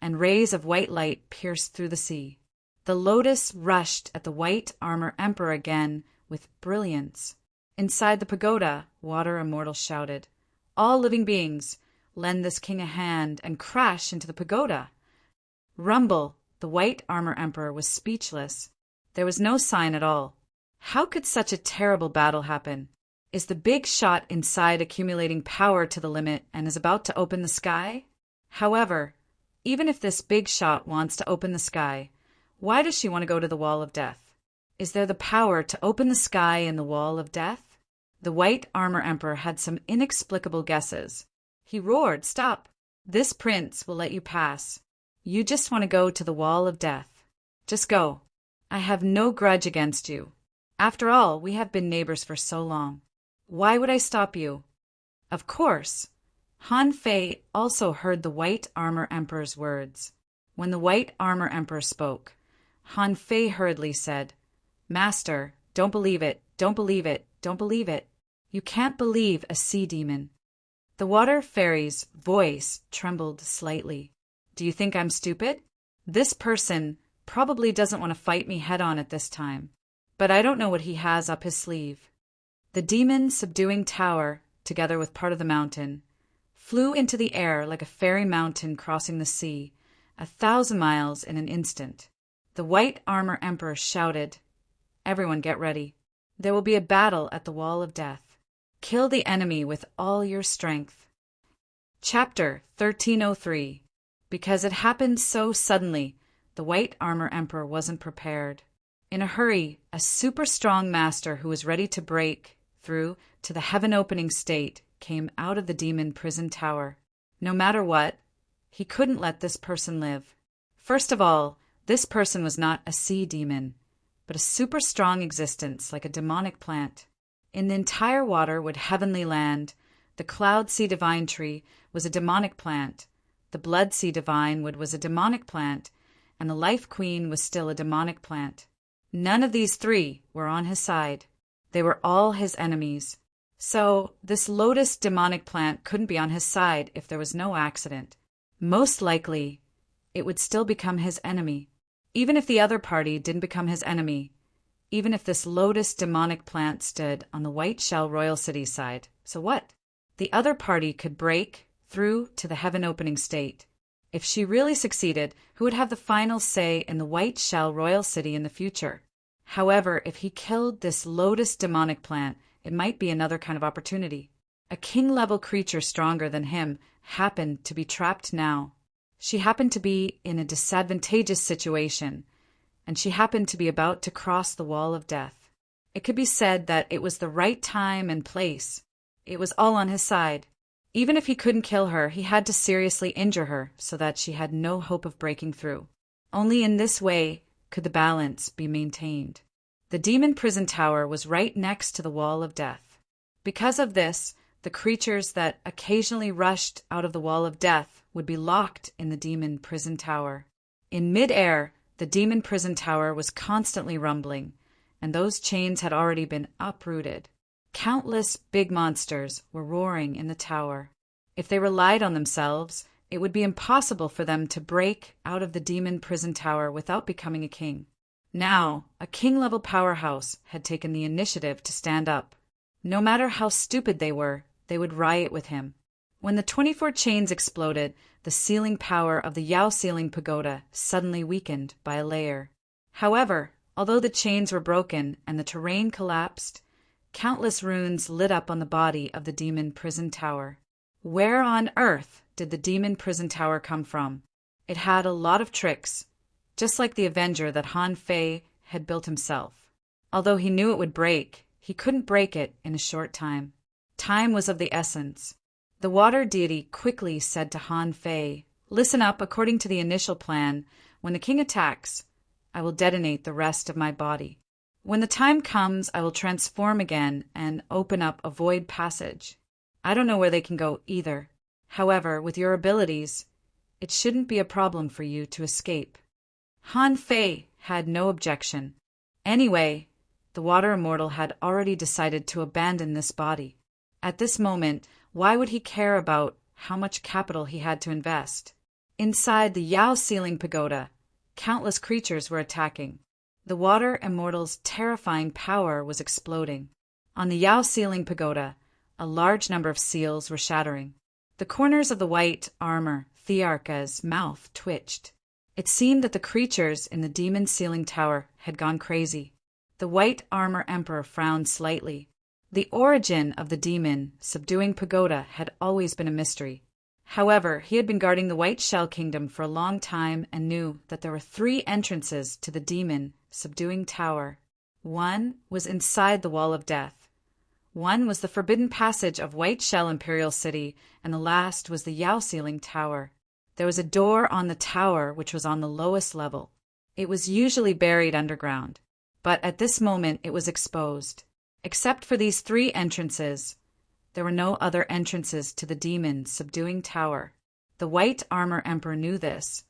and rays of white light pierced through the sea. The lotus rushed at the white armor emperor again with brilliance. Inside the pagoda, water immortal shouted, "All living beings, lend this king a hand," and crash into the pagoda. Rumble, the white armor emperor, was speechless. There was no sign at all. How could such a terrible battle happen? Is the big shot inside accumulating power to the limit and is about to open the sky? However, even if this big shot wants to open the sky, why does she want to go to the wall of death? Is there the power to open the sky in the wall of death? The white armor emperor had some inexplicable guesses. He roared, "Stop! This prince will let you pass. You just want to go to the wall of death. Just go. I have no grudge against you. After all, we have been neighbors for so long. Why would I stop you?" Of course, Han Fei also heard the white armor emperor's words. When the white armor emperor spoke, Han Fei hurriedly said, "Master, don't believe it, don't believe it, don't believe it. You can't believe a sea demon." The water fairy's voice trembled slightly. "Do you think I'm stupid? This person probably doesn't want to fight me head-on at this time, but I don't know what he has up his sleeve." The demon-subduing tower, together with part of the mountain, flew into the air like a fairy mountain crossing the sea, 1,000 miles in an instant. The white armor emperor shouted, "Everyone get ready. There will be a battle at the wall of death. Kill the enemy with all your strength." Chapter 1303. Because it happened so suddenly, the white armor emperor wasn't prepared. In a hurry, a super strong master who was ready to break through to the heaven-opening state came out of the demon prison tower. No matter what, he couldn't let this person live. First of all, this person was not a sea demon, but a super strong existence like a demonic plant. In the entire water would heavenly land. The cloud sea divine tree was a demonic plant. The blood sea divine wood was a demonic plant, and the life queen was still a demonic plant. None of these 3 were on his side. They were all his enemies. So, this lotus demonic plant couldn't be on his side if there was no accident. Most likely, it would still become his enemy. Even if the other party didn't become his enemy, even if this lotus demonic plant stood on the White Shell Royal City side. So what? The other party could break through to the heaven-opening state. If she really succeeded, who would have the final say in the White Shell Royal City in the future? However, if he killed this lotus demonic plant, it might be another kind of opportunity. A king-level creature stronger than him happened to be trapped now. She happened to be in a disadvantageous situation, and she happened to be about to cross the wall of death. It could be said that it was the right time and place. It was all on his side. Even if he couldn't kill her, he had to seriously injure her so that she had no hope of breaking through. Only in this way could the balance be maintained. The demon prison tower was right next to the wall of death. Because of this, the creatures that occasionally rushed out of the wall of death would be locked in the demon prison tower. In mid-air, the demon prison tower was constantly rumbling, and those chains had already been uprooted. Countless big monsters were roaring in the tower. If they relied on themselves, it would be impossible for them to break out of the demon prison tower without becoming a king. Now, a king-level powerhouse had taken the initiative to stand up. No matter how stupid they were, they would riot with him. When the 24 chains exploded, the sealing power of the Yao Sealing Pagoda suddenly weakened by a layer. However, although the chains were broken and the terrain collapsed, countless runes lit up on the body of the demon prison tower. Where on earth did the demon prison tower come from? It had a lot of tricks, just like the Avenger that Han Fei had built himself. Although he knew it would break, he couldn't break it in a short time. Time was of the essence. The water deity quickly said to Han Fei, "Listen up, according to the initial plan, when the king attacks, I will detonate the rest of my body. When the time comes, I will transform again and open up a void passage. I don't know where they can go either. However, with your abilities, it shouldn't be a problem for you to escape." Han Fei had no objection. Anyway, the water immortal had already decided to abandon this body. At this moment, why would he care about how much capital he had to invest? Inside the Yao Sealing Pagoda, countless creatures were attacking. The water immortal's terrifying power was exploding. On the Yao Sealing Pagoda, a large number of seals were shattering. The corners of the white armor Thearka's mouth twitched. It seemed that the creatures in the demon sealing tower had gone crazy. The white armor emperor frowned slightly. The origin of the demon subduing pagoda had always been a mystery. However, he had been guarding the White Shell Kingdom for a long time and knew that there were 3 entrances to the demon subduing tower. One was inside the Wall of Death. One was the forbidden passage of White Shell Imperial City, and the last was the Yao Sealing Tower. There was a door on the tower which was on the lowest level. It was usually buried underground, but at this moment it was exposed. Except for these 3 entrances, there were no other entrances to the demon subduing tower. The White Armor Emperor knew this,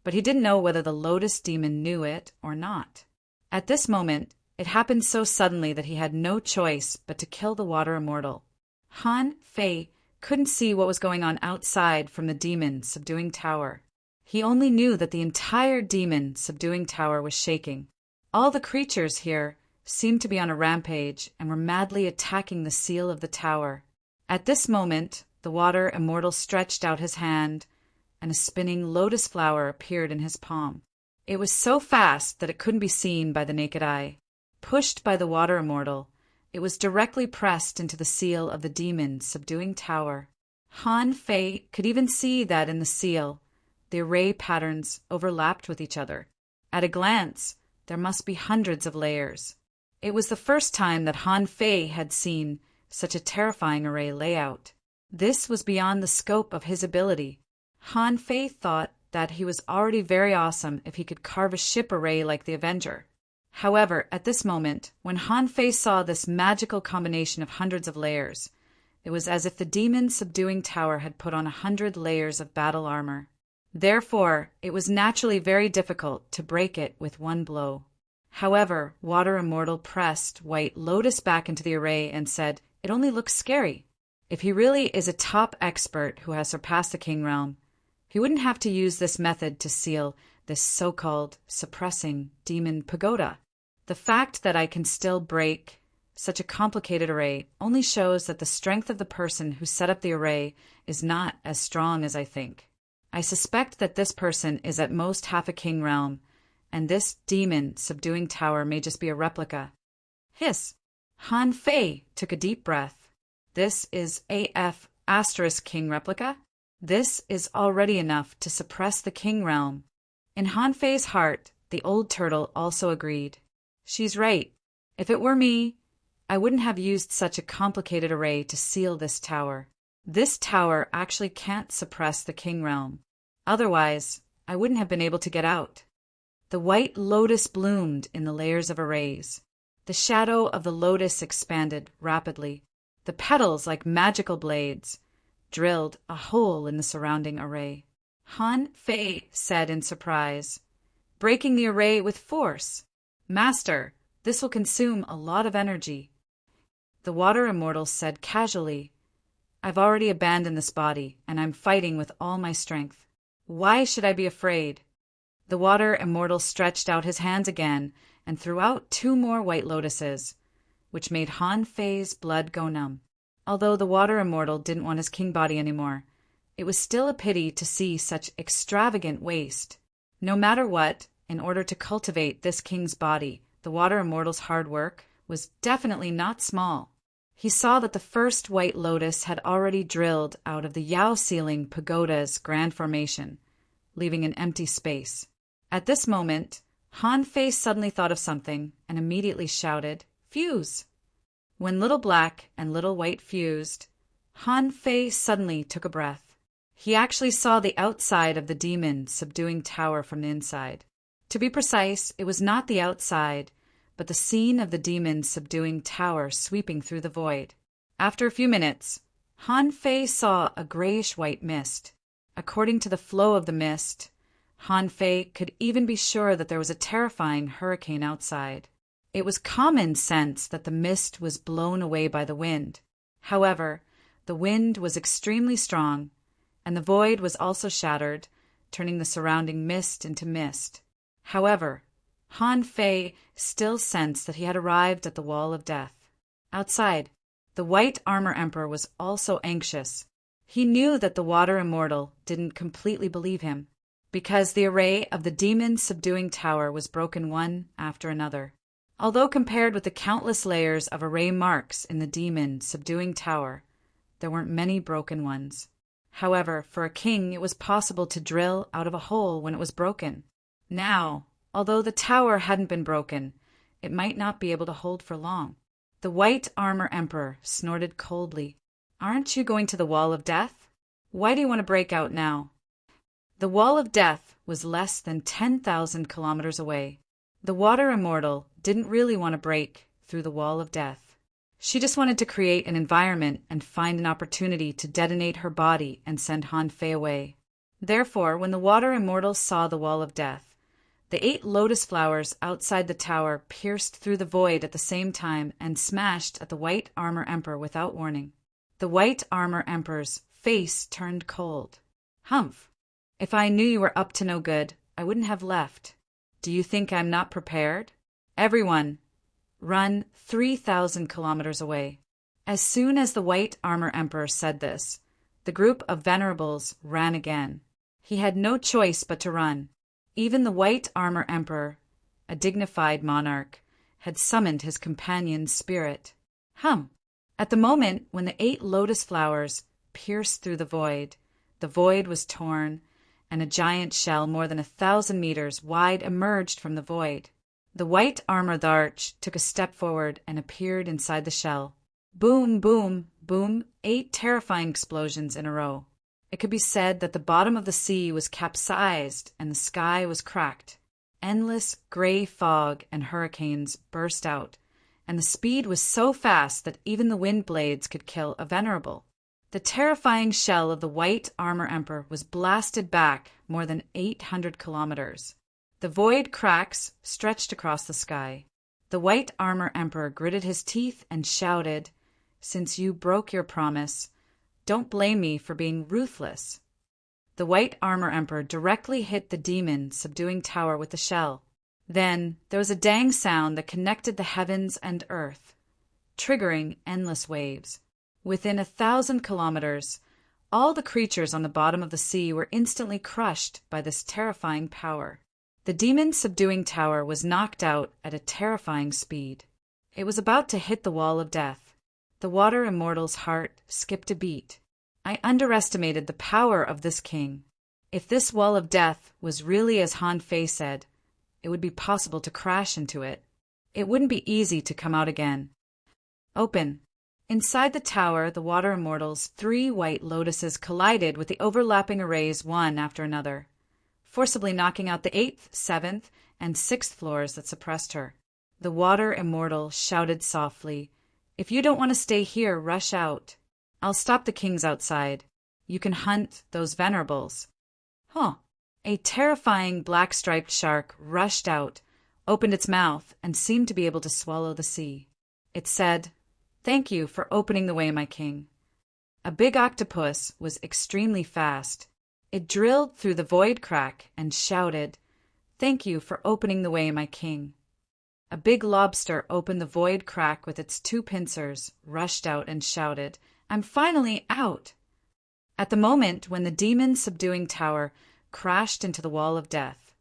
but he didn't know whether the Lotus Demon knew it or not. At this moment, it happened so suddenly that he had no choice but to kill the Water Immortal. Han Fei couldn't see what was going on outside from the demon subduing tower. He only knew that the entire demon subduing tower was shaking. All the creatures here seemed to be on a rampage and were madly attacking the seal of the tower. At this moment, the Water Immortal stretched out his hand, and a spinning lotus flower appeared in his palm. It was so fast that it couldn't be seen by the naked eye. Pushed by the Water Immortal, it was directly pressed into the seal of the demon subduing tower. Han Fei could even see that in the seal, the array patterns overlapped with each other. At a glance, there must be hundreds of layers. It was the first time that Han Fei had seen such a terrifying array layout. This was beyond the scope of his ability. Han Fei thought that he was already very awesome if he could carve a ship array like the Avenger. However, at this moment, when Han Fei saw this magical combination of hundreds of layers, it was as if the demon subduing tower had put on 100 layers of battle armor. Therefore, it was naturally very difficult to break it with one blow. However, Water Immortal pressed White Lotus back into the array and said, It only looks scary. If he really is a top expert who has surpassed the king realm, he wouldn't have to use this method to seal this so-called suppressing demon pagoda. The fact that I can still break such a complicated array only shows that the strength of the person who set up the array is not as strong as I think. I suspect that this person is at most half a king realm, and this demon subduing tower may just be a replica. Hiss! Han Fei took a deep breath. This is AF * king replica? This is already enough to suppress the king realm. In Han Fei's heart, the old turtle also agreed. She's right. If it were me, I wouldn't have used such a complicated array to seal this tower. This tower actually can't suppress the king realm. Otherwise, I wouldn't have been able to get out. The white lotus bloomed in the layers of arrays. The shadow of the lotus expanded rapidly. The petals, like magical blades, drilled a hole in the surrounding array. Han Fei said in surprise, breaking the array with force. Master, this will consume a lot of energy. The water immortal said casually, I've already abandoned this body, and I'm fighting with all my strength. Why should I be afraid? The water immortal stretched out his hands again and threw out 2 more white lotuses, which made Han Fei's blood go numb. Although the water immortal didn't want his king body anymore, it was still a pity to see such extravagant waste. No matter what, in order to cultivate this king's body, the water immortal's hard work was definitely not small. He saw that the first white lotus had already drilled out of the Yao ceiling pagoda's grand formation, leaving an empty space. At this moment, Han Fei suddenly thought of something and immediately shouted, Fuse! When Little Black and Little White fused, Han Fei suddenly took a breath. He actually saw the outside of the demon subduing tower from the inside. To be precise, it was not the outside, but the scene of the demon subduing tower sweeping through the void. After a few minutes, Han Fei saw a grayish-white mist. According to the flow of the mist, Han Fei could even be sure that there was a terrifying hurricane outside. It was common sense that the mist was blown away by the wind. However, the wind was extremely strong, and the void was also shattered, turning the surrounding mist into mist. However, Han Fei still sensed that he had arrived at the wall of death. Outside, the White Armor Emperor was also anxious. He knew that the Water Immortal didn't completely believe him, because the array of the demon-subduing tower was broken one after another. Although compared with the countless layers of array marks in the demon-subduing tower, there weren't many broken ones. However, for a king it was possible to drill out of a hole when it was broken. Now, although the tower hadn't been broken, it might not be able to hold for long. The White Armor Emperor snorted coldly. Aren't you going to the Wall of Death? Why do you want to break out now? The Wall of Death was less than 10,000 kilometers away. The Water Immortal didn't really want to break through the Wall of Death. She just wanted to create an environment and find an opportunity to detonate her body and send Han Fei away. Therefore, when the Water Immortal saw the Wall of Death, the 8 lotus flowers outside the tower pierced through the void at the same time and smashed at the White Armor Emperor without warning. The White Armor Emperor's face turned cold. Humph! If I knew you were up to no good, I wouldn't have left. Do you think I'm not prepared? Everyone, run 3,000 kilometers away. As soon as the White Armor Emperor said this, the group of venerables ran again. He had no choice but to run. Even the White Armor Emperor, a dignified monarch, had summoned his companion's spirit. At the moment when the 8 lotus flowers pierced through the void was torn, and a giant shell more than 1,000 meters wide emerged from the void. The White Armored Arch took a step forward and appeared inside the shell. Boom, boom, boom, 8 terrifying explosions in a row. It could be said that the bottom of the sea was capsized and the sky was cracked. Endless gray fog and hurricanes burst out, and the speed was so fast that even the wind blades could kill a venerable. The terrifying shell of the White Armor Emperor was blasted back more than 800 kilometers. The void cracks stretched across the sky. The White Armor Emperor gritted his teeth and shouted, since you broke your promise, don't blame me for being ruthless." The White Armor Emperor directly hit the demon subduing tower with the shell. Then there was a dang sound that connected the heavens and earth, triggering endless waves. Within 1,000 kilometers, all the creatures on the bottom of the sea were instantly crushed by this terrifying power. The demon subduing tower was knocked out at a terrifying speed. It was about to hit the wall of death. The water immortal's heart skipped a beat. I underestimated the power of this king. If this wall of death was really as Han Fei said, it would be possible to crash into it. It wouldn't be easy to come out again. Open. Inside the tower, the water immortal's 3 white lotuses collided with the overlapping arrays one after another, forcibly knocking out the 8th, 7th, and 6th floors that suppressed her. The water immortal shouted softly, "If you don't want to stay here, rush out. I'll stop the kings outside. You can hunt those venerables." Huh. A terrifying black-striped shark rushed out, opened its mouth, and seemed to be able to swallow the sea. It said, "Thank you for opening the way, my king." A big octopus was extremely fast. It drilled through the void crack and shouted, "Thank you for opening the way, my king." A big lobster opened the void crack with its 2 pincers, rushed out, and shouted, "I'm finally out." At the moment when the demon subduing tower crashed into the wall of death,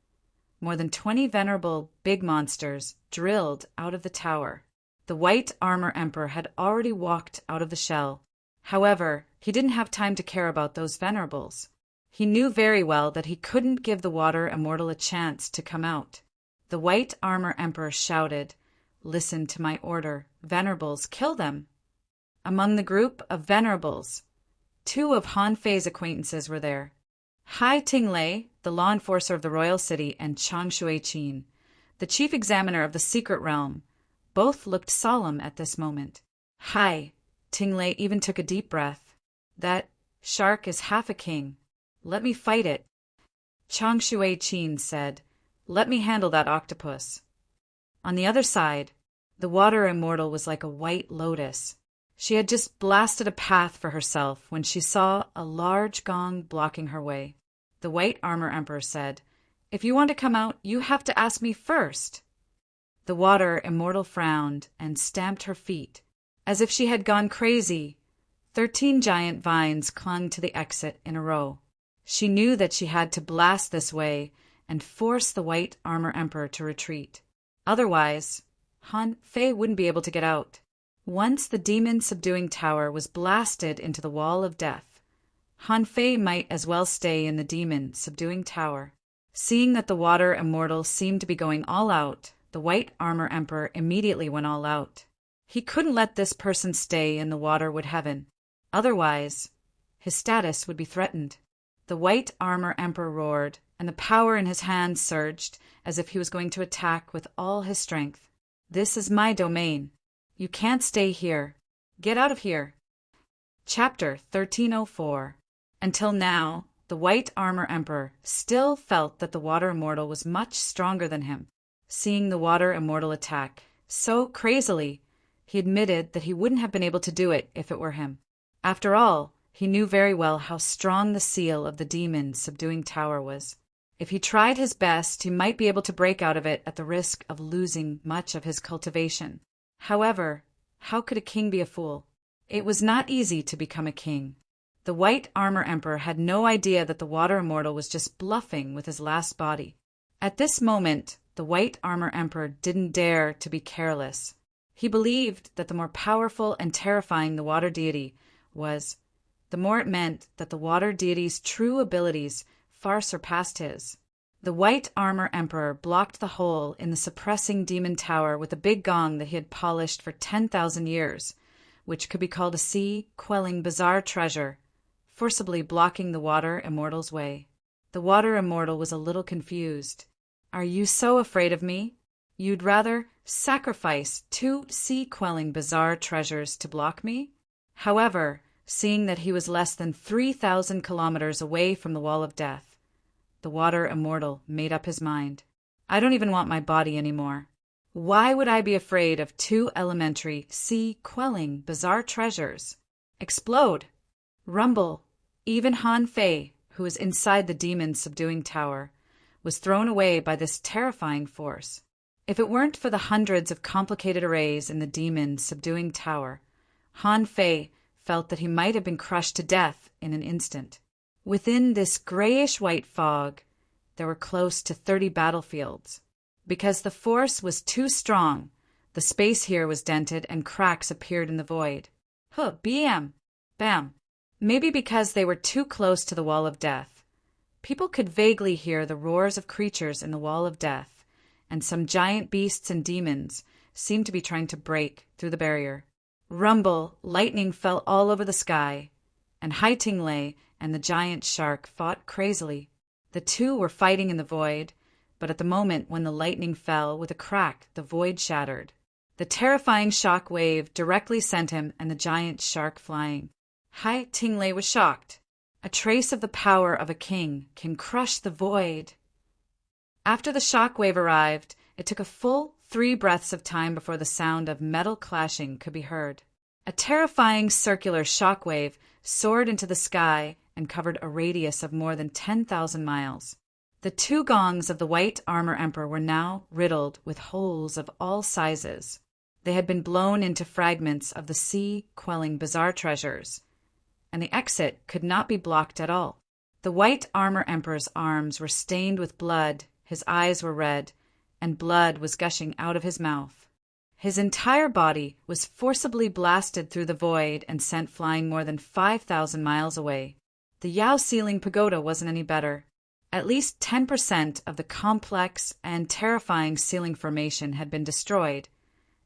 more than 20 venerable big monsters drilled out of the tower. The White Armor Emperor had already walked out of the shell. However, he didn't have time to care about those venerables. He knew very well that he couldn't give the water immortal a chance to come out. The White Armor Emperor shouted, "Listen to my order. Venerables, kill them." Among the group of venerables, 2 of Han Fei's acquaintances were there. Hai Tinglei, the law enforcer of the royal city, and Chang Shui-Qin, the chief examiner of the secret realm, both looked solemn at this moment. Hai Tinglei even took a deep breath. "That shark is half a king. Let me fight it." Chang Shui-Qin said, "Let me handle that octopus." On the other side, the water immortal was like a white lotus. She had just blasted a path for herself when she saw a large gong blocking her way. The White Armor Emperor said, "If you want to come out, you have to ask me first." The water immortal frowned and stamped her feet, as if she had gone crazy. 13 giant vines clung to the exit in a row. She knew that she had to blast this way and force the White Armor Emperor to retreat. Otherwise, Han Fei wouldn't be able to get out. Once the demon subduing tower was blasted into the wall of death, Han Fei might as well stay in the demon subduing tower. Seeing that the water immortal seemed to be going all out, the White Armor Emperor immediately went all out. He couldn't let this person stay in the waterwood heaven. Otherwise, his status would be threatened. The White Armor Emperor roared, and the power in his hands surged as if he was going to attack with all his strength. "This is my domain. You can't stay here. Get out of here." Chapter 1304. Until now, the White Armor Emperor still felt that the water immortal was much stronger than him. Seeing the water immortal attack so crazily, he admitted that he wouldn't have been able to do it if it were him. After all, he knew very well how strong the seal of the demon subduing tower was. If he tried his best, he might be able to break out of it at the risk of losing much of his cultivation. However, how could a king be a fool? It was not easy to become a king. The White Armor Emperor had no idea that the water immortal was just bluffing with his last body. At this moment, the White Armor Emperor didn't dare to be careless. He believed that the more powerful and terrifying the water deity was, the more it meant that the water deity's true abilities far surpassed his. The White Armor Emperor blocked the hole in the suppressing demon tower with a big gong that he had polished for 10,000 years, which could be called a sea-quelling bizarre treasure, forcibly blocking the water immortal's way. The water immortal was a little confused. "Are you so afraid of me? You'd rather sacrifice 2 sea-quelling bizarre treasures to block me?" However, seeing that he was less than 3,000 kilometers away from the wall of death, the water immortal made up his mind. "I don't even want my body anymore. Why would I be afraid of two elementary, sea-quelling, bizarre treasures? Explode! Rumble! Even Han Fei, who was inside the demon's subduing tower, was thrown away by this terrifying force. If it weren't for the hundreds of complicated arrays in the demon's subduing tower, Han Fei felt that he might have been crushed to death in an instant. Within this grayish-white fog, there were close to 30 battlefields. Because the force was too strong, the space here was dented and cracks appeared in the void. Bam! Bam! Maybe because they were too close to the wall of death. People could vaguely hear the roars of creatures in the wall of death, and some giant beasts and demons seemed to be trying to break through the barrier. Rumble, lightning fell all over the sky, and Hai Ting Lei and the giant shark fought crazily. The two were fighting in the void, but at the moment when the lightning fell, with a crack, the void shattered. The terrifying shock wave directly sent him and the giant shark flying. Hai Ting Lei was shocked. A trace of the power of a king can crush the void. After the shock wave arrived, it took a full 3 breaths of time before the sound of metal clashing could be heard. A terrifying circular shock wave soared into the sky and covered a radius of more than 10,000 miles. The 2 gongs of the White Armor Emperor were now riddled with holes of all sizes. They had been blown into fragments of the sea-quelling bizarre treasures, and the exit could not be blocked at all. The White Armor Emperor's arms were stained with blood, his eyes were red, and blood was gushing out of his mouth. His entire body was forcibly blasted through the void and sent flying more than 5,000 miles away. The Yao Ceiling Pagoda wasn't any better. At least 10% of the complex and terrifying ceiling formation had been destroyed,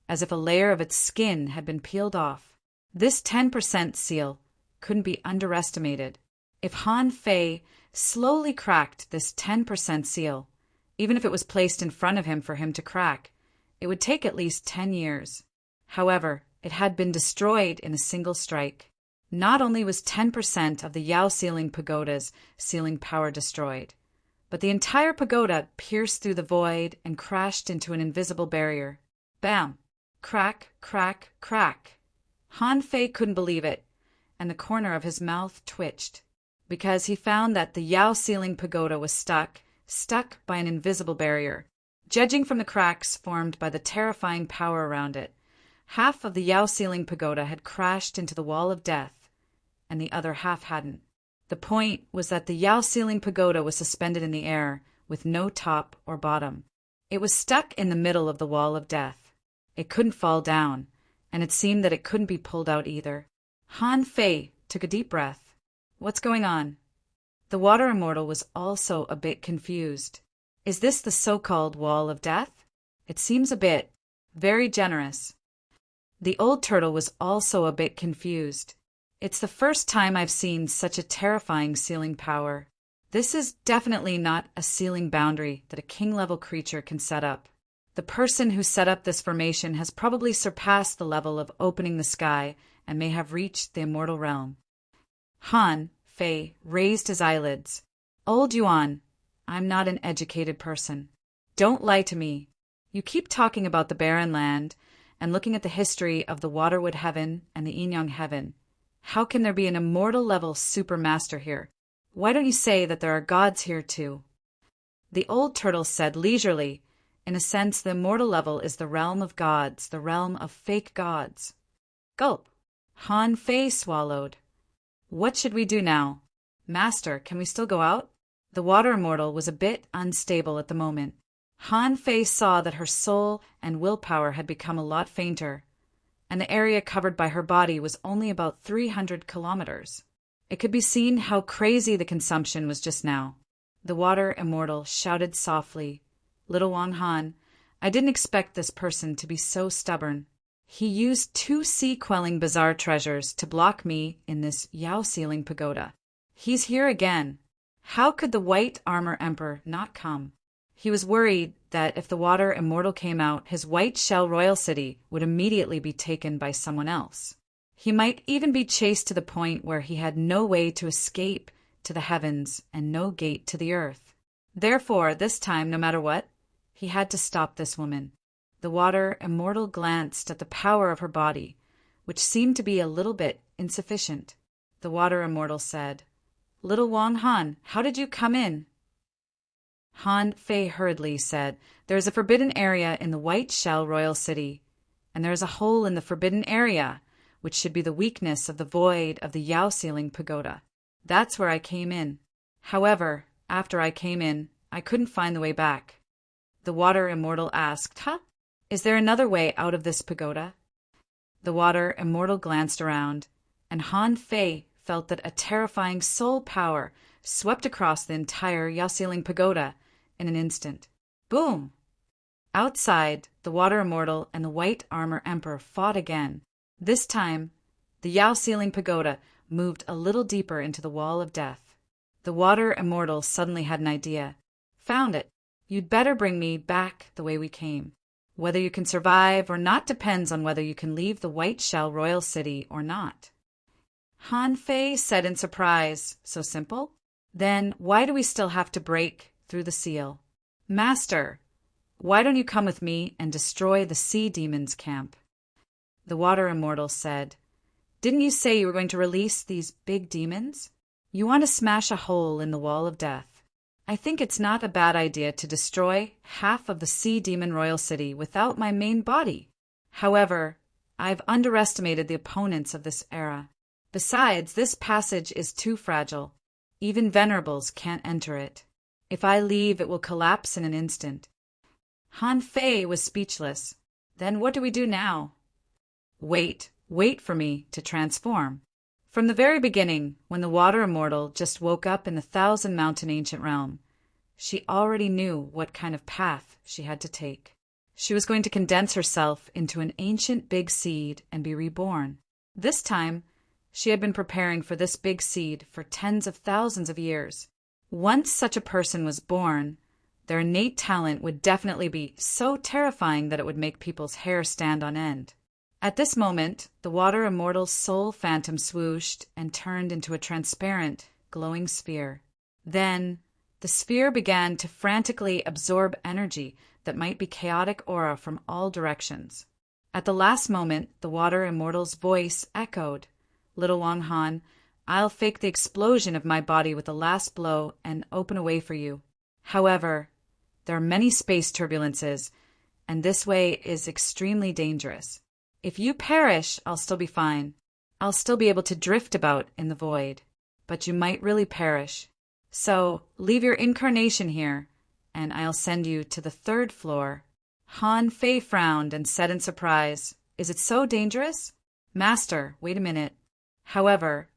as if a layer of its skin had been peeled off. This 10% seal couldn't be underestimated. If Han Fei slowly cracked this 10% seal, even if it was placed in front of him for him to crack, it would take at least 10 years. However, it had been destroyed in a single strike. Not only was 10% of the Yao Ceiling Pagoda's ceiling power destroyed, but the entire pagoda pierced through the void and crashed into an invisible barrier. Bam! Crack, crack, crack. Han Fei couldn't believe it, and the corner of his mouth twitched, because he found that the Yao Ceiling Pagoda was stuck by an invisible barrier. Judging from the cracks formed by the terrifying power around it, half of the Yao Ceiling Pagoda had crashed into the wall of death, and the other half hadn't. The point was that the Yao Ceiling Pagoda was suspended in the air, with no top or bottom. It was stuck in the middle of the wall of death. It couldn't fall down, and it seemed that it couldn't be pulled out either. Han Fei took a deep breath. What's going on? The Water Immortal was also a bit confused. Is this the so-called Wall of Death? It seems a bit, very generous. The old turtle was also a bit confused. It's the first time I've seen such a terrifying ceiling power. This is definitely not a ceiling boundary that a king-level creature can set up. The person who set up this formation has probably surpassed the level of opening the sky and may have reached the immortal realm. Han Fei raised his eyelids. Old Yuan, I'm not an educated person. Don't lie to me. You keep talking about the barren land and looking at the history of the Waterwood Heaven and the Yin-Yang Heaven. How can there be an immortal-level supermaster here? Why don't you say that there are gods here too? The old turtle said leisurely, in a sense the immortal level is the realm of gods, the realm of fake gods. Gulp. Han Fei swallowed. What should we do now? Master, can we still go out? The Water Immortal was a bit unstable at the moment. Han Fei saw that her soul and willpower had become a lot fainter, and the area covered by her body was only about 300 kilometers. It could be seen how crazy the consumption was just now. The Water Immortal shouted softly, Little Wang Han, I didn't expect this person to be so stubborn. He used 2 sea-quelling bizarre treasures to block me in this Yao Ceiling Pagoda. He's here again. How could the White Armor Emperor not come? He was worried that if the Water Immortal came out, his White Shell Royal City would immediately be taken by someone else. He might even be chased to the point where he had no way to escape to the heavens and no gate to the earth. Therefore, this time, no matter what, he had to stop this woman. The water immortal glanced at the power of her body, which seemed to be a little bit insufficient. The water immortal said, "Little Wang Han, how did you come in?" Han Fei hurriedly said, "There is a forbidden area in the White Shell Royal City, and there is a hole in the forbidden area, which should be the weakness of the void of the Yao Ceiling Pagoda. That's where I came in. However, after I came in, I couldn't find the way back." The water immortal asked, "Huh? Is there another way out of this pagoda?" The water immortal glanced around, and Han Fei felt that a terrifying soul power swept across the entire Yao Ceiling Pagoda in an instant. Boom! Outside, the water immortal and the white armor emperor fought again. This time, the Yao Ceiling Pagoda moved a little deeper into the wall of death. The water immortal suddenly had an idea. "Found it. You'd better bring me back the way we came. Whether you can survive or not depends on whether you can leave the White Shell Royal City or not." Han Fei said in surprise, "So simple? Then why do we still have to break through the seal? Master, why don't you come with me and destroy the sea demon's camp?" The water immortal said, "Didn't you say you were going to release these big demons? You want to smash a hole in the wall of death. I think it's not a bad idea to destroy half of the Sea Demon Royal City without my main body. However, I've underestimated the opponents of this era. Besides, this passage is too fragile. Even venerables can't enter it. If I leave, it will collapse in an instant." Han Fei was speechless. "Then what do we do now?" Wait for me to transform." From the very beginning, when the water immortal just woke up in the Thousand Mountain Ancient Realm, she already knew what kind of path she had to take. She was going to condense herself into an ancient big seed and be reborn. This time, she had been preparing for this big seed for tens of thousands of years. Once such a person was born, their innate talent would definitely be so terrifying that it would make people's hair stand on end. At this moment, the water immortal's soul phantom swooshed and turned into a transparent, glowing sphere. Then, the sphere began to frantically absorb energy that might be chaotic aura from all directions. At the last moment, the water immortal's voice echoed, "Little Wang Han, I'll fake the explosion of my body with the last blow and open a way for you. However, there are many space turbulences, and this way is extremely dangerous. If you perish, I'll still be fine. I'll still be able to drift about in the void, but you might really perish. So leave your incarnation here, and I'll send you to the 3rd floor." Han Fei frowned and said in surprise, "Is it so dangerous? Master, wait a minute." However,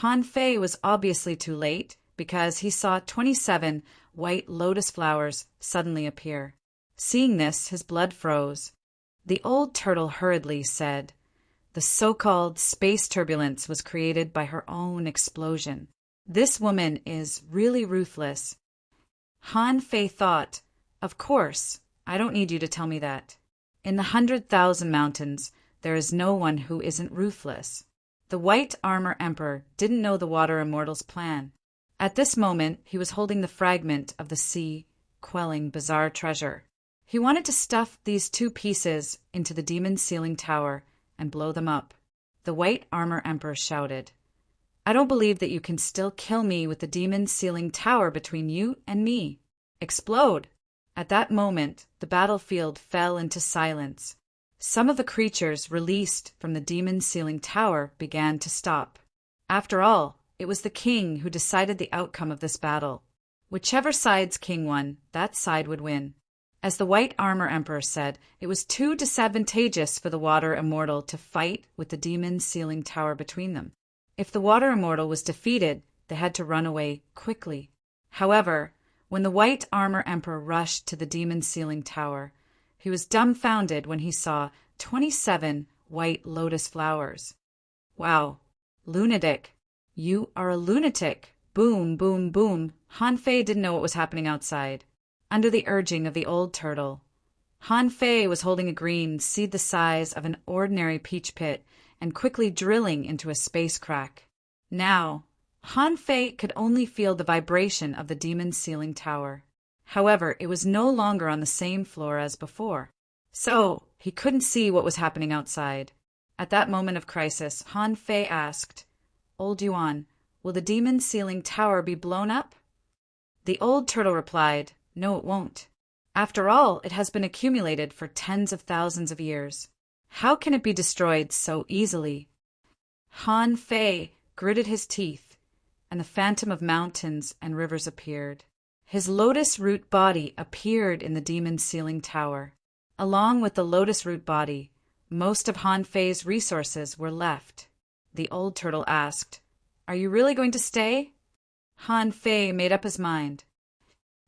Han Fei was obviously too late because he saw 27 white lotus flowers suddenly appear. Seeing this, his blood froze. The old turtle hurriedly said, "The so-called space turbulence was created by her own explosion. This woman is really ruthless." Han Fei thought, "Of course, I don't need you to tell me that. In the 100,000 mountains, there is no one who isn't ruthless." The white armor emperor didn't know the water immortal's plan. At this moment, he was holding the fragment of the sea, quelling bizarre treasure. He wanted to stuff these 2 pieces into the demon ceiling tower and blow them up. The white armor emperor shouted, "I don't believe that you can still kill me with the demon ceiling tower between you and me. Explode!" At that moment, the battlefield fell into silence. Some of the creatures released from the demon ceiling tower began to stop. After all, it was the king who decided the outcome of this battle. Whichever side's king won, that side would win. As the white armor emperor said, it was too disadvantageous for the water immortal to fight with the demon ceiling tower between them. If the water immortal was defeated, they had to run away quickly. However, when the white armor emperor rushed to the demon ceiling tower, he was dumbfounded when he saw 27 white lotus flowers. "Wow, lunatic. You are a lunatic." Boom, boom, boom. Han Fei didn't know what was happening outside. Under the urging of the old turtle, Han Fei was holding a green seed the size of an ordinary peach pit and quickly drilling into a space crack. Now, Han Fei could only feel the vibration of the demon ceiling tower. However, it was no longer on the same floor as before. So, he couldn't see what was happening outside. At that moment of crisis, Han Fei asked, "Old Yuan, will the demon ceiling tower be blown up?" The old turtle replied, "No, it won't. After all, it has been accumulated for tens of thousands of years. How can it be destroyed so easily?" Han Fei gritted his teeth, and the phantom of mountains and rivers appeared. His lotus root body appeared in the demon ceiling tower. Along with the lotus root body, most of Han Fei's resources were left. The old turtle asked, "Are you really going to stay?" Han Fei made up his mind.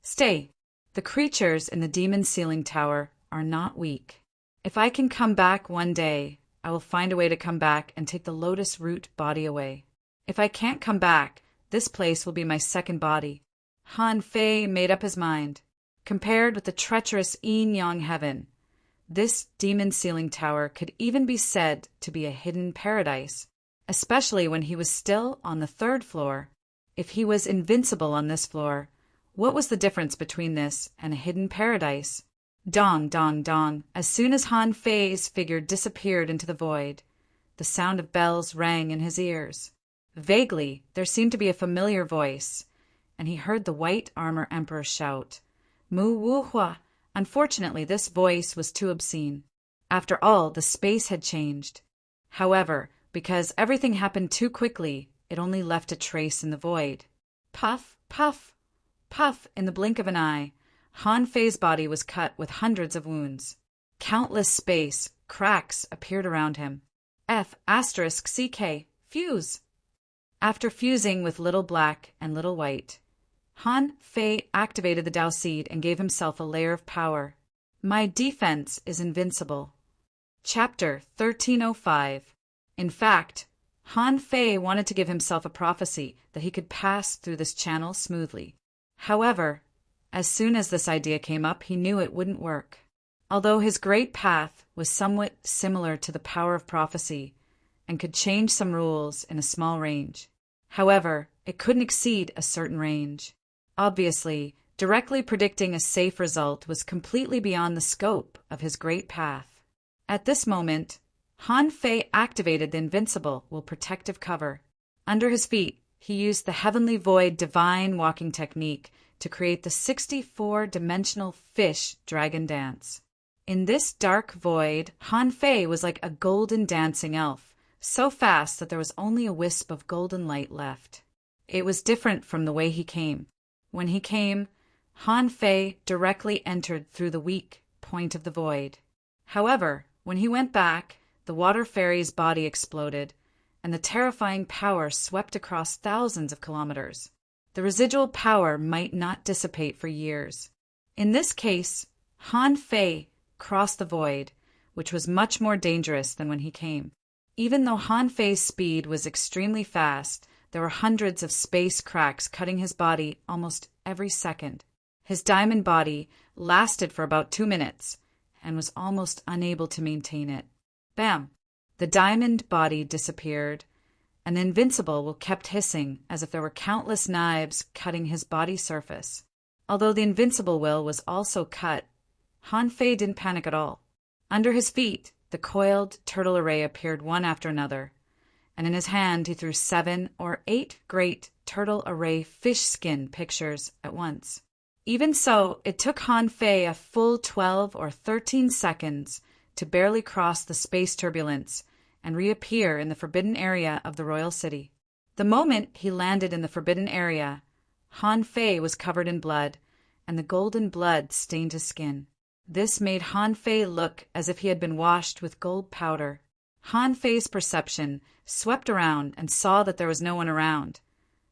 "Stay. The creatures in the demon ceiling tower are not weak. If I can come back one day, I will find a way to come back and take the lotus root body away. If I can't come back, this place will be my second body." Han Fei made up his mind. Compared with the treacherous Yin Yang heaven, this demon ceiling tower could even be said to be a hidden paradise, especially when he was still on the third floor. If he was invincible on this floor, what was the difference between this and a hidden paradise? Dong, dong, dong. As soon as Han Fei's figure disappeared into the void, the sound of bells rang in his ears. Vaguely, there seemed to be a familiar voice, and he heard the white armor emperor shout, "Mu Wu Hua." Unfortunately, this voice was too obscene. After all, the space had changed. However, because everything happened too quickly, it only left a trace in the void. Puff, puff, puff, in the blink of an eye, Han Fei's body was cut with hundreds of wounds. Countless space cracks appeared around him. F*CK, fuse. After fusing with Little Black and Little White, Han Fei activated the Dao Seed and gave himself a layer of power. My defense is invincible. Chapter 1305. In fact, Han Fei wanted to give himself a prophecy that he could pass through this channel smoothly. However, as soon as this idea came up, he knew it wouldn't work. Although his great path was somewhat similar to the power of prophecy and could change some rules in a small range. However, it couldn't exceed a certain range. Obviously, directly predicting a safe result was completely beyond the scope of his great path. At this moment, Han Fei activated the invincible will protective cover. Under his feet, he used the Heavenly Void divine walking technique to create the 64-dimensional fish dragon dance. In this dark void, Han Fei was like a golden dancing elf, so fast that there was only a wisp of golden light left. It was different from the way he came. When he came, Han Fei directly entered through the weak point of the void. However, when he went back, the water fairy's body exploded, and the terrifying power swept across thousands of kilometers. The residual power might not dissipate for years. In this case, Han Fei crossed the void, which was much more dangerous than when he came. Even though Han Fei's speed was extremely fast, there were hundreds of space cracks cutting his body almost every second. His diamond body lasted for about 2 minutes and was almost unable to maintain it. Bam! The diamond body disappeared, and the invincible will kept hissing as if there were countless knives cutting his body surface. Although the invincible will was also cut, Han Fei didn't panic at all. Under his feet, the coiled turtle array appeared one after another, and in his hand he threw 7 or 8 great turtle array fish skin pictures at once. Even so, it took Han Fei a full 12 or 13 seconds to barely cross the space turbulence and reappear in the forbidden area of the royal city. The moment he landed in the forbidden area, Han Fei was covered in blood, and the golden blood stained his skin. This made Han Fei look as if he had been washed with gold powder. Han Fei's perception swept around and saw that there was no one around,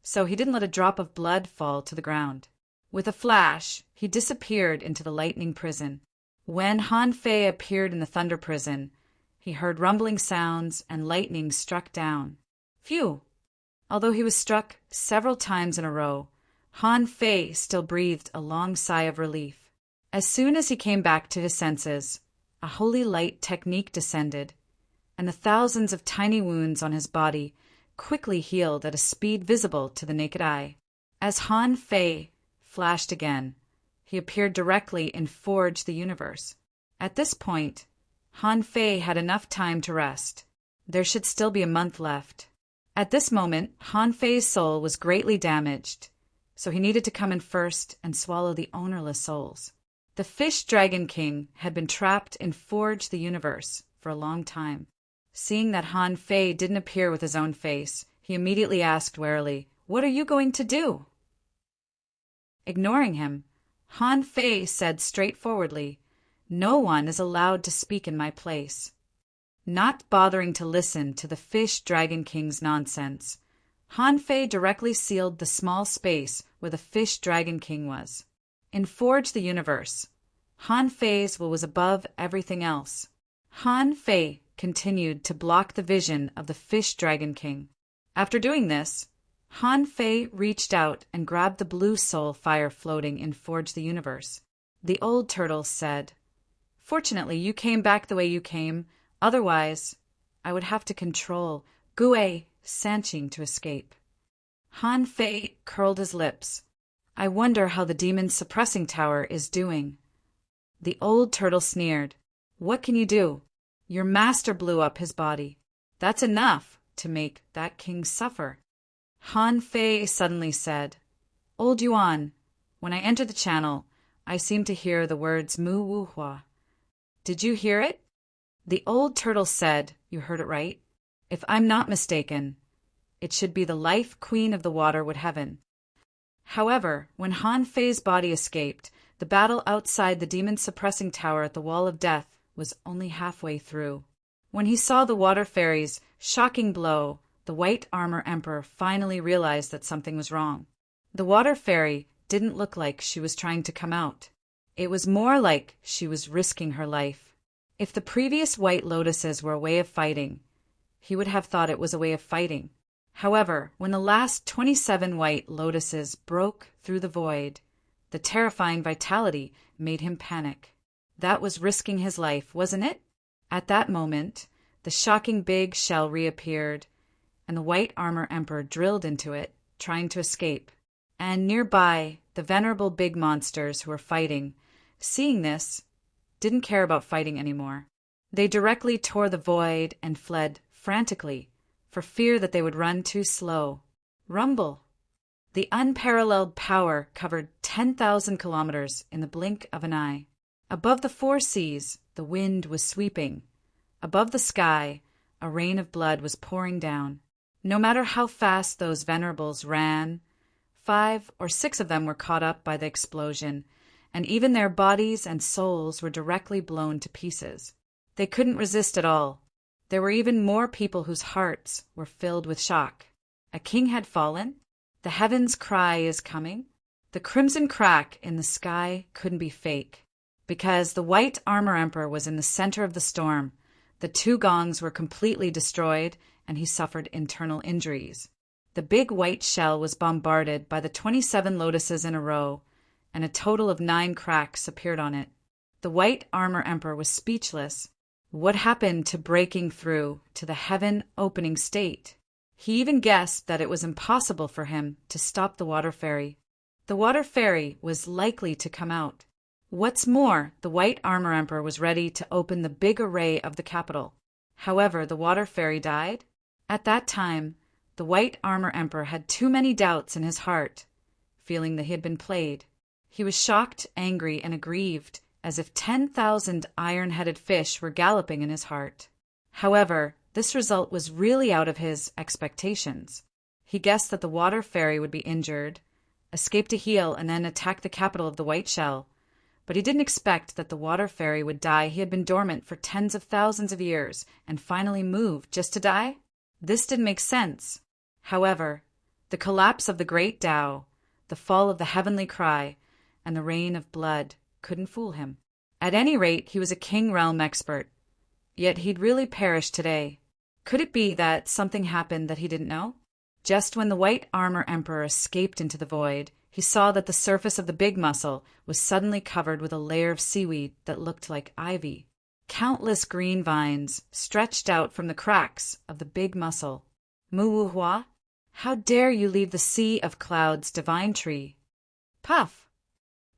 so he didn't let a drop of blood fall to the ground. With a flash, he disappeared into the lightning prison. When Han Fei appeared in the thunder prison, he heard rumbling sounds and lightning struck down. Phew! Although he was struck several times in a row, Han Fei still breathed a long sigh of relief. As soon as he came back to his senses, a holy light technique descended, and the thousands of tiny wounds on his body quickly healed at a speed visible to the naked eye. As Han Fei flashed again, he appeared directly in Forge the Universe. At this point, Han Fei had enough time to rest. There should still be a month left. At this moment, Han Fei's soul was greatly damaged, so he needed to come in first and swallow the ownerless souls. The Fish Dragon King had been trapped in Forge the Universe for a long time. Seeing that Han Fei didn't appear with his own face, he immediately asked warily, "What are you going to do?" Ignoring him, Han Fei said straightforwardly, "No one is allowed to speak in my place." Not bothering to listen to the Fish Dragon King's nonsense, Han Fei directly sealed the small space where the Fish Dragon King was. In Forge the Universe, Han Fei's will was above everything else. Han Fei continued to block the vision of the Fish Dragon King. After doing this, Han Fei reached out and grabbed the blue soul fire floating in Forge the Universe. The old turtle said, "Fortunately, you came back the way you came. Otherwise, I would have to control Gue Sanqing to escape." Han Fei curled his lips. "I wonder how the demon's suppressing tower is doing." The old turtle sneered. "What can you do? Your master blew up his body. That's enough to make that king suffer." Han Fei suddenly said, "Old Yuan, when I enter the channel, I seem to hear the words Mu Wu Hua. Did you hear it?" The old turtle said, "You heard it right. If I'm not mistaken, it should be the life queen of the water would heaven." However, when Han Fei's body escaped, the battle outside the demon suppressing tower at the Wall of Death was only halfway through. When he saw the water fairy's shocking blow, the White Armor Emperor finally realized that something was wrong. The water fairy didn't look like she was trying to come out. It was more like she was risking her life. If the previous white lotuses were a way of fighting, he would have thought it was a way of fighting. However, when the last 27 white lotuses broke through the void, the terrifying vitality made him panic. That was risking his life, wasn't it? At that moment, the shocking big shell reappeared, and the White Armor Emperor drilled into it, trying to escape. And nearby, the venerable big monsters who were fighting, seeing this, didn't care about fighting anymore. They directly tore the void and fled frantically, for fear that they would run too slow. Rumble! The unparalleled power covered 10,000 kilometers in the blink of an eye. Above the four seas, the wind was sweeping. Above the sky, a rain of blood was pouring down. No matter how fast those venerables ran, 5 or 6 of them were caught up by the explosion, and even their bodies and souls were directly blown to pieces. They couldn't resist at all. There were even more people whose hearts were filled with shock. A king had fallen? The heavens' cry is coming? The crimson crack in the sky couldn't be fake. Because the White Armor Emperor was in the center of the storm, the 2 gongs were completely destroyed, and he suffered internal injuries. The big white shell was bombarded by the 27 lotuses in a row, and a total of 9 cracks appeared on it. The White Armor Emperor was speechless. What happened to breaking through to the heaven-opening state? He even guessed that it was impossible for him to stop the water fairy. The water fairy was likely to come out. What's more, the White Armor Emperor was ready to open the big array of the capital. However, the water fairy died. At that time, the White Armor Emperor had too many doubts in his heart, feeling that he had been played. He was shocked, angry, and aggrieved, as if 10,000 iron-headed fish were galloping in his heart. However, this result was really out of his expectations. He guessed that the water fairy would be injured, escape to heal, and then attack the capital of the white shell. But he didn't expect that the water fairy would die. He had been dormant for tens of thousands of years, and finally moved just to die? This didn't make sense. However, the collapse of the great Tao, the fall of the heavenly cry, and the rain of blood couldn't fool him. At any rate, he was a king realm expert. Yet he'd really perished today. Could it be that something happened that he didn't know? Just when the White Armor Emperor escaped into the void, he saw that the surface of the big mussel was suddenly covered with a layer of seaweed that looked like ivy. Countless green vines stretched out from the cracks of the big mussel. Mu Wu Hua, how dare you leave the sea of clouds' divine tree? Puff!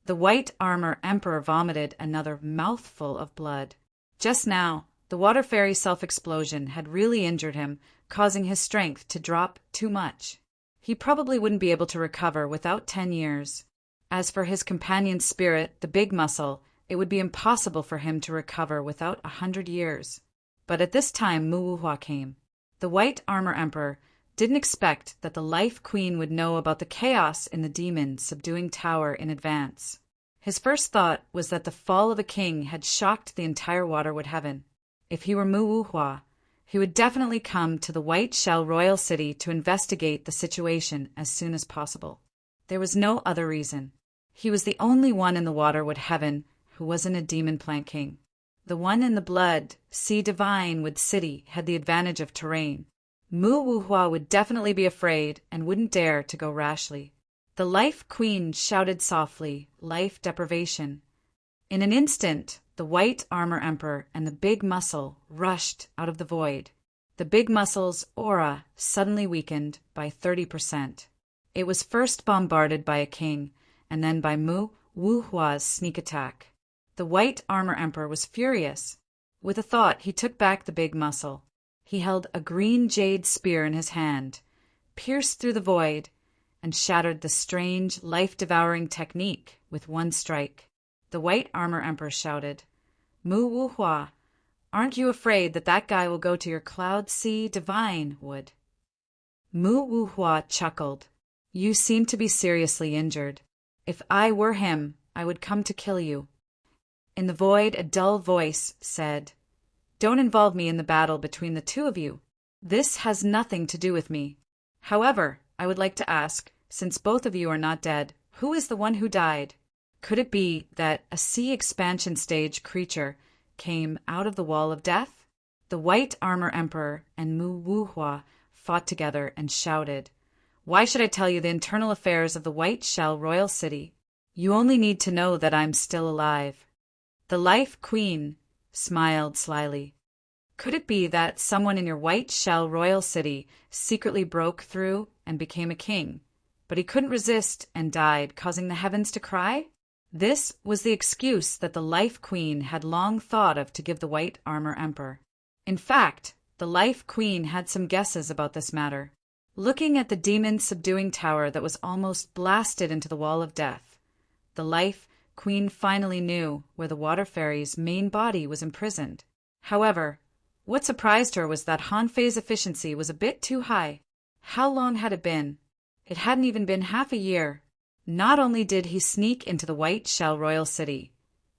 The White Armor Emperor vomited another mouthful of blood. Just now, the water fairy's self-explosion had really injured him, causing his strength to drop too much. He probably wouldn't be able to recover without 10 years. As for his companion's spirit, the big muscle, it would be impossible for him to recover without 100 years. But at this time Muwuhua came. The White Armor Emperor didn't expect that the Life Queen would know about the chaos in the demon subduing tower in advance. His first thought was that the fall of a king had shocked the entire Waterwood Heaven. If he were Muwuhua, he would definitely come to the White Shell Royal City to investigate the situation as soon as possible. There was no other reason. He was the only one in the Waterwood Heaven who wasn't a demon plant king. The one in the Blood Sea Divine Wood City had the advantage of terrain. Muwuhua would definitely be afraid and wouldn't dare to go rashly. The Life Queen shouted softly, "Life deprivation." In an instant, the White Armor Emperor and the Big Muscle rushed out of the void. The Big Muscle's aura suddenly weakened by 30%. It was first bombarded by a king, and then by Muwuhua's sneak attack. The White Armor Emperor was furious. With a thought, he took back the Big Muscle. He held a green jade spear in his hand, pierced through the void, and shattered the strange, life-devouring technique with one strike. The White Armor Emperor shouted, "Muwuhua, aren't you afraid that that guy will go to your Cloud Sea Divine Wood?" Muwuhua chuckled. "You seem to be seriously injured. If I were him, I would come to kill you." In the void, a dull voice said, "Don't involve me in the battle between the two of you. This has nothing to do with me. However, I would like to ask, since both of you are not dead, who is the one who died? Could it be that a sea expansion stage creature came out of the Wall of Death?" The White Armor Emperor and Muwuhua fought together and shouted, "Why should I tell you the internal affairs of the White Shell Royal City? You only need to know that I'm still alive." The Life Queen smiled slyly. "Could it be that someone in your White Shell Royal City secretly broke through and became a king, but he couldn't resist and died, causing the heavens to cry?" This was the excuse that the Life Queen had long thought of to give the White Armor Emperor. In fact, the Life Queen had some guesses about this matter. Looking at the demon-subduing tower that was almost blasted into the Wall of Death, the Life Queen finally knew where the Water Fairy's main body was imprisoned. However, what surprised her was that Hanfei's efficiency was a bit too high. How long had it been? It hadn't even been half a year. Not only did he sneak into the White Shell Royal City,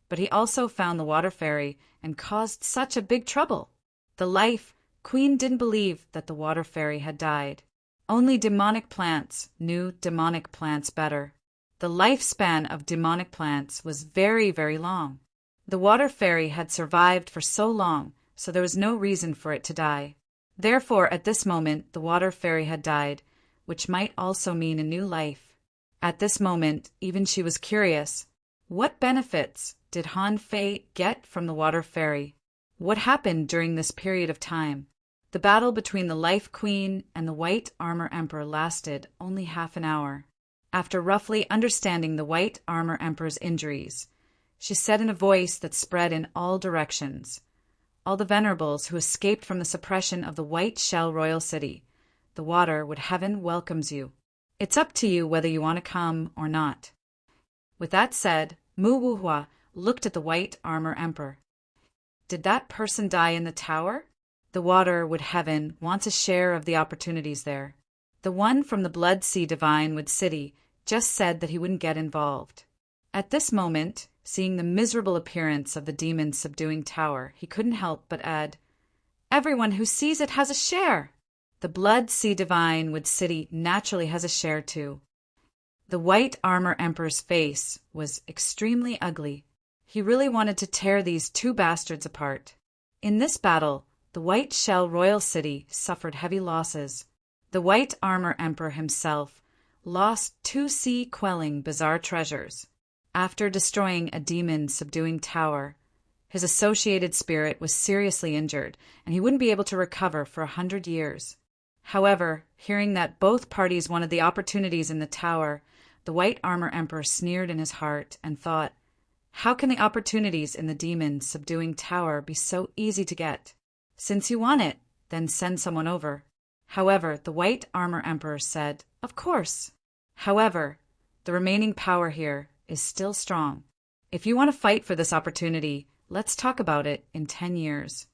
but he also found the Water Fairy and caused such a big trouble. The Life Queen didn't believe that the Water Fairy had died. Only demonic plants knew demonic plants better. The lifespan of demonic plants was very, very long. The Water Fairy had survived for so long, so there was no reason for it to die. Therefore, at this moment, the Water Fairy had died, which might also mean a new life. At this moment, even she was curious. What benefits did Hanfei get from the Water Fairy? What happened during this period of time? The battle between the Life Queen and the White Armor Emperor lasted only half an hour. After roughly understanding the White Armor Emperor's injuries, she said in a voice that spread in all directions, "All the venerables who escaped from the suppression of the White Shell Royal City, the Waterwood Heaven welcomes you. It's up to you whether you want to come or not." With that said, Muwuhua looked at the White Armor Emperor. "Did that person die in the tower? The Waterwood Heaven wants a share of the opportunities there. The one from the Blood Sea Divine Wood City just said that he wouldn't get involved." At this moment, seeing the miserable appearance of the demon-subduing tower, he couldn't help but add, "Everyone who sees it has a share." The Blood Sea Divine Wood City naturally has a share too. The White Armor Emperor's face was extremely ugly. He really wanted to tear these two bastards apart. In this battle, the White Shell Royal City suffered heavy losses. The White Armor Emperor himself lost 2 sea-quelling bizarre treasures. After destroying a demon-subduing tower, his associated spirit was seriously injured, and he wouldn't be able to recover for 100 years. However, hearing that both parties wanted the opportunities in the tower, The White Armor Emperor sneered in his heart and thought, how can the opportunities in the demon subduing tower be so easy to get? Since you want it, then send someone over. However, the White Armor Emperor said, of course. However, the remaining power here is still strong. If you want to fight for this opportunity, let's talk about it in 10 years.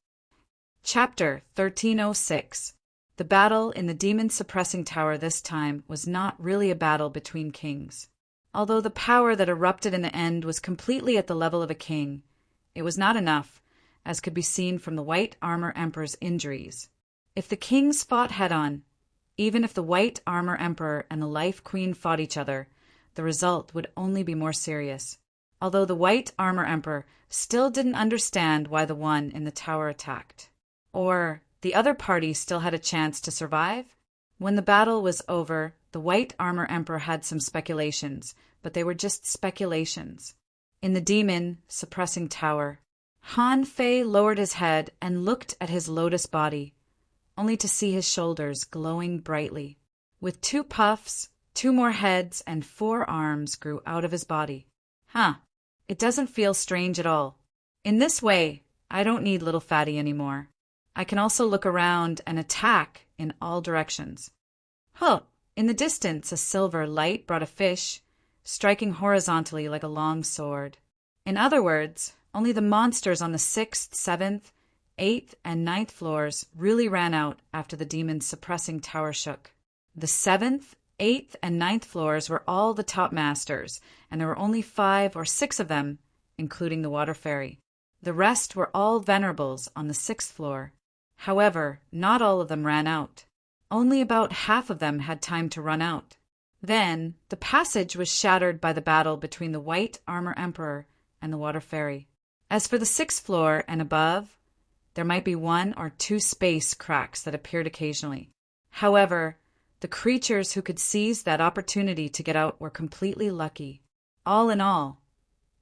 Chapter 1306. The battle in the demon-suppressing tower this time was not really a battle between kings. Although the power that erupted in the end was completely at the level of a king, it was not enough, as could be seen from the White Armor Emperor's injuries. If the kings fought head-on, even if the White Armor Emperor and the Life Queen fought each other, the result would only be more serious. Although the White Armor Emperor still didn't understand why the one in the tower attacked. Or the other party still had a chance to survive? When the battle was over, the White Armor Emperor had some speculations, but they were just speculations. In the demon-suppressing tower, Han Fei lowered his head and looked at his lotus body, only to see his shoulders glowing brightly. With 2 puffs, 2 more heads, and 4 arms grew out of his body. It doesn't feel strange at all. In this way, I don't need little fatty anymore. I can also look around and attack in all directions. In the distance, a silver light brought a fish, striking horizontally like a long sword. In other words, only the monsters on the 6th, 7th, 8th, and 9th floors really ran out after the demon's suppressing tower shook. The 7th, 8th, and 9th floors were all the top masters, and there were only 5 or 6 of them, including the water fairy. The rest were all venerables on the 6th floor. However, not all of them ran out. Only about half of them had time to run out. Then, the passage was shattered by the battle between the White Armor Emperor and the water fairy. As for the 6th floor and above, there might be 1 or 2 space cracks that appeared occasionally. However, the creatures who could seize that opportunity to get out were completely lucky. All in all,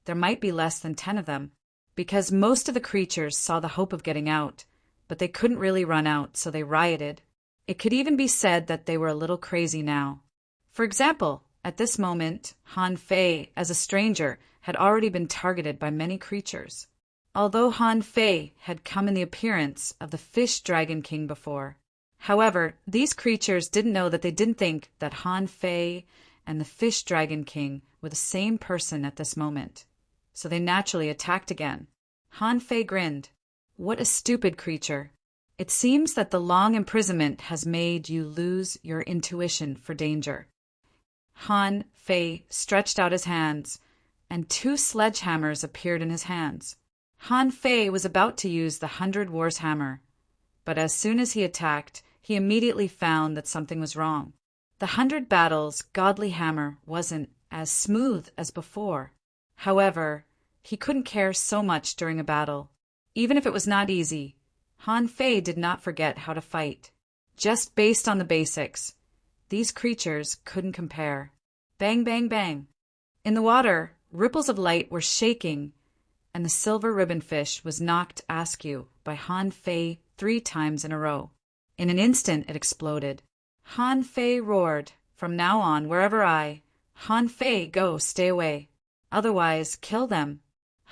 there might be less than 10 of them, because most of the creatures saw the hope of getting out, but they couldn't really run out, so they rioted. It could even be said that they were a little crazy now. For example, at this moment, Han Fei, as a stranger, had already been targeted by many creatures. Although Han Fei had come in the appearance of the Fish Dragon King before. However, these creatures didn't know that they didn't think that Han Fei and the Fish Dragon King were the same person at this moment. So they naturally attacked again. Han Fei grinned. What a stupid creature. It seems that the long imprisonment has made you lose your intuition for danger. Han Fei stretched out his hands, and 2 sledgehammers appeared in his hands. Han Fei was about to use the 100 Wars hammer, but as soon as he attacked, he immediately found that something was wrong. The 100 Battles godly hammer wasn't as smooth as before. However, he couldn't care so much during a battle. Even if it was not easy, Han Fei did not forget how to fight. Just based on the basics, these creatures couldn't compare. Bang, bang, bang. In the water, ripples of light were shaking, and the silver ribbon fish was knocked askew by Han Fei 3 times in a row. In an instant, it exploded. Han Fei roared, "From now on, wherever Han Fei go, stay away. Otherwise, kill them."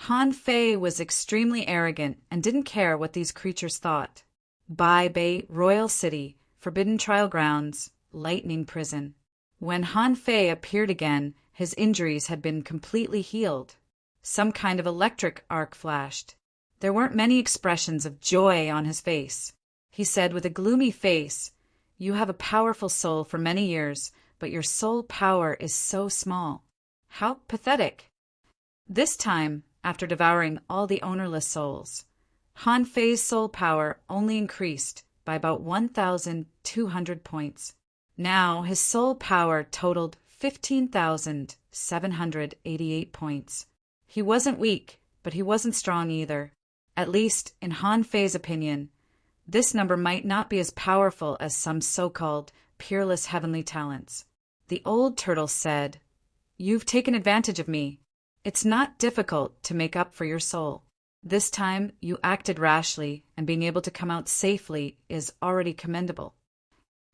Han Fei was extremely arrogant and didn't care what these creatures thought. Bai Bei Royal City, Forbidden Trial Grounds, Lightning Prison. When Han Fei appeared again, his injuries had been completely healed. Some kind of electric arc flashed. There weren't many expressions of joy on his face. He said with a gloomy face, "You have a powerful soul for many years, but your soul power is so small. How pathetic." This time, after devouring all the ownerless souls, Han Fei's soul power only increased by about 1,200 points. Now his soul power totaled 15,788 points. He wasn't weak, but he wasn't strong either. At least, in Han Fei's opinion, this number might not be as powerful as some so-called peerless heavenly talents. The old turtle said, "You've taken advantage of me. It's not difficult to make up for your soul. This time you acted rashly, and being able to come out safely is already commendable."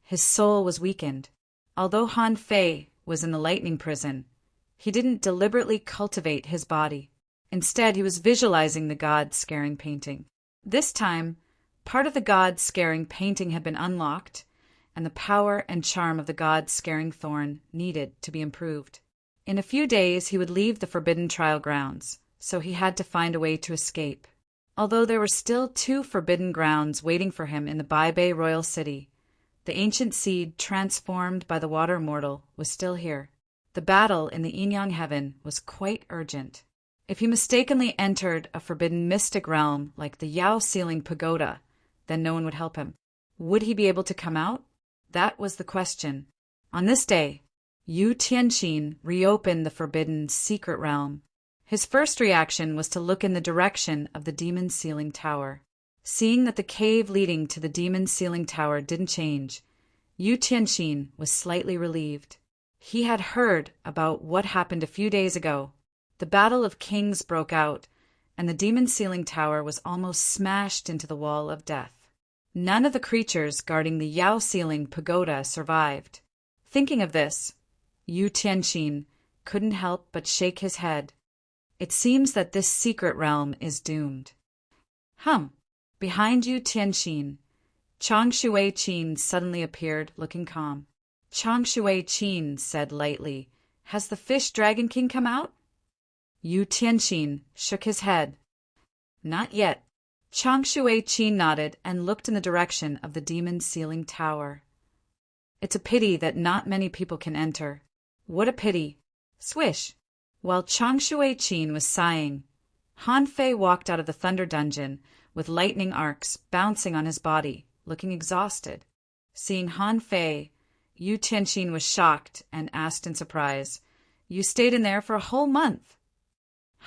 His soul was weakened. Although Han Fei was in the lightning prison, he didn't deliberately cultivate his body. Instead, he was visualizing the god-scaring painting. This time, part of the god-scaring painting had been unlocked, and the power and charm of the god-scaring thorn needed to be improved. In a few days, he would leave the forbidden trial grounds, so he had to find a way to escape. Although there were still 2 forbidden grounds waiting for him in the Bai royal city, the ancient seed transformed by the water mortal was still here. The battle in the Yin-Yang heaven was quite urgent. If he mistakenly entered a forbidden mystic realm like the Yao Ceiling Pagoda, then no one would help him. Would he be able to come out? That was the question. On this day, Yu Tianqin reopened the forbidden secret realm. His first reaction was to look in the direction of the demon ceiling tower. Seeing that the cave leading to the demon ceiling tower didn't change, Yu Tianqin was slightly relieved. He had heard about what happened a few days ago. The Battle of Kings broke out, and the demon ceiling tower was almost smashed into the wall of death. None of the creatures guarding the Yao Ceiling Pagoda survived. Thinking of this, Yu Tianqin couldn't help but shake his head. It seems that this secret realm is doomed. Behind Yu Tianqin, Chang Shui-Qin suddenly appeared, looking calm. Chang Shui-Qin said lightly, "Has the fish dragon king come out?" Yu Tianqin shook his head. "Not yet." Chang Shui-Qin nodded and looked in the direction of the demon ceiling tower. "It's a pity that not many people can enter." "What a pity." Swish! While Chang Shui-Qin was sighing, Han Fei walked out of the thunder dungeon with lightning arcs bouncing on his body, looking exhausted. Seeing Han Fei, Yu Tianqin was shocked and asked in surprise, "You stayed in there for a whole month?"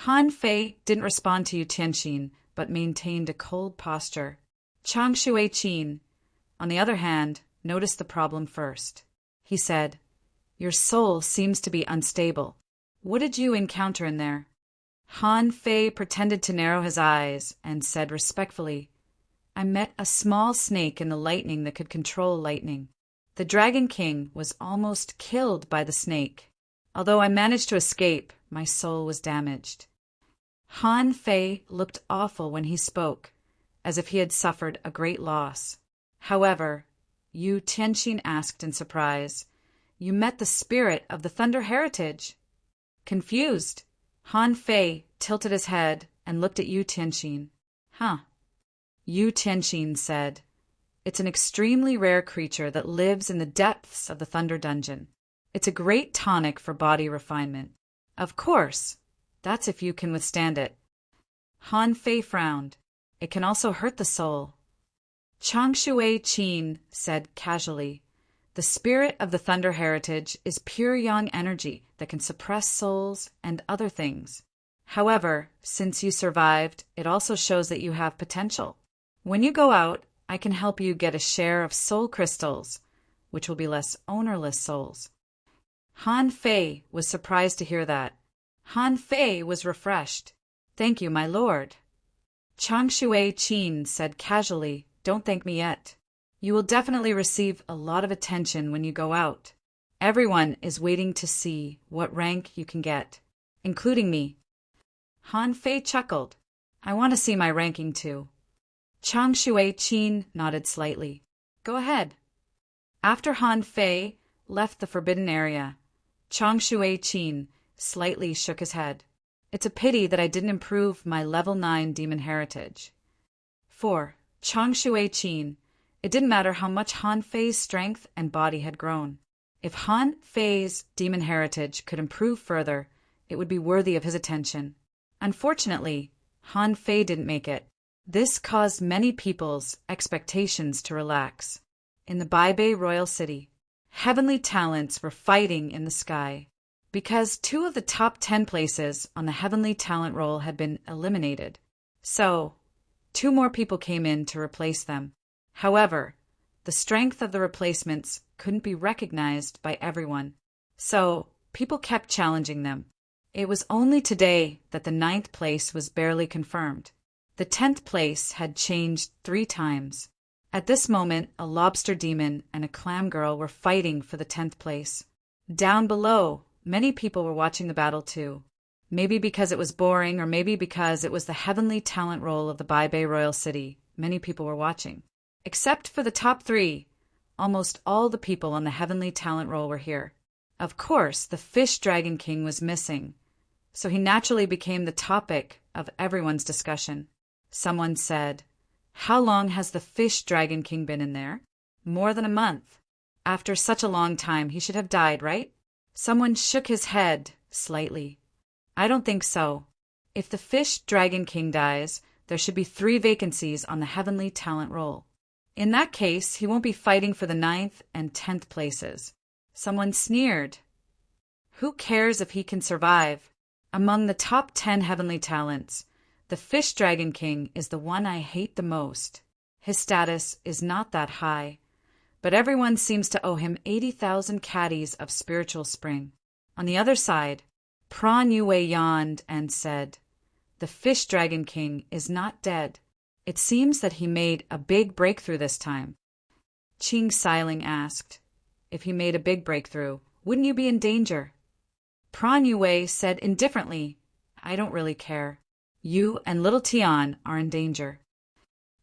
Han Fei didn't respond to Yu Tianqin, but maintained a cold posture. Chang Shui-Qin, on the other hand, noticed the problem first. He said, "Your soul seems to be unstable. What did you encounter in there?" Han Fei pretended to narrow his eyes and said respectfully, "I met a small snake in the lightning that could control lightning. The Dragon King was almost killed by the snake. Although I managed to escape, my soul was damaged." Han Fei looked awful when he spoke, as if he had suffered a great loss. However, Yu Tianqin asked in surprise, "You met the spirit of the Thunder Heritage?" Confused, Han Fei tilted his head and looked at Yu Tianqin. Yu Tianqin said, "It's an extremely rare creature that lives in the depths of the Thunder Dungeon. It's a great tonic for body refinement." "Of course. That's if you can withstand it." Han Fei frowned. "It can also hurt the soul." Chang Shui-Qin said casually, "The spirit of the Thunder Heritage is pure yang energy that can suppress souls and other things. However, since you survived, it also shows that you have potential. When you go out, I can help you get a share of soul crystals, which will be less ownerless souls." Han Fei was surprised to hear that. Han Fei was refreshed. "Thank you, my lord." Chang Shui-Qin said casually, "Don't thank me yet. You will definitely receive a lot of attention when you go out. Everyone is waiting to see what rank you can get, including me." Han Fei chuckled. "I want to see my ranking too." Chang Shui-Qin nodded slightly. "Go ahead." After Han Fei left the forbidden area, Chang Shui-Qin slightly shook his head. "It's a pity that I didn't improve my level 9 demon heritage." For Chang Shui-Qin, it didn't matter how much Han Fei's strength and body had grown. If Han Fei's demon heritage could improve further, it would be worthy of his attention. Unfortunately, Han Fei didn't make it. This caused many people's expectations to relax. In the Bai royal city, heavenly talents were fighting in the sky. Because 2 of the top 10 places on the heavenly talent roll had been eliminated. So, 2 more people came in to replace them. However, the strength of the replacements couldn't be recognized by everyone. So, people kept challenging them. It was only today that the 9th place was barely confirmed. The 10th place had changed 3 times. At this moment, a lobster demon and a clam girl were fighting for the 10th place. Down below, many people were watching the battle too. Maybe because it was boring, or maybe because it was the heavenly talent roll of the Bai Royal City. Many people were watching. Except for the top 3, almost all the people on the heavenly talent roll were here. Of course, the Fish Dragon King was missing, so he naturally became the topic of everyone's discussion. Someone said, "How long has the Fish Dragon King been in there?" "More than a month. After such a long time, he should have died, right?" Someone shook his head slightly. "I don't think so. If the Fish Dragon King dies, there should be 3 vacancies on the heavenly talent roll. In that case, he won't be fighting for the 9th and 10th places." Someone sneered. "Who cares if he can survive? Among the top 10 heavenly talents, the Fish Dragon King is the one I hate the most. His status is not that high, but everyone seems to owe him 80,000 caddies of spiritual spring." On the other side, Prawn Yue yawned and said, "The Fish Dragon King is not dead. It seems that he made a big breakthrough this time." Qing Xiling asked, "If he made a big breakthrough, wouldn't you be in danger?" Prawn Yue said indifferently, "I don't really care. You and little Tian are in danger."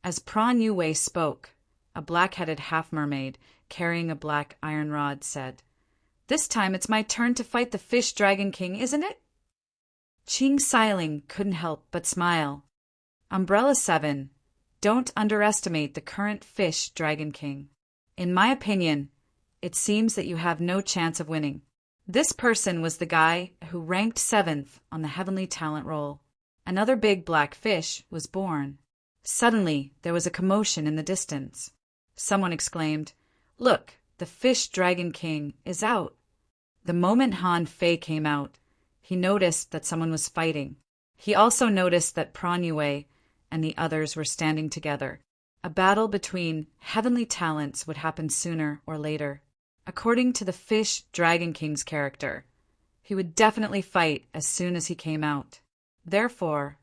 As Prawn Yue spoke, a black-headed half-mermaid carrying a black iron rod said, "This time it's my turn to fight the Fish Dragon King, isn't it?" Qing Xiling couldn't help but smile. "Umbrella 7, don't underestimate the current Fish Dragon King. In my opinion, it seems that you have no chance of winning." This person was the guy who ranked 7th on the heavenly talent roll. Another big black fish was born. Suddenly, there was a commotion in the distance. Someone exclaimed, "Look, the Fish Dragon King is out." The moment Han Fei came out, he noticed that someone was fighting. He also noticed that Prawn Yue and the others were standing together. A battle between heavenly talents would happen sooner or later. According to the Fish Dragon King's character, he would definitely fight as soon as he came out. Therefore,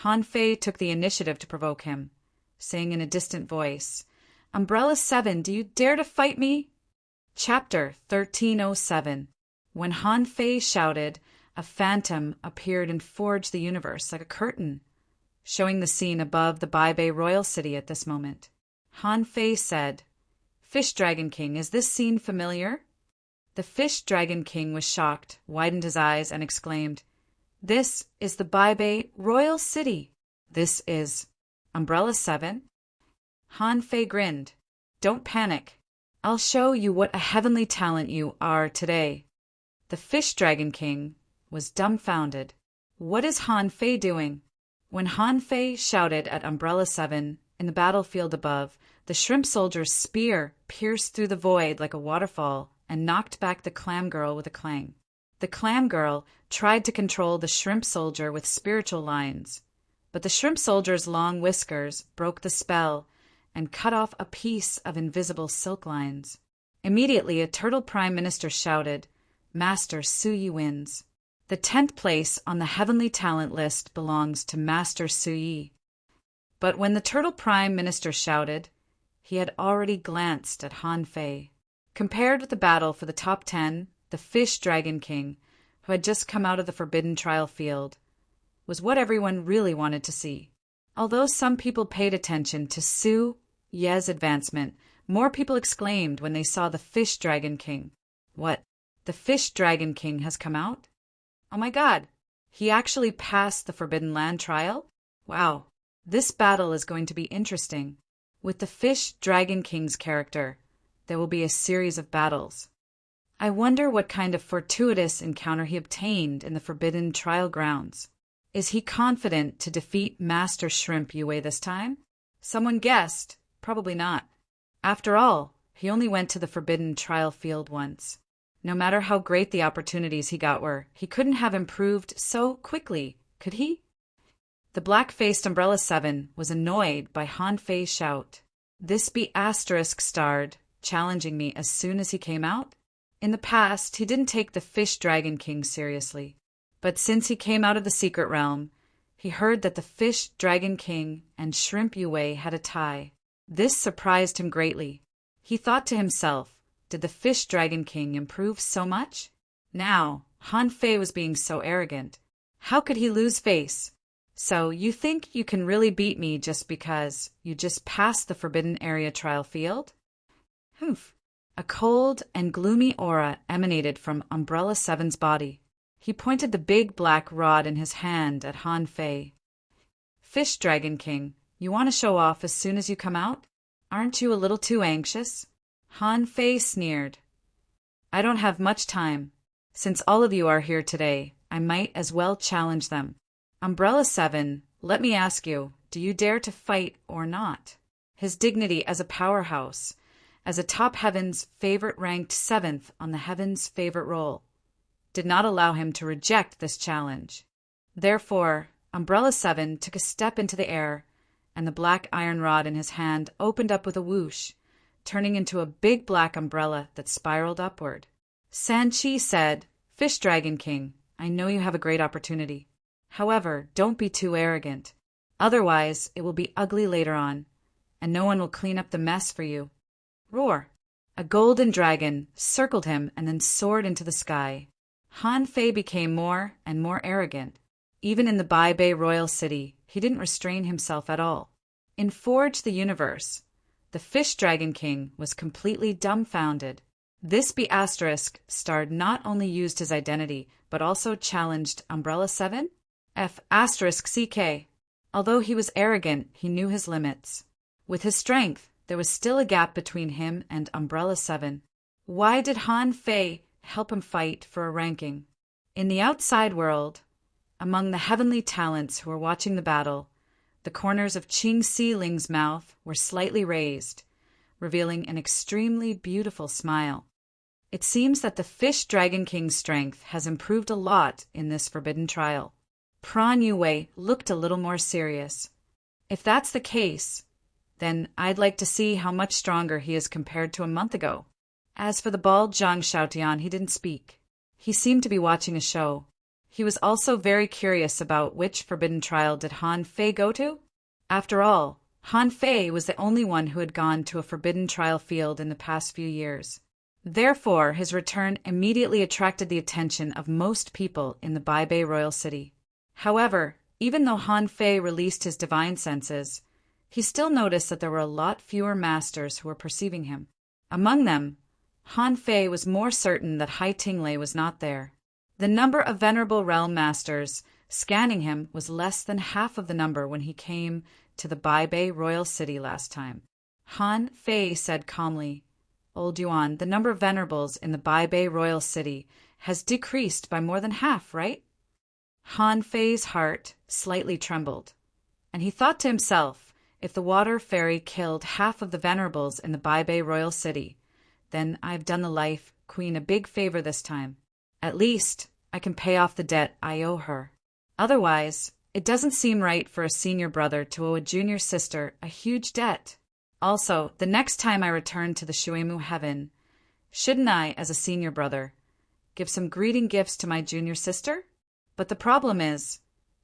Han Fei took the initiative to provoke him, saying in a distant voice, "Umbrella 7, do you dare to fight me?" Chapter 1307. When Han Fei shouted, a phantom appeared and forged the universe like a curtain, showing the scene above the Bai Royal City at this moment. Han Fei said, "Fish Dragon King, is this scene familiar?" The Fish Dragon King was shocked, widened his eyes, and exclaimed, "This is the Bai Royal City. This is Umbrella 7? Han Fei grinned. "Don't panic. I'll show you what a heavenly talent you are today." The Fish Dragon King was dumbfounded. What is Han Fei doing? When Han Fei shouted at Umbrella 7 in the battlefield above, the shrimp soldier's spear pierced through the void like a waterfall and knocked back the clam girl with a clang. The clam girl tried to control the shrimp soldier with spiritual lines, but the shrimp soldier's long whiskers broke the spell and cut off a piece of invisible silk lines. Immediately, a turtle prime minister shouted, "Master Suyi wins." The 10th place on the heavenly talent list belongs to Master Suyi. But when the turtle prime minister shouted, he had already glanced at Han Fei. Compared with the battle for the top 10, the Fish Dragon King, who had just come out of the forbidden trial field, was what everyone really wanted to see. Although some people paid attention to Su Ye's advancement, more people exclaimed when they saw the Fish Dragon King. "What? The Fish Dragon King has come out? Oh my God! He actually passed the Forbidden Land trial? Wow! This battle is going to be interesting. With the Fish Dragon King's character, there will be a series of battles. I wonder what kind of fortuitous encounter he obtained in the Forbidden Trial grounds. Is he confident to defeat Master Shrimp Yue this time? Someone guessed. Probably not. After all, he only went to the Forbidden Trial field once. No matter how great the opportunities he got were, he couldn't have improved so quickly, could he? The black-faced Umbrella 7 was annoyed by Han Fei's shout. This be asterisk starred, challenging me as soon as he came out? In the past, he didn't take the Fish Dragon King seriously. But since he came out of the secret realm, he heard that the Fish Dragon King and Shrimp Yue had a tie. This surprised him greatly. He thought to himself, did the Fish Dragon King improve so much? Now, Han Fei was being so arrogant. How could he lose face? So, you think you can really beat me just because you just passed the Forbidden Area trial field? Humph. A cold and gloomy aura emanated from Umbrella 7's body. He pointed the big black rod in his hand at Han Fei. Fish Dragon King, you want to show off as soon as you come out? Aren't you a little too anxious? Han Fei sneered. I don't have much time. Since all of you are here today, I might as well challenge them. Umbrella 7, let me ask you, do you dare to fight or not? His dignity as a powerhouse, as a top Heaven's favorite ranked 7th on the Heaven's favorite roll, did not allow him to reject this challenge. Therefore, Umbrella 7 took a step into the air, and the black iron rod in his hand opened up with a whoosh, turning into a big black umbrella that spiraled upward. Sanchi said, Fish Dragon King, I know you have a great opportunity. However, don't be too arrogant. Otherwise, it will be ugly later on, and no one will clean up the mess for you. Roar! A golden dragon circled him and then soared into the sky. Han Fei became more and more arrogant. Even in the Bai Bei royal city, he didn't restrain himself at all. In Forge the Universe, the Fish Dragon King was completely dumbfounded. This B** star not only used his identity, but also challenged Umbrella 7? F***CK. Although he was arrogant, he knew his limits. With his strength, there was still a gap between him and Umbrella 7. Why did Han Fei help him fight for a ranking? In the outside world, among the heavenly talents who were watching the battle, the corners of Qing Si Ling's mouth were slightly raised, revealing an extremely beautiful smile. It seems that the Fish Dragon King's strength has improved a lot in this forbidden trial. Pran Yue looked a little more serious. If that's the case, then I'd like to see how much stronger he is compared to a month ago. As for the bald Zhang Xiaotian, he didn't speak. He seemed to be watching a show. He was also very curious about which forbidden trial did Han Fei go to? After all, Han Fei was the only one who had gone to a forbidden trial field in the past few years. Therefore, his return immediately attracted the attention of most people in the Bai Bei royal city. However, even though Han Fei released his divine senses, he still noticed that there were a lot fewer masters who were perceiving him. Among them, Han Fei was more certain that Hai Tinglei was not there. The number of Venerable Realm Masters scanning him was less than half of the number when he came to the Bai Bei royal city last time. Han Fei said calmly, Old Yuan, the number of Venerables in the Bai Bei royal city has decreased by more than half, right? Han Fei's heart slightly trembled, and he thought to himself, if the water fairy killed half of the Venerables in the Bai Bei royal city, then I've done the Life Queen a big favor this time. At least, I can pay off the debt I owe her. Otherwise, it doesn't seem right for a senior brother to owe a junior sister a huge debt. Also, the next time I return to the Shuemu heaven, shouldn't I, as a senior brother, give some greeting gifts to my junior sister? But the problem is,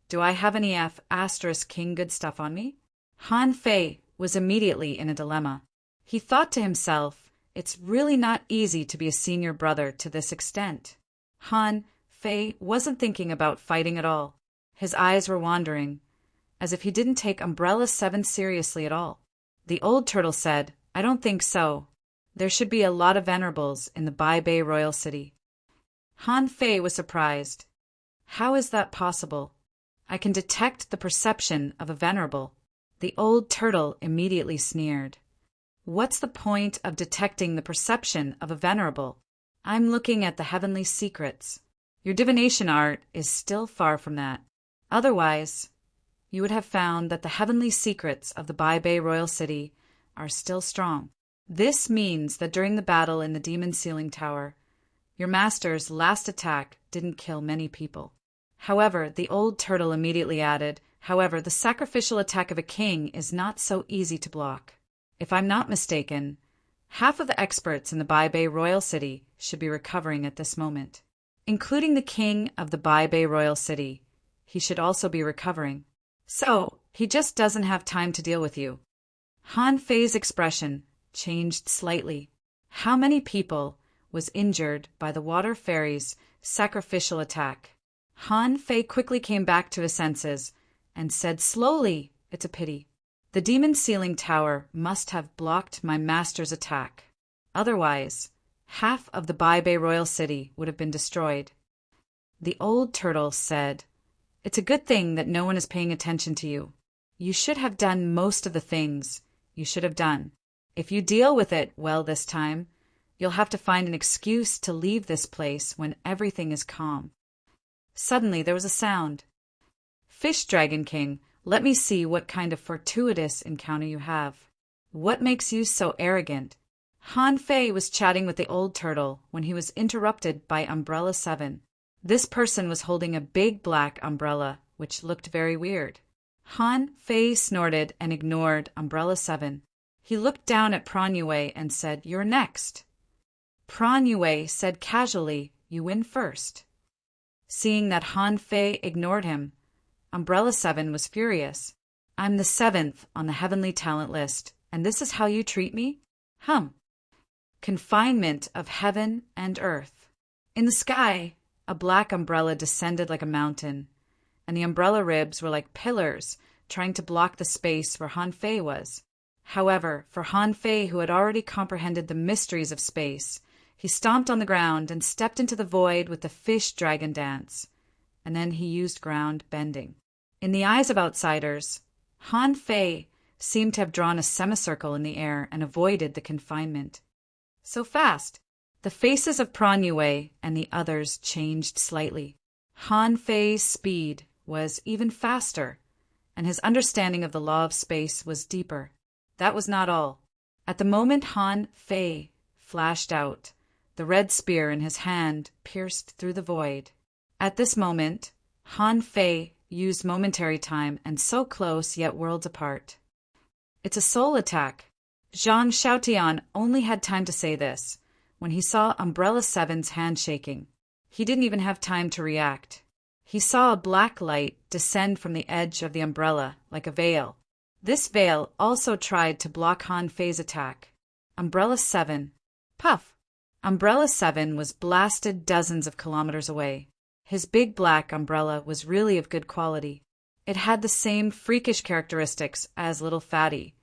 do I have any King good stuff on me? Han Fei was immediately in a dilemma. He thought to himself, it's really not easy to be a senior brother to this extent. Han Fei wasn't thinking about fighting at all. His eyes were wandering, as if he didn't take Umbrella 7 seriously at all. The old turtle said, I don't think so. There should be a lot of Venerables in the Bai Bei royal city. Han Fei was surprised. How is that possible? I can detect the perception of a Venerable. The old turtle immediately sneered. What's the point of detecting the perception of a Venerable? I'm looking at the heavenly secrets. Your divination art is still far from that. Otherwise, you would have found that the heavenly secrets of the Bai Bei royal city are still strong. This means that during the battle in the Demon Ceiling Tower, your master's last attack didn't kill many people. However, the old turtle immediately added, however, the sacrificial attack of a king is not so easy to block. If I'm not mistaken, half of the experts in the Bai Bei royal city should be recovering at this moment. Including the king of the Bai Bei royal city, he should also be recovering. So, he just doesn't have time to deal with you. Han Fei's expression changed slightly. How many people was injured by the water fairy's sacrificial attack? Han Fei quickly came back to his senses and said slowly, "It's a pity. The demon ceiling tower must have blocked my master's attack. Otherwise, half of the Bai Bei royal city would have been destroyed." The old turtle said, "It's a good thing that no one is paying attention to you. You should have done most of the things you should have done. If you deal with it well this time, you'll have to find an excuse to leave this place when everything is calm." Suddenly there was a sound. "Fish Dragon King, let me see what kind of fortuitous encounter you have. What makes you so arrogant?" Han Fei was chatting with the old turtle when he was interrupted by Umbrella 7. This person was holding a big black umbrella, which looked very weird. Han Fei snorted and ignored Umbrella 7. He looked down at Prawn Yue and said, "You're next." Prawn Yue said casually, "You win first." Seeing that Han Fei ignored him, Umbrella 7 was furious. "I'm the 7th on the heavenly talent list, and this is how you treat me? Confinement of heaven and earth. In the sky, a black umbrella descended like a mountain, and the umbrella ribs were like pillars trying to block the space where Han Fei was. However, for Han Fei, who had already comprehended the mysteries of space, he stomped on the ground and stepped into the void with the fish dragon dance, and then he used ground bending. In the eyes of outsiders, Han Fei seemed to have drawn a semicircle in the air and avoided the confinement. So fast, the faces of Prawn Yue and the others changed slightly. Han Fei's speed was even faster, and his understanding of the law of space was deeper. That was not all. At the moment Han Fei flashed out, the red spear in his hand pierced through the void. At this moment, Han Fei used momentary time and so close yet worlds apart. "It's a soul attack." Zhang Xiaotian only had time to say this when he saw Umbrella 7's hand shaking. He didn't even have time to react. He saw a black light descend from the edge of the umbrella like a veil. This veil also tried to block Han Fei's attack. Umbrella 7. Puff! Umbrella 7 was blasted dozens of kilometers away. His big black umbrella was really of good quality. It had the same freakish characteristics as Little Fatty,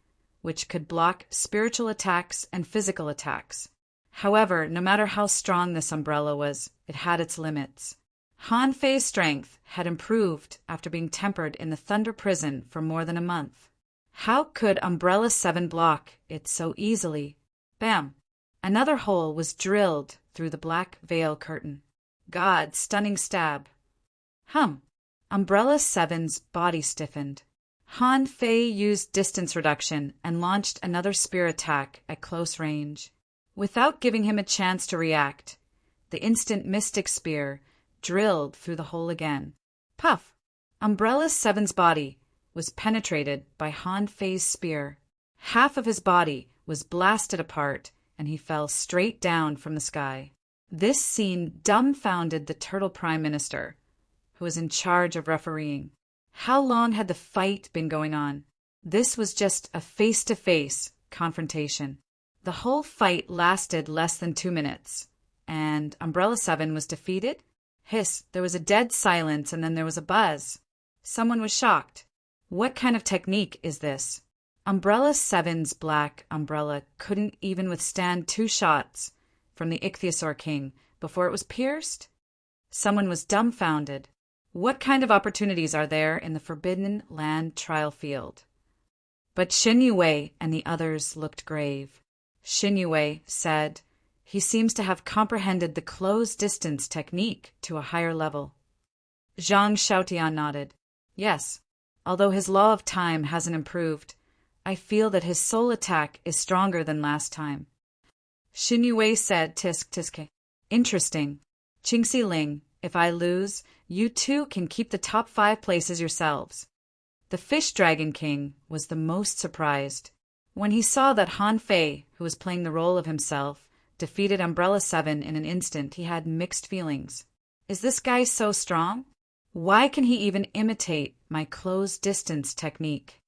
which could block spiritual attacks and physical attacks. However, no matter how strong this umbrella was, it had its limits. Han Fei's strength had improved after being tempered in the Thunder Prison for more than a month. How could Umbrella 7 block it so easily? Bam! Another hole was drilled through the black veil curtain. God, stunning stab. Umbrella 7's body stiffened. Han Fei used distance reduction and launched another spear attack at close range. Without giving him a chance to react, the instant mystic spear drilled through the hole again. Puff! Umbrella 7's body was penetrated by Han Fei's spear. Half of his body was blasted apart, and he fell straight down from the sky. This scene dumbfounded the Turtle Prime Minister, who was in charge of refereeing. How long had the fight been going on? This was just a face-to-face confrontation. The whole fight lasted less than 2 minutes, and Umbrella 7 was defeated? Hiss, there was a dead silence and then there was a buzz. Someone was shocked. What kind of technique is this? Umbrella 7's black umbrella couldn't even withstand 2 shots from the Ichthyosaur King before it was pierced? Someone was dumbfounded. What kind of opportunities are there in the Forbidden Land trial field? But Xin Yue and the others looked grave. Xin Yue said, "He seems to have comprehended the closed distance technique to a higher level." Zhang Xiaotian nodded. "Yes, although his law of time hasn't improved, I feel that his soul attack is stronger than last time." Xin Yue said, "Tisk tiske. Interesting. Qingxi Ling, if I lose, you two can keep the top 5 places yourselves." The Fish Dragon King was the most surprised. When he saw that Han Fei, who was playing the role of himself, defeated Umbrella 7 in an instant, he had mixed feelings. Is this guy so strong? Why can he even imitate my closed distance technique?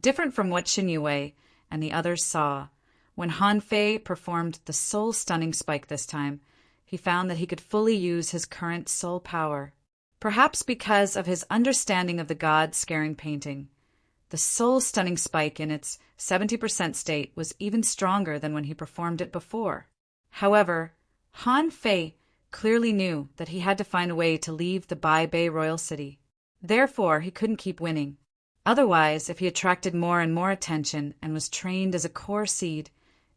Different from what Xin Yue and the others saw When Han Fei performed the soul-stunning spike this time, he found that he could fully use his current soul power. Perhaps because of his understanding of the god-scaring painting, the soul-stunning spike in its 70% state was even stronger than when he performed it before. However, Han Fei clearly knew that he had to find a way to leave the Bai Bei royal city. Therefore, he couldn't keep winning. Otherwise, if he attracted more and more attention and was trained as a core seed,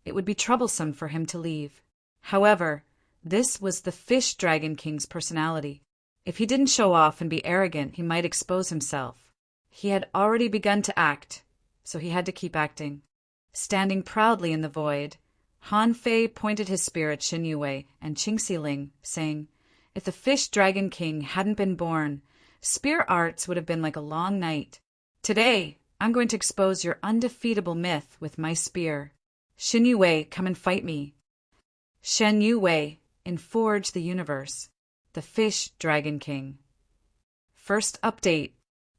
it would be troublesome for him to leave. However, this was the Fish Dragon King's personality. If he didn't show off and be arrogant, he might expose himself. He had already begun to act, so he had to keep acting. Standing proudly in the void, Han Fei pointed his spear at Xin Yue and Qingxi Ling, saying, "If the Fish Dragon King hadn't been born, spear arts would have been like a long night. Today, I'm going to expose your undefeatable myth with my spear. Xin Yue, come and fight me." Shen Yue, in Forge the Universe, the Fish Dragon King. First update.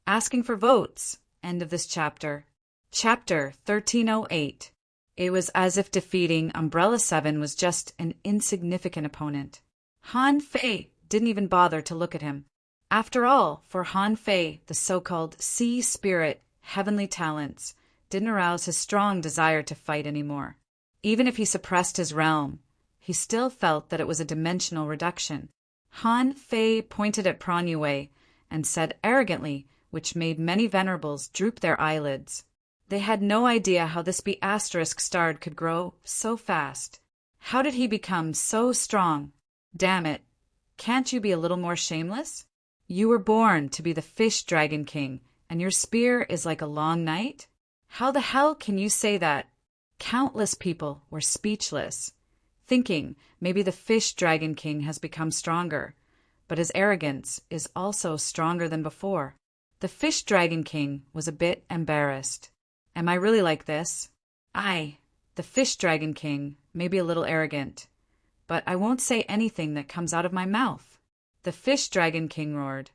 Asking for votes. End of this chapter. Chapter 1308. It was as if defeating Umbrella 7 was just an insignificant opponent. Han Fei didn't even bother to look at him. After all, for Han Fei, the so-called sea spirit, heavenly talents, didn't arouse his strong desire to fight anymore. Even if he suppressed his realm, he still felt that it was a dimensional reduction. Han Fei pointed at Pran Yue and said arrogantly, which made many venerables droop their eyelids. They had no idea how this be***starred could grow so fast. How did he become so strong? Damn it. Can't you be a little more shameless? You were born to be the Fish Dragon King, and your spear is like a long night? How the hell can you say that? Countless people were speechless, thinking maybe the Fish Dragon King has become stronger, but his arrogance is also stronger than before. The Fish Dragon King was a bit embarrassed. Am I really like this? I, the Fish Dragon King, may be a little arrogant, but I won't say anything that comes out of my mouth. The Fish Dragon King roared,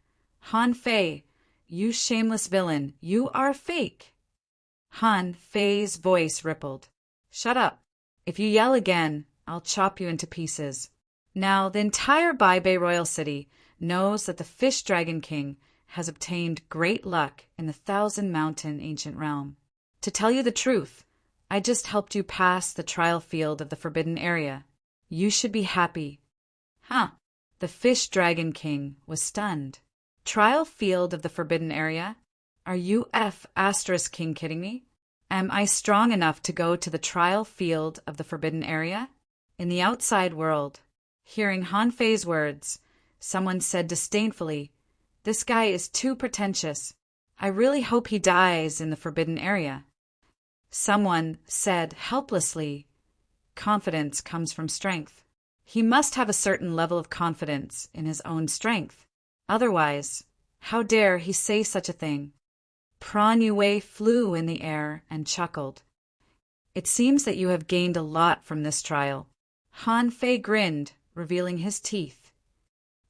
Han Fei, you shameless villain, you are fake. Han Fei's voice rippled. Shut up. If you yell again, I'll chop you into pieces. Now, the entire Bai Bei royal city knows that the Fish Dragon King has obtained great luck in the Thousand Mountain ancient realm. To tell you the truth, I just helped you pass the trial field of the Forbidden Area. You should be happy. Huh. The Fish Dragon King was stunned. Trial field of the Forbidden Area? Are you King kidding me? Am I strong enough to go to the trial field of the Forbidden Area? In the outside world, hearing Han Fei's words, someone said disdainfully, "This guy is too pretentious. I really hope he dies in the Forbidden Area." Someone said helplessly, "Confidence comes from strength. He must have a certain level of confidence in his own strength. Otherwise, how dare he say such a thing?" Pran Yue flew in the air and chuckled. "It seems that you have gained a lot from this trial." Han Fei grinned, revealing his teeth.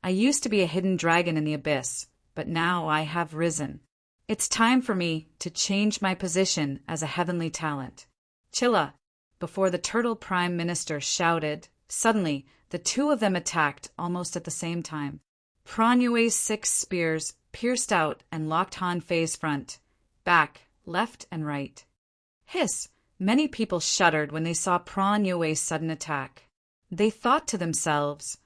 "I used to be a hidden dragon in the abyss, but now I have risen. It's time for me to change my position as a heavenly talent." Chilla, before the Turtle Prime Minister shouted, suddenly the two of them attacked almost at the same time. Pran Yue's 6 spears pierced out and locked Han Fei's front, back, left, and right. Hiss! Many people shuddered when they saw Pran Yue's sudden attack. They thought to themselves,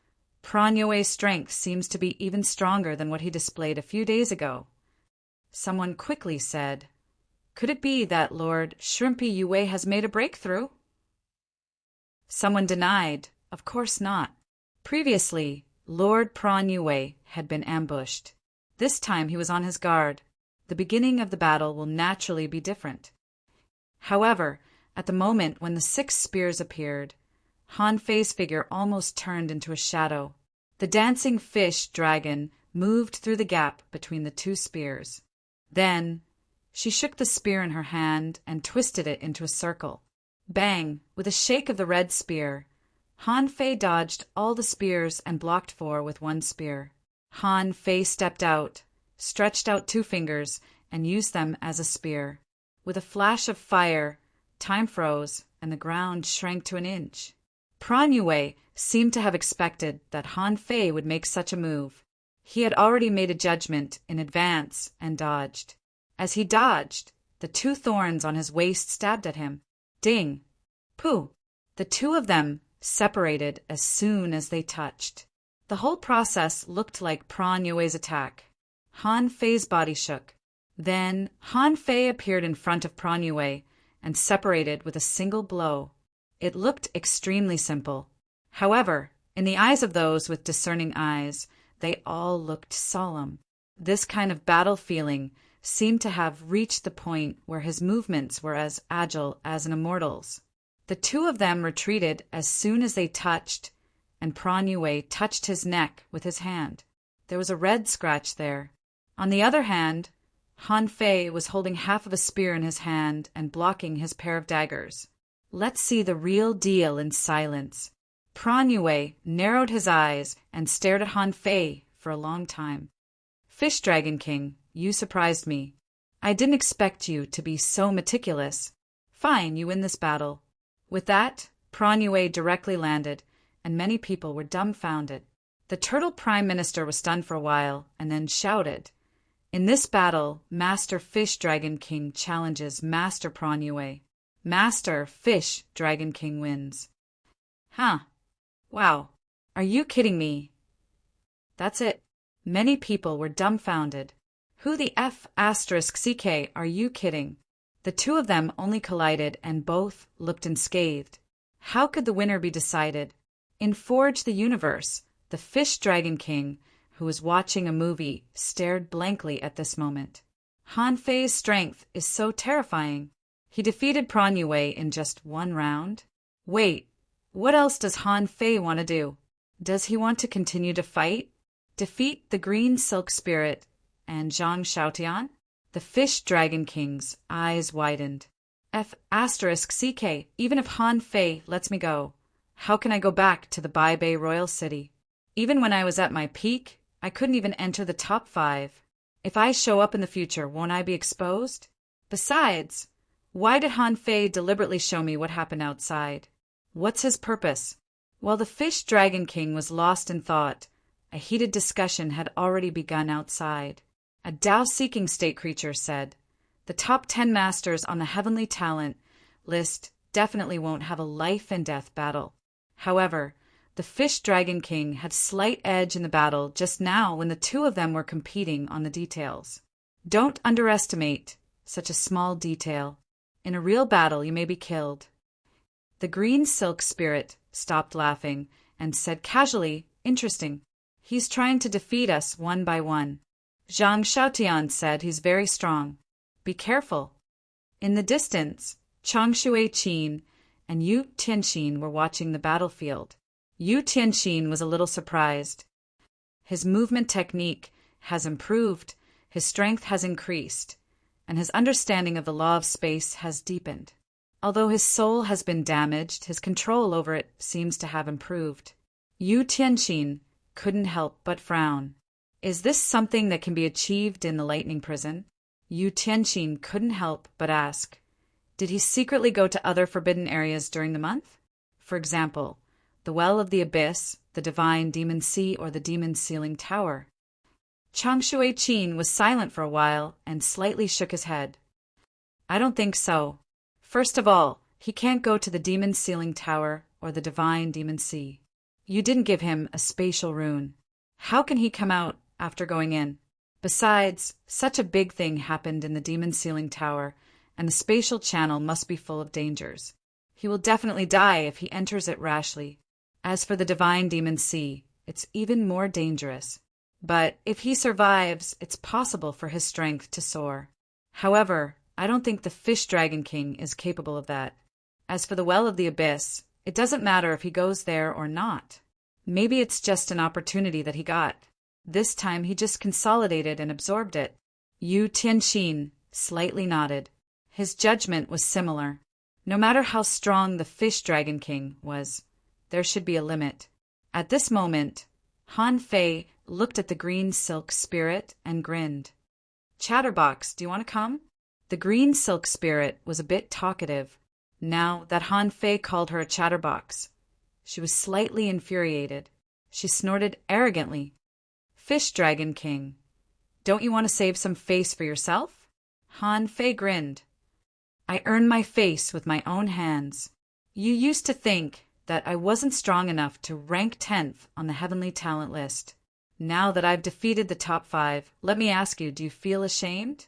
Pran Yue's strength seems to be even stronger than what he displayed a few days ago. Someone quickly said, "Could it be that Lord Shrimpy Yue has made a breakthrough?" Someone denied, "Of course not." Previously, Lord Pran Yue had been ambushed. This time he was on his guard. The beginning of the battle will naturally be different. However, at the moment when the 6 spears appeared, Han Fei's figure almost turned into a shadow. The dancing fish dragon moved through the gap between the 2 spears. Then, she shook the spear in her hand and twisted it into a circle. Bang! With a shake of the red spear, Han Fei dodged all the spears and blocked 4 with 1 spear. Han Fei stepped out, stretched out 2 fingers, and used them as a spear. With a flash of fire, time froze, and the ground shrank to an inch. Prawn Yue seemed to have expected that Han Fei would make such a move. He had already made a judgment in advance and dodged. As he dodged, the two thorns on his waist stabbed at him. Ding! Pooh! The two of them separated as soon as they touched. The whole process looked like Prawn Yue's attack. Han Fei's body shook. Then Han Fei appeared in front of Prawn Yue and separated with a single blow. It looked extremely simple. However, in the eyes of those with discerning eyes, they all looked solemn. This kind of battle feeling seemed to have reached the point where his movements were as agile as an immortal's. The two of them retreated as soon as they touched, and Prawn Yue touched his neck with his hand. There was a red scratch there. On the other hand, Han Fei was holding half of a spear in his hand and blocking his pair of daggers. Let's see the real deal in silence. Prawn Yue narrowed his eyes and stared at Han Fei for a long time. Fish Dragon King, you surprised me. I didn't expect you to be so meticulous. Fine, you win this battle. With that, Prawn Yue directly landed, and many people were dumbfounded. The Turtle Prime Minister was stunned for a while, and then shouted, "In this battle, Master Fish Dragon King challenges Master Prawn Yue. Master Fish Dragon King wins." Huh. Wow. Are you kidding me? That's it. Many people were dumbfounded. Who the F***CK are you kidding? The two of them only collided and both looked unscathed. How could the winner be decided? In Forge the Universe, the Fish Dragon King, who was watching a movie, stared blankly at this moment. Han Fei's strength is so terrifying. He defeated Prawn Yue in just one round. Wait, what else does Han Fei want to do? Does he want to continue to fight? Defeat the Green Silk Spirit and Zhang Xiaotian? The Fish Dragon King's eyes widened. F***CK, even if Han Fei lets me go, how can I go back to the Bai Bei Royal City? Even when I was at my peak, I couldn't even enter the top 5. If I show up in the future, won't I be exposed? Besides, why did Han Fei deliberately show me what happened outside? What's his purpose? While the Fish Dragon King was lost in thought, a heated discussion had already begun outside. A Tao-seeking state creature said, "The top 10 masters on the Heavenly Talent list definitely won't have a life-and-death battle." However, the Fish Dragon King had slight edge in the battle just now when the two of them were competing on the details. Don't underestimate such a small detail. In a real battle, you may be killed. The Green Silk Spirit stopped laughing and said casually, "Interesting. He's trying to defeat us one by one." Zhang Xiaotian said he's very strong. Be careful. In the distance, Chang Shui-Qin and Yu Tianxin were watching the battlefield. Yu Tianxin was a little surprised. His movement technique has improved, his strength has increased, and his understanding of the law of space has deepened. Although his soul has been damaged, his control over it seems to have improved. Yu Tianxin couldn't help but frown. Is this something that can be achieved in the Lightning Prison? Yu Tianxin couldn't help but ask. Did he secretly go to other forbidden areas during the month? For example, the Well of the Abyss, the Divine Demon Sea, or the Demon Sealing Tower? Chang Shui-Qin was silent for a while and slightly shook his head. I don't think so. First of all, he can't go to the Demon Sealing Tower or the Divine Demon Sea. You didn't give him a spatial rune. How can he come out after going in? Besides, such a big thing happened in the Demon Sealing Tower, and the spatial channel must be full of dangers. He will definitely die if he enters it rashly. As for the Divine Demon Sea, it's even more dangerous. But if he survives, it's possible for his strength to soar. However, I don't think the Fish Dragon King is capable of that. As for the Well of the Abyss, it doesn't matter if he goes there or not. Maybe it's just an opportunity that he got. This time he just consolidated and absorbed it. Yu Tianxin slightly nodded. His judgment was similar. No matter how strong the Fish Dragon King was, there should be a limit. At this moment, Han Fei looked at the Green Silk Spirit and grinned. Chatterbox, do you want to come? The Green Silk Spirit was a bit talkative. now that Han Fei called her a chatterbox. She was slightly infuriated. She snorted arrogantly. Fish Dragon King, don't you want to save some face for yourself? Han Fei grinned. I earned my face with my own hands. You used to think that I wasn't strong enough to rank 10th on the heavenly talent list. Now that I've defeated the top 5, let me ask you, do you feel ashamed?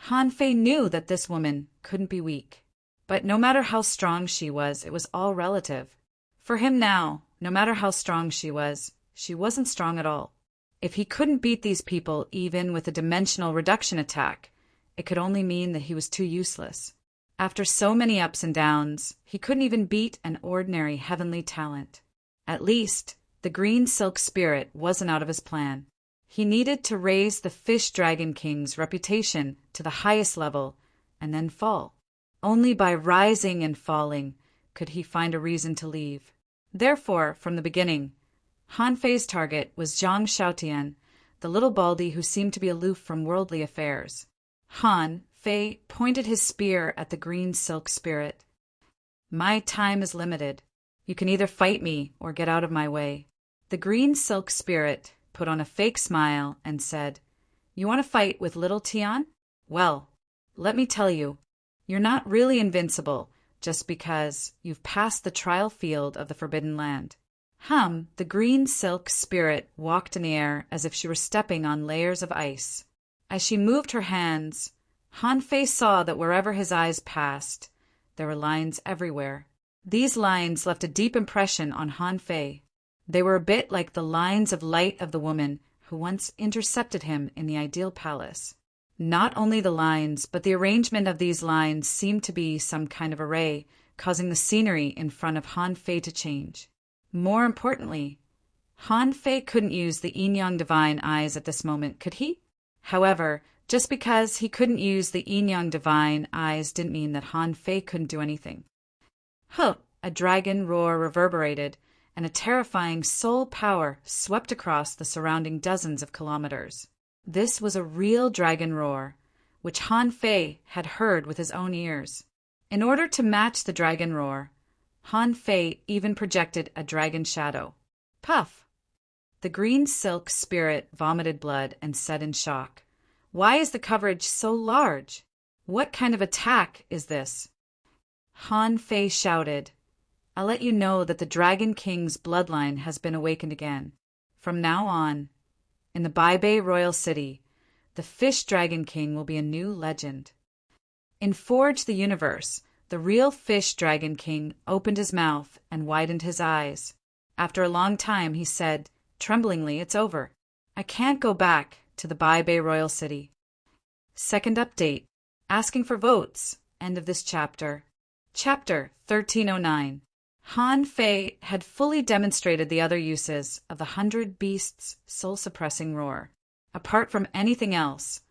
Han Fei knew that this woman couldn't be weak. But no matter how strong she was, it was all relative. For him now, no matter how strong she wasn't strong at all. If he couldn't beat these people even with a dimensional reduction attack, it could only mean that he was too useless. After so many ups and downs, he couldn't even beat an ordinary heavenly talent. At least, the green silk spirit wasn't out of his plan. He needed to raise the Fish Dragon King's reputation to the highest level and then fall. Only by rising and falling could he find a reason to leave. Therefore, from the beginning, Han Fei's target was Zhang Xiaotian, the little baldy who seemed to be aloof from worldly affairs. Han Fei pointed his spear at the green silk spirit. My time is limited. You can either fight me or get out of my way. The green silk spirit put on a fake smile and said, You want to fight with little Tian? Well, let me tell you, you're not really invincible just because you've passed the trial field of the Forbidden Land. The green silk spirit walked in the air as if she were stepping on layers of ice. As she moved her hands, Han Fei saw that wherever his eyes passed, there were lines everywhere. These lines left a deep impression on Han Fei. They were a bit like the lines of light of the woman who once intercepted him in the ideal palace. Not only the lines, but the arrangement of these lines seemed to be some kind of array, causing the scenery in front of Han Fei to change. More importantly, Han Fei couldn't use the Yin-Yang Divine Eyes at this moment, could he? However, just because he couldn't use the Yin-Yang Divine Eyes didn't mean that Han Fei couldn't do anything. A dragon roar reverberated, and a terrifying soul power swept across the surrounding dozens of kilometers. This was a real dragon roar, which Han Fei had heard with his own ears. In order to match the dragon roar, Han Fei even projected a dragon shadow. Puff! The green silk spirit vomited blood and said in shock, Why is the coverage so large? What kind of attack is this? Han Fei shouted, I'll let you know that the Dragon King's bloodline has been awakened again. From now on, in the Baibei Royal City, the Fish Dragon King will be a new legend. In Forge the Universe, the real Fish Dragon King opened his mouth and widened his eyes. After a long time, he said, tremblingly, It's over. I can't go back to the Baibei Royal City. Second update. Asking for votes. End of this chapter. Chapter 1309. Han Fei had fully demonstrated the other uses of the 100 Beasts' soul-suppressing roar. Apart from anything else,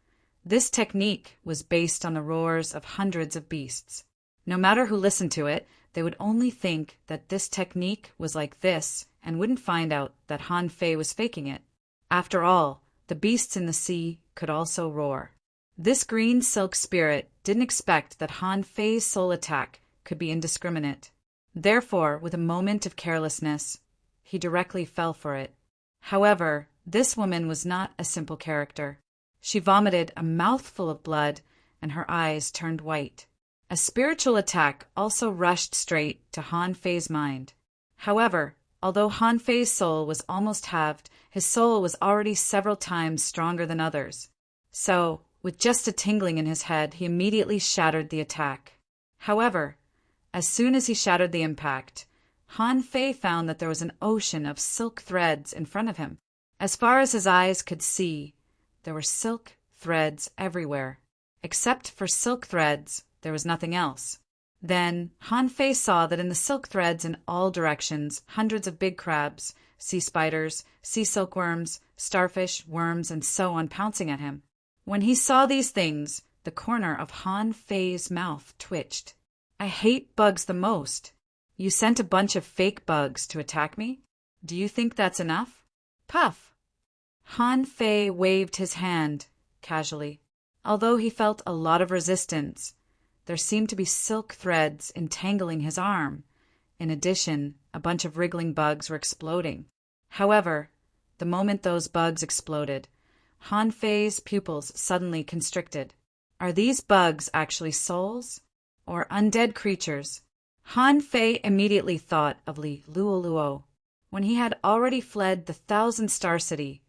this technique was based on the roars of hundreds of beasts. No matter who listened to it, they would only think that this technique was like this and wouldn't find out that Han Fei was faking it. After all, the beasts in the sea could also roar. This green silk spirit didn't expect that Han Fei's soul attack could be indiscriminate. Therefore, with a moment of carelessness, he directly fell for it. However, this woman was not a simple character. She vomited a mouthful of blood, and her eyes turned white. A spiritual attack also rushed straight to Han Fei's mind. However, although Han Fei's soul was almost halved, his soul was already several times stronger than others. So, with just a tingling in his head, he immediately shattered the attack. However, as soon as he shattered the impact, Han Fei found that there was an ocean of silk threads in front of him. As far as his eyes could see, there were silk threads everywhere. Except for silk threads, there was nothing else. Then Han Fei saw that in the silk threads in all directions, hundreds of big crabs, sea spiders, sea silkworms, starfish, worms, and so on pouncing at him. When he saw these things, the corner of Han Fei's mouth twitched. I hate bugs the most. You sent a bunch of fake bugs to attack me? Do you think that's enough? Puff! Han Fei waved his hand casually. Although he felt a lot of resistance, There seemed to be silk threads entangling his arm. In addition, a bunch of wriggling bugs were exploding. However, the moment those bugs exploded, Han Fei's pupils suddenly constricted. Are these bugs actually souls? Or undead creatures? Han Fei immediately thought of Li Luoluo. When he had already fled the Thousand-Star City,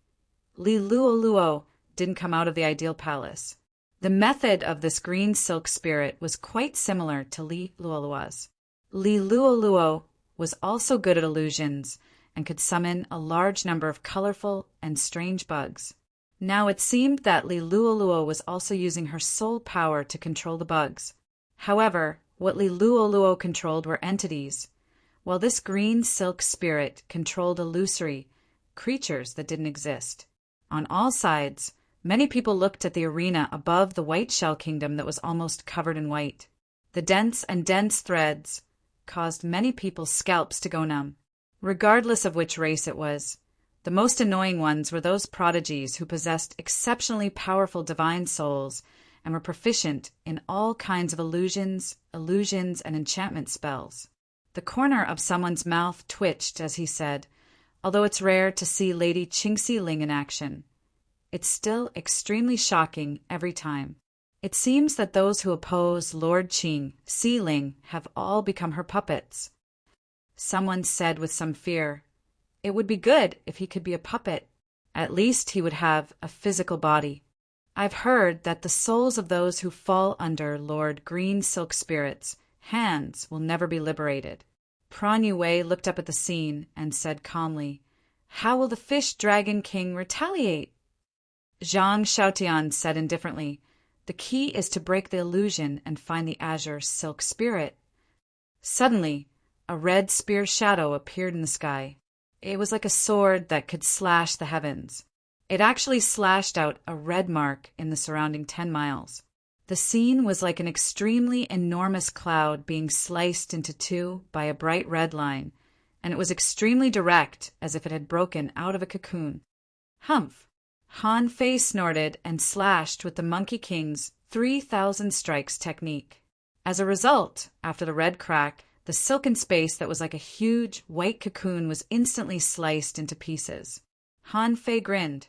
Li Luoluo didn't come out of the ideal palace. The method of this green silk spirit was quite similar to Li Luoluo's. Li Luoluo was also good at illusions and could summon a large number of colorful and strange bugs. Now it seemed that Li Luoluo was also using her soul power to control the bugs. However, what Li Luoluo controlled were entities, while this green silk spirit controlled illusory creatures that didn't exist. On all sides, many people looked at the arena above the White Shell Kingdom that was almost covered in white. The dense threads caused many people's scalps to go numb. Regardless of which race it was, the most annoying ones were those prodigies who possessed exceptionally powerful divine souls and were proficient in all kinds of illusions, and enchantment spells. The corner of someone's mouth twitched as he said, although it's rare to see Lady Qingxi Ling in action, it's still extremely shocking every time. It seems that those who oppose Lord Qingxi Ling have all become her puppets. Someone said with some fear, it would be good if he could be a puppet. At least he would have a physical body. I've heard that the souls of those who fall under Lord Green Silk Spirit's hands will never be liberated. Pran Yue looked up at the scene and said calmly, how will the Fish Dragon King retaliate? Zhang Xiaotian said indifferently, the key is to break the illusion and find the azure silk spirit. Suddenly, a red spear shadow appeared in the sky. It was like a sword that could slash the heavens. It actually slashed out a red mark in the surrounding 10 miles. The scene was like an extremely enormous cloud being sliced into two by a bright red line, and it was extremely direct, as if it had broken out of a cocoon. Humph! Han Fei snorted and slashed with the Monkey King's 3,000 strikes technique. As a result, after the red crack, the silken space that was like a huge white cocoon was instantly sliced into pieces. Han Fei grinned.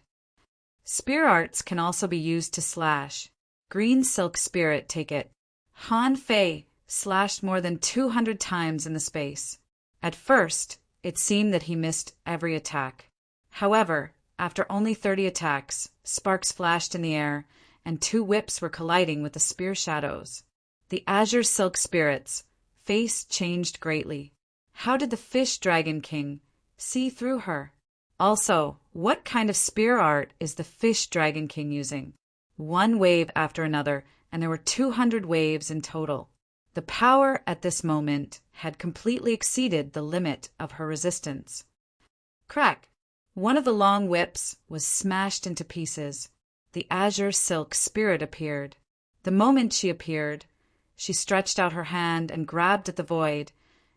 Spear arts can also be used to slash. Green silk spirit, take it. Han Fei slashed more than 200 times in the space. At first, it seemed that he missed every attack. However, after only 30 attacks, sparks flashed in the air, and 2 whips were colliding with the spear shadows. The azure silk spirit's face changed greatly. How did the Fish Dragon King see through her? Also, what kind of spear art is the Fish Dragon King using? One wave after another, and there were 200 waves in total. The power at this moment had completely exceeded the limit of her resistance. Crack! One of the long whips was smashed into pieces. The azure silk spirit appeared. The moment she appeared, she stretched out her hand and grabbed at the void,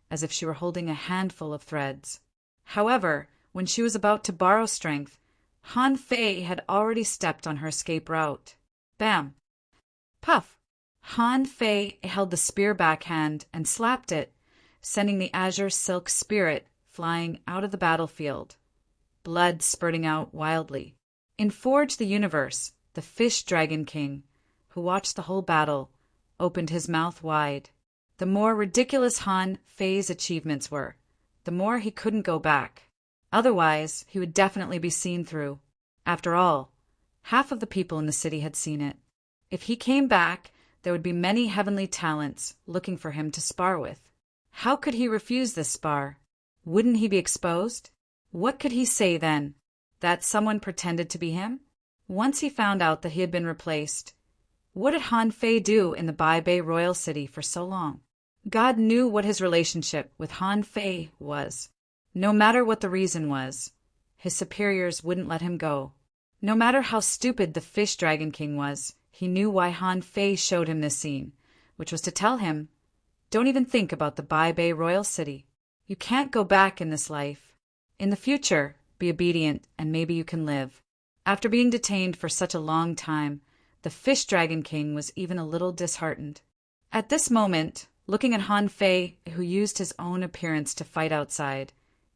as if she were holding a handful of threads. However, when she was about to borrow strength, Han Fei had already stepped on her escape route. Bam! Puff! Han Fei held the spear backhand and slapped it, sending the azure silk spirit flying out of the battlefield, blood spurting out wildly. In Forge the Universe, the Fish Dragon King, who watched the whole battle, opened his mouth wide. The more ridiculous Han Fei's achievements were, the more he couldn't go back. Otherwise, he would definitely be seen through. After all, half of the people in the city had seen it. If he came back, there would be many heavenly talents looking for him to spar with. How could he refuse this spar? Wouldn't he be exposed? What could he say then? That someone pretended to be him? Once he found out that he had been replaced, what did Han Fei do in the Bai Bei royal city for so long? God knew what his relationship with Han Fei was. No matter what the reason was, his superiors wouldn't let him go. No matter how stupid the Fish Dragon King was, he knew why Han Fei showed him this scene, which was to tell him, don't even think about the Bai Bei royal city. You can't go back in this life. In the future, be obedient and maybe you can live. After being detained for such a long time, the Fish Dragon King was even a little disheartened. At this moment, looking at Han Fei, who used his own appearance to fight outside,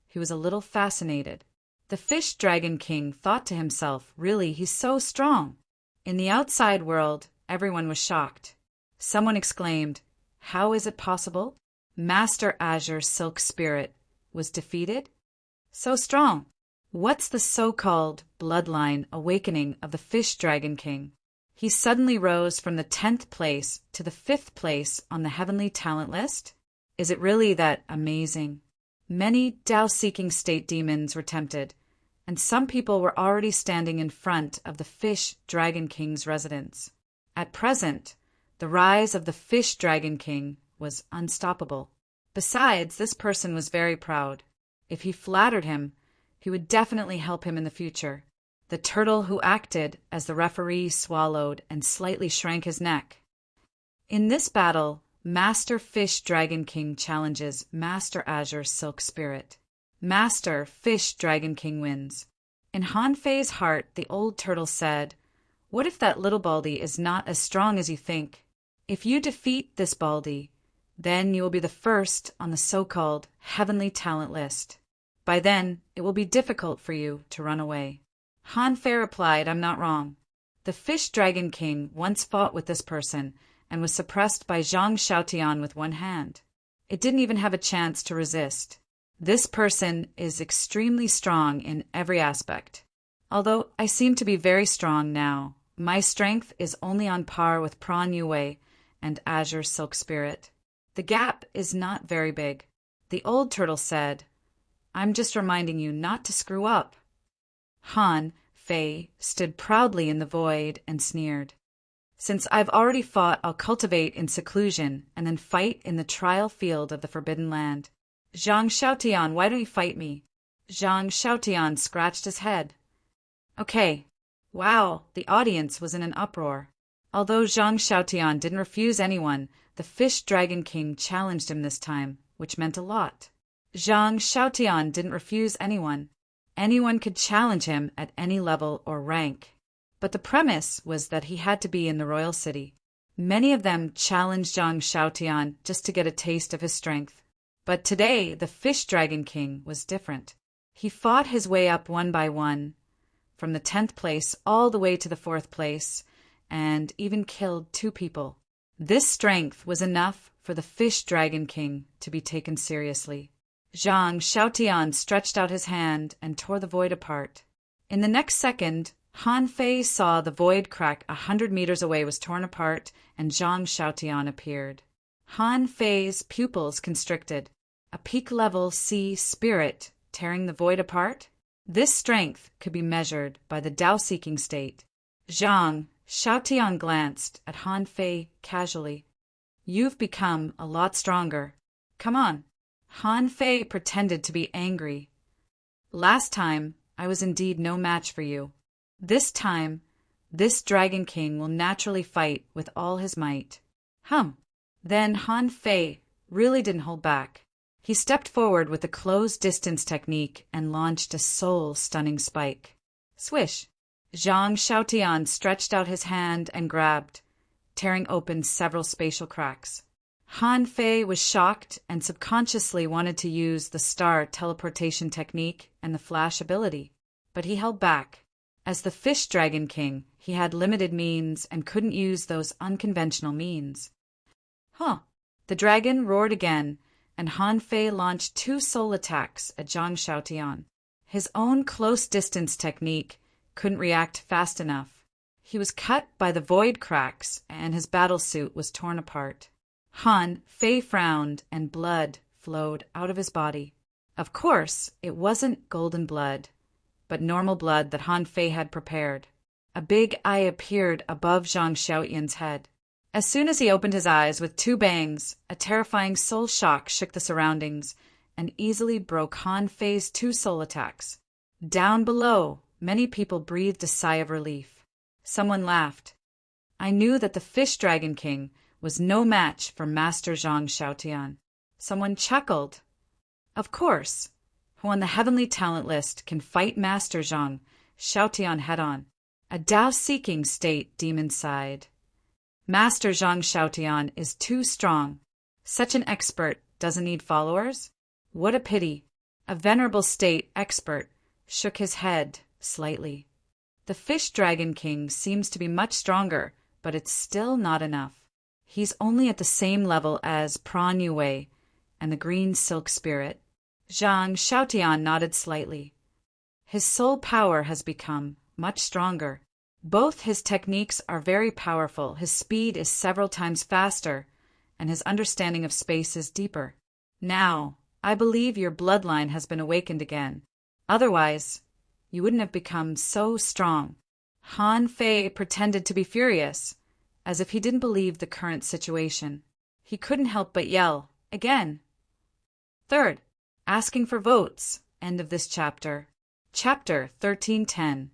he was a little fascinated. The Fish Dragon King thought to himself, really, he's so strong. In the outside world, everyone was shocked. Someone exclaimed, how is it possible? Master Azure Silk Spirit was defeated? So strong. What's the so-called bloodline awakening of the Fish Dragon King? He suddenly rose from the 10th place to the 5th place on the heavenly talent list? Is it really that amazing? Many Tao-seeking state demons were tempted, and some people were already standing in front of the Fish Dragon King's residence. At present, the rise of the Fish Dragon King was unstoppable. Besides, this person was very proud. If he flattered him, he would definitely help him in the future. The turtle who acted as the referee swallowed and slightly shrank his neck. In this battle, Master Fish Dragon King challenges Master Azure Silk Spirit. Master Fish Dragon King wins. In Han Fei's heart, the old turtle said, what if that little Baldy is not as strong as you think? If you defeat this Baldy, then you will be the first on the so-called heavenly talent list. By then, it will be difficult for you to run away. Han Fei replied, I'm not wrong. The Fish Dragon King once fought with this person and was suppressed by Zhang Xiaotian with one hand. It didn't even have a chance to resist. This person is extremely strong in every aspect. Although I seem to be very strong now, my strength is only on par with Prawn Yue and Azure Silk Spirit. The gap is not very big. The old turtle said, I'm just reminding you not to screw up. Han Fei stood proudly in the void and sneered. Since I've already fought, I'll cultivate in seclusion and then fight in the trial field of the Forbidden Land. Zhang Xiaotian, why don't you fight me? Zhang Xiaotian scratched his head. Okay. Wow, the audience was in an uproar. Although Zhang Xiaotian didn't refuse anyone, the Fish Dragon King challenged him this time, which meant a lot. Zhang Xiaotian didn't refuse anyone. Anyone could challenge him at any level or rank. But the premise was that he had to be in the royal city. Many of them challenged Zhang Xiaotian just to get a taste of his strength. But today, the Fish Dragon King was different. He fought his way up one by one, from the 10th place all the way to the 4th place, and even killed 2 people. This strength was enough for the Fish Dragon King to be taken seriously. Zhang Xiaotian stretched out his hand and tore the void apart. In the next second, Han Fei saw the void crack 100 meters away was torn apart, and Zhang Xiaotian appeared. Han Fei's pupils constricted. A peak-level sea spirit tearing the void apart? This strength could be measured by the Tao-seeking state. Zhang Xiaotian glanced at Han Fei casually. You've become a lot stronger. Come on. Han Fei pretended to be angry. Last time, I was indeed no match for you. This time, this Dragon King will naturally fight with all his might. Then Han Fei really didn't hold back. He stepped forward with the closed distance technique and launched a soul-stunning spike. Swish! Zhang Xiaotian stretched out his hand and grabbed, tearing open several spatial cracks. Han Fei was shocked and subconsciously wanted to use the star teleportation technique and the flash ability, but he held back. As the Fish Dragon King, he had limited means and couldn't use those unconventional means. The dragon roared again, and Han Fei launched 2 soul attacks at Zhang Xiaotian. His own close-distance technique couldn't react fast enough. He was cut by the void cracks, and his battlesuit was torn apart. Han Fei frowned, and blood flowed out of his body. Of course, it wasn't golden blood, but normal blood that Han Fei had prepared. A big eye appeared above Zhang Xiaotian's head. As soon as he opened his eyes with 2 bangs, a terrifying soul shock shook the surroundings and easily broke Han Fei's 2 soul attacks. Down below, many people breathed a sigh of relief. Someone laughed. I knew that the Fish Dragon King was no match for Master Zhang Xiaotian. Someone chuckled. Of course, who on the heavenly talent list can fight Master Zhang Xiaotian head-on? A Tao-seeking state demon sighed. Master Zhang Xiaotian is too strong. Such an expert doesn't need followers? What a pity. A venerable state expert shook his head slightly. The Fish Dragon King seems to be much stronger, but it's still not enough. He's only at the same level as Prawn Yue and the Green Silk Spirit. Zhang Xiaotian nodded slightly. His soul power has become much stronger. Both his techniques are very powerful, his speed is several times faster, and his understanding of space is deeper. Now, I believe your bloodline has been awakened again. Otherwise, you wouldn't have become so strong. Han Fei pretended to be furious, as if he didn't believe the current situation. He couldn't help but yell, again. Third, asking for votes. End of this chapter. Chapter 1310.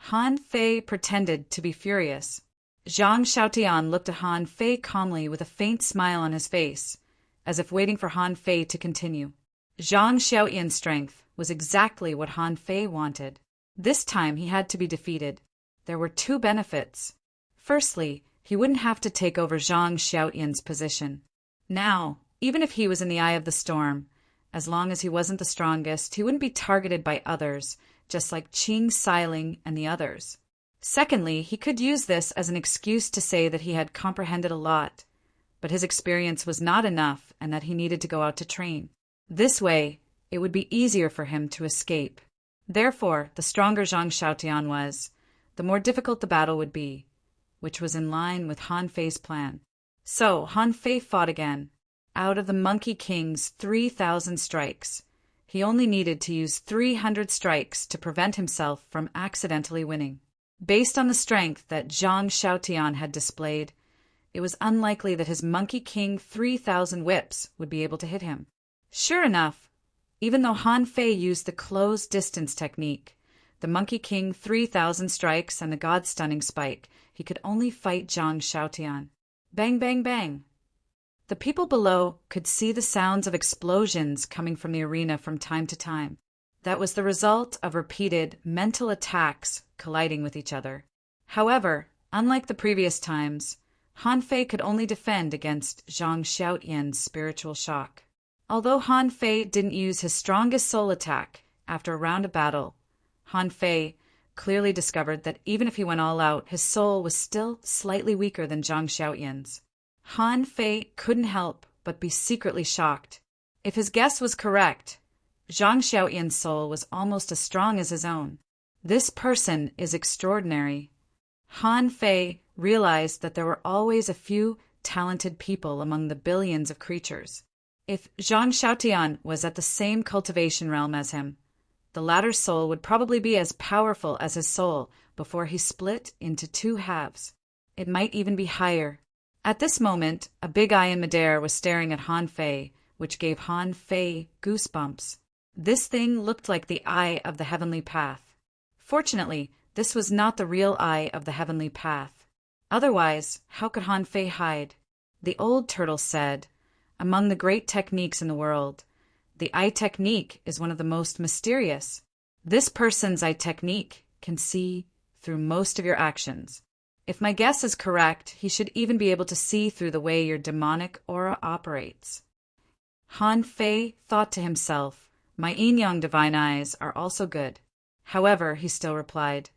Han Fei pretended to be furious. Zhang Xiaotian looked at Han Fei calmly with a faint smile on his face, as if waiting for Han Fei to continue. Zhang Xiaotian's strength was exactly what Han Fei wanted. This time he had to be defeated. There were two benefits. Firstly, he wouldn't have to take over Zhang Xiaotian's position. Now, even if he was in the eye of the storm, as long as he wasn't the strongest, he wouldn't be targeted by others, just like Qing Xiling and the others. Secondly, he could use this as an excuse to say that he had comprehended a lot, but his experience was not enough and that he needed to go out to train. This way, it would be easier for him to escape. Therefore, the stronger Zhang Xiaotian was, the more difficult the battle would be, which was in line with Han Fei's plan. So, Han Fei fought again. Out of the Monkey King's 3,000 strikes, he only needed to use 300 strikes to prevent himself from accidentally winning. Based on the strength that Zhang Xiaotian had displayed, it was unlikely that his Monkey King 3,000 whips would be able to hit him. Sure enough, even though Han Fei used the closed distance technique, the Monkey King 3,000 strikes and the God-stunning spike, he could only fight Zhang Xiaotian. Bang, bang, bang. The people below could see the sounds of explosions coming from the arena from time to time. That was the result of repeated mental attacks colliding with each other. However, unlike the previous times, Han Fei could only defend against Zhang Xiaotian's spiritual shock. Although Han Fei didn't use his strongest soul attack after a round of battle, Han Fei clearly discovered that even if he went all out, his soul was still slightly weaker than Zhang Xiaotian's. Han Fei couldn't help but be secretly shocked. If his guess was correct, Zhang Xiaotian's soul was almost as strong as his own. This person is extraordinary. Han Fei realized that there were always a few talented people among the billions of creatures. If Zhang Xiaotian was at the same cultivation realm as him, the latter's soul would probably be as powerful as his soul before he split into two halves. It might even be higher. At this moment, a big eye in midair was staring at Han Fei, which gave Han Fei goosebumps. This thing looked like the eye of the heavenly path. Fortunately, this was not the real eye of the heavenly path. Otherwise, how could Han Fei hide? The old turtle said, "Among the great techniques in the world, the eye technique is one of the most mysterious. This person's eye technique can see through most of your actions. If my guess is correct, he should even be able to see through the way your demonic aura operates." Han Fei thought to himself, "My yin-yang divine eyes are also good." However, he still replied,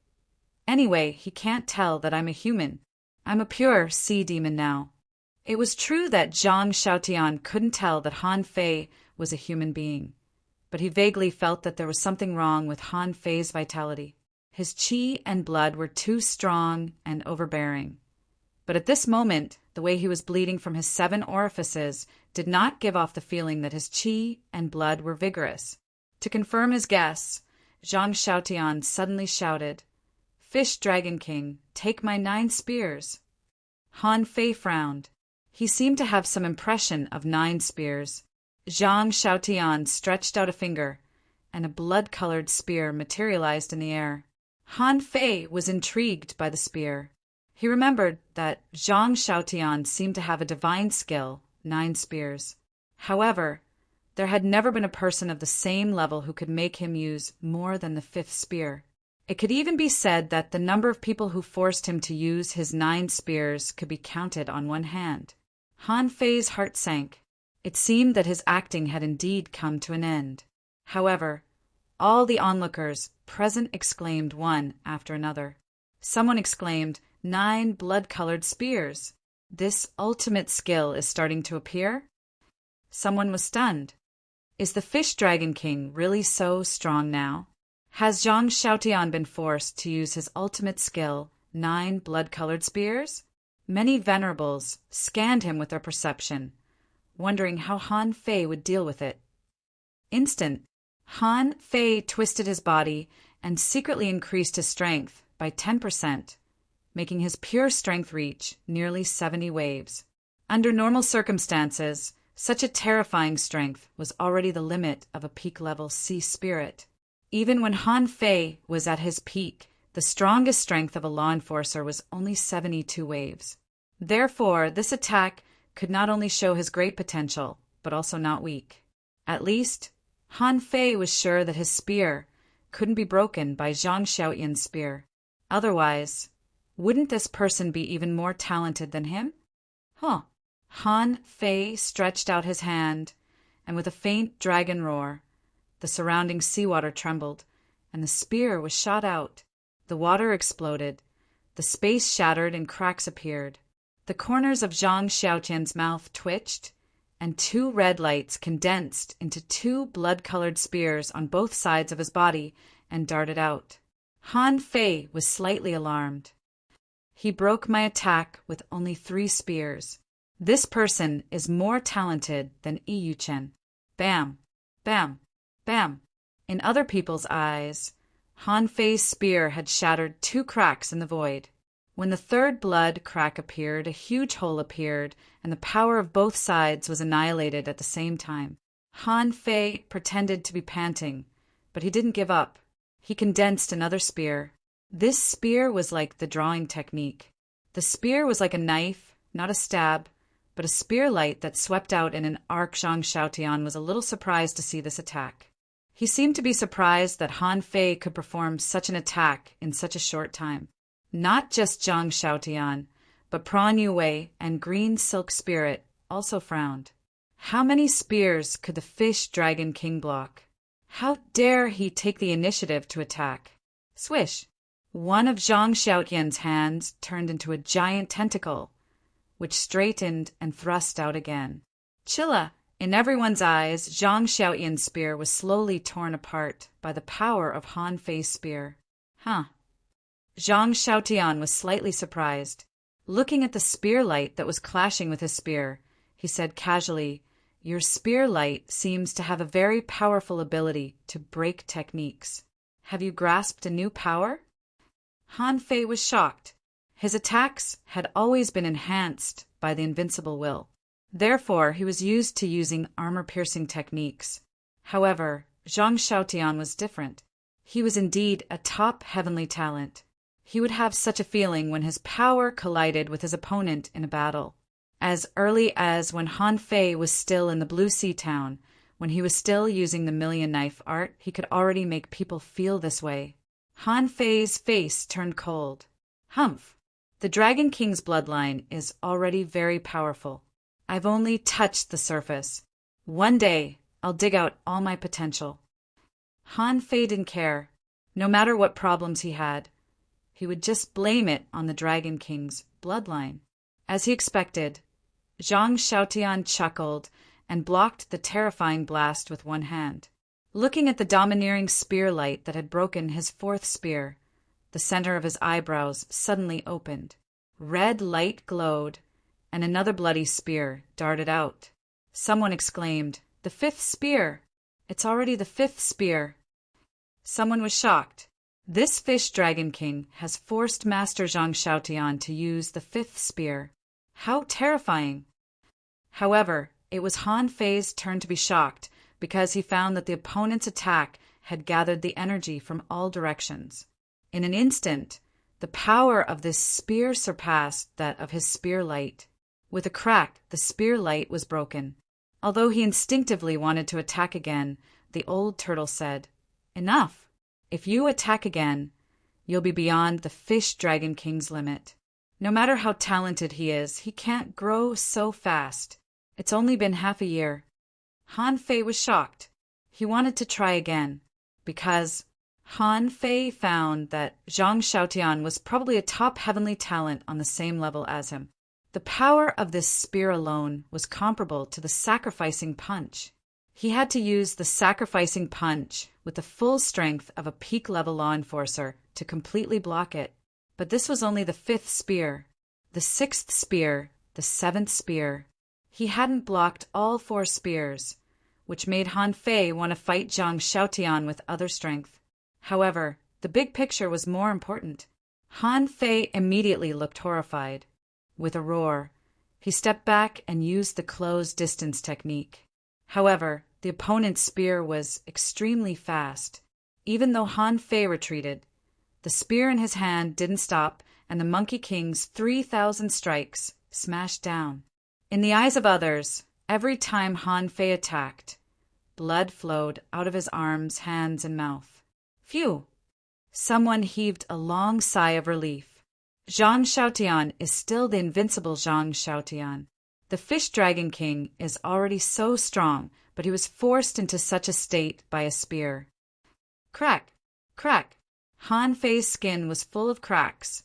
"Anyway, he can't tell that I'm a human. I'm a pure sea demon now." It was true that Zhang Xiaotian couldn't tell that Han Fei was a human being, but he vaguely felt that there was something wrong with Han Fei's vitality. His qi and blood were too strong and overbearing. But at this moment, the way he was bleeding from his 7 orifices did not give off the feeling that his qi and blood were vigorous. To confirm his guess, Zhang Xiaotian suddenly shouted, "Fish Dragon King, take my 9 spears." Han Fei frowned. He seemed to have some impression of 9 spears. Zhang Xiaotian stretched out a finger, and a blood-colored spear materialized in the air. Han Fei was intrigued by the spear. He remembered that Zhang Xiaotian seemed to have a divine skill, 9 spears. However, there had never been a person of the same level who could make him use more than the 5th spear. It could even be said that the number of people who forced him to use his 9 spears could be counted on one hand. Han Fei's heart sank. It seemed that his acting had indeed come to an end. However, all the onlookers present exclaimed one after another. Someone exclaimed, 9 blood-colored spears! This ultimate skill is starting to appear? Someone was stunned. Is the Fish Dragon King really so strong now? Has Zhang Xiaotian been forced to use his ultimate skill, 9 blood-colored spears? Many venerables scanned him with their perception, wondering how Han Fei would deal with it. Instant, Han Fei twisted his body and secretly increased his strength by 10%, making his pure strength reach nearly 70 waves. Under normal circumstances, such a terrifying strength was already the limit of a peak-level sea spirit. Even when Han Fei was at his peak, the strongest strength of a law enforcer was only 72 waves. Therefore, this attack could not only show his great potential, but also not weak. At least, Han Fei was sure that his spear couldn't be broken by Zhang Xiaoyan's spear. Otherwise, wouldn't this person be even more talented than him? Han Fei stretched out his hand, and with a faint dragon roar, the surrounding seawater trembled, and the spear was shot out. The water exploded. The space shattered and cracks appeared. The corners of Zhang Xiaotian's mouth twitched, and 2 red lights condensed into 2 blood-colored spears on both sides of his body and darted out. Han Fei was slightly alarmed. He broke my attack with only 3 spears. This person is more talented than Yu Chen. Bam! Bam! Bam! In other people's eyes, Han Fei's spear had shattered 2 cracks in the void. When the 3rd blood crack appeared, a huge hole appeared, and the power of both sides was annihilated at the same time. Han Fei pretended to be panting, but he didn't give up. He condensed another spear. This spear was like the drawing technique. The spear was like a knife, not a stab, but a spear light that swept out in an arc. Zhang Xiaotian was a little surprised to see this attack. He seemed to be surprised that Han Fei could perform such an attack in such a short time. Not just Zhang Xiaotian, but Prawn Yue and Green Silk Spirit also frowned. How many spears could the Fish Dragon King block? How dare he take the initiative to attack? Swish! One of Zhang Xiaotian's hands turned into a giant tentacle, which straightened and thrust out again. Chilla! In everyone's eyes, Zhang Xiaoyan's spear was slowly torn apart by the power of Han Fei's spear. Zhang Xiaotian was slightly surprised. Looking at the spear light that was clashing with his spear, he said casually, "Your spear light seems to have a very powerful ability to break techniques. Have you grasped a new power?" Han Fei was shocked. His attacks had always been enhanced by the invincible will. Therefore, he was used to using armor-piercing techniques. However, Zhang Xiaotian was different. He was indeed a top heavenly talent. He would have such a feeling when his power collided with his opponent in a battle. As early as when Han Fei was still in the Blue Sea Town, when he was still using the million knife art, he could already make people feel this way. Han Fei's face turned cold. Humph! The Dragon King's bloodline is already very powerful. I've only touched the surface. One day, I'll dig out all my potential. Han Fei didn't care. No matter what problems he had, he would just blame it on the Dragon King's bloodline. As he expected, Zhang Xiaotian chuckled and blocked the terrifying blast with one hand. Looking at the domineering spear light that had broken his 4th spear, the center of his eyebrows suddenly opened. Red light glowed, and another bloody spear darted out. Someone exclaimed, "The 5th spear! It's already the 5th spear!" Someone was shocked. This Fish Dragon King has forced Master Zhang Xiaotian to use the 5th spear. How terrifying! However, it was Han Fei's turn to be shocked, because he found that the opponent's attack had gathered the energy from all directions. In an instant, the power of this spear surpassed that of his spear light. With a crack, the spear light was broken. Although he instinctively wanted to attack again, the old turtle said, "Enough! If you attack again, you'll be beyond the Fish Dragon King's limit. No matter how talented he is, he can't grow so fast. It's only been half a year. Han Fei was shocked. He wanted to try again, because Han Fei found that Zhang Xiaotian was probably a top heavenly talent on the same level as him. The power of this spear alone was comparable to the sacrificing punch. He had to use the sacrificing punch with the full strength of a peak-level law enforcer to completely block it. But this was only the 5th spear, the 6th spear, the 7th spear. He hadn't blocked all 4 spears, which made Han Fei want to fight Zhang Xiaotian with other strength. However, the big picture was more important. Han Fei immediately looked horrified. With a roar, he stepped back and used the close distance technique. However, the opponent's spear was extremely fast. Even though Han Fei retreated, the spear in his hand didn't stop, and the Monkey King's 3,000 strikes smashed down. In the eyes of others, every time Han Fei attacked, blood flowed out of his arms, hands, and mouth. Phew! Someone heaved a long sigh of relief. Zhang Xiaotian is still the invincible Zhang Xiaotian. The Fish Dragon King is already so strong, but he was forced into such a state by a spear. Crack! Crack! Han Fei's skin was full of cracks,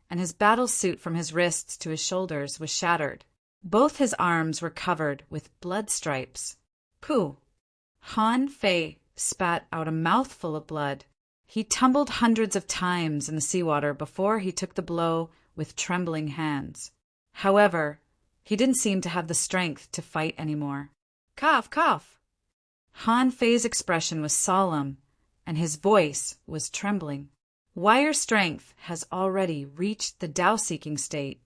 and his battle suit from his wrists to his shoulders was shattered. Both his arms were covered with blood stripes. Pooh! Han Fei spat out a mouthful of blood. He tumbled hundreds of times in the seawater before he took the blow with trembling hands. However, he didn't seem to have the strength to fight anymore. Cough, cough! Han Fei's expression was solemn, and his voice was trembling. Wire strength has already reached the Tao-seeking state.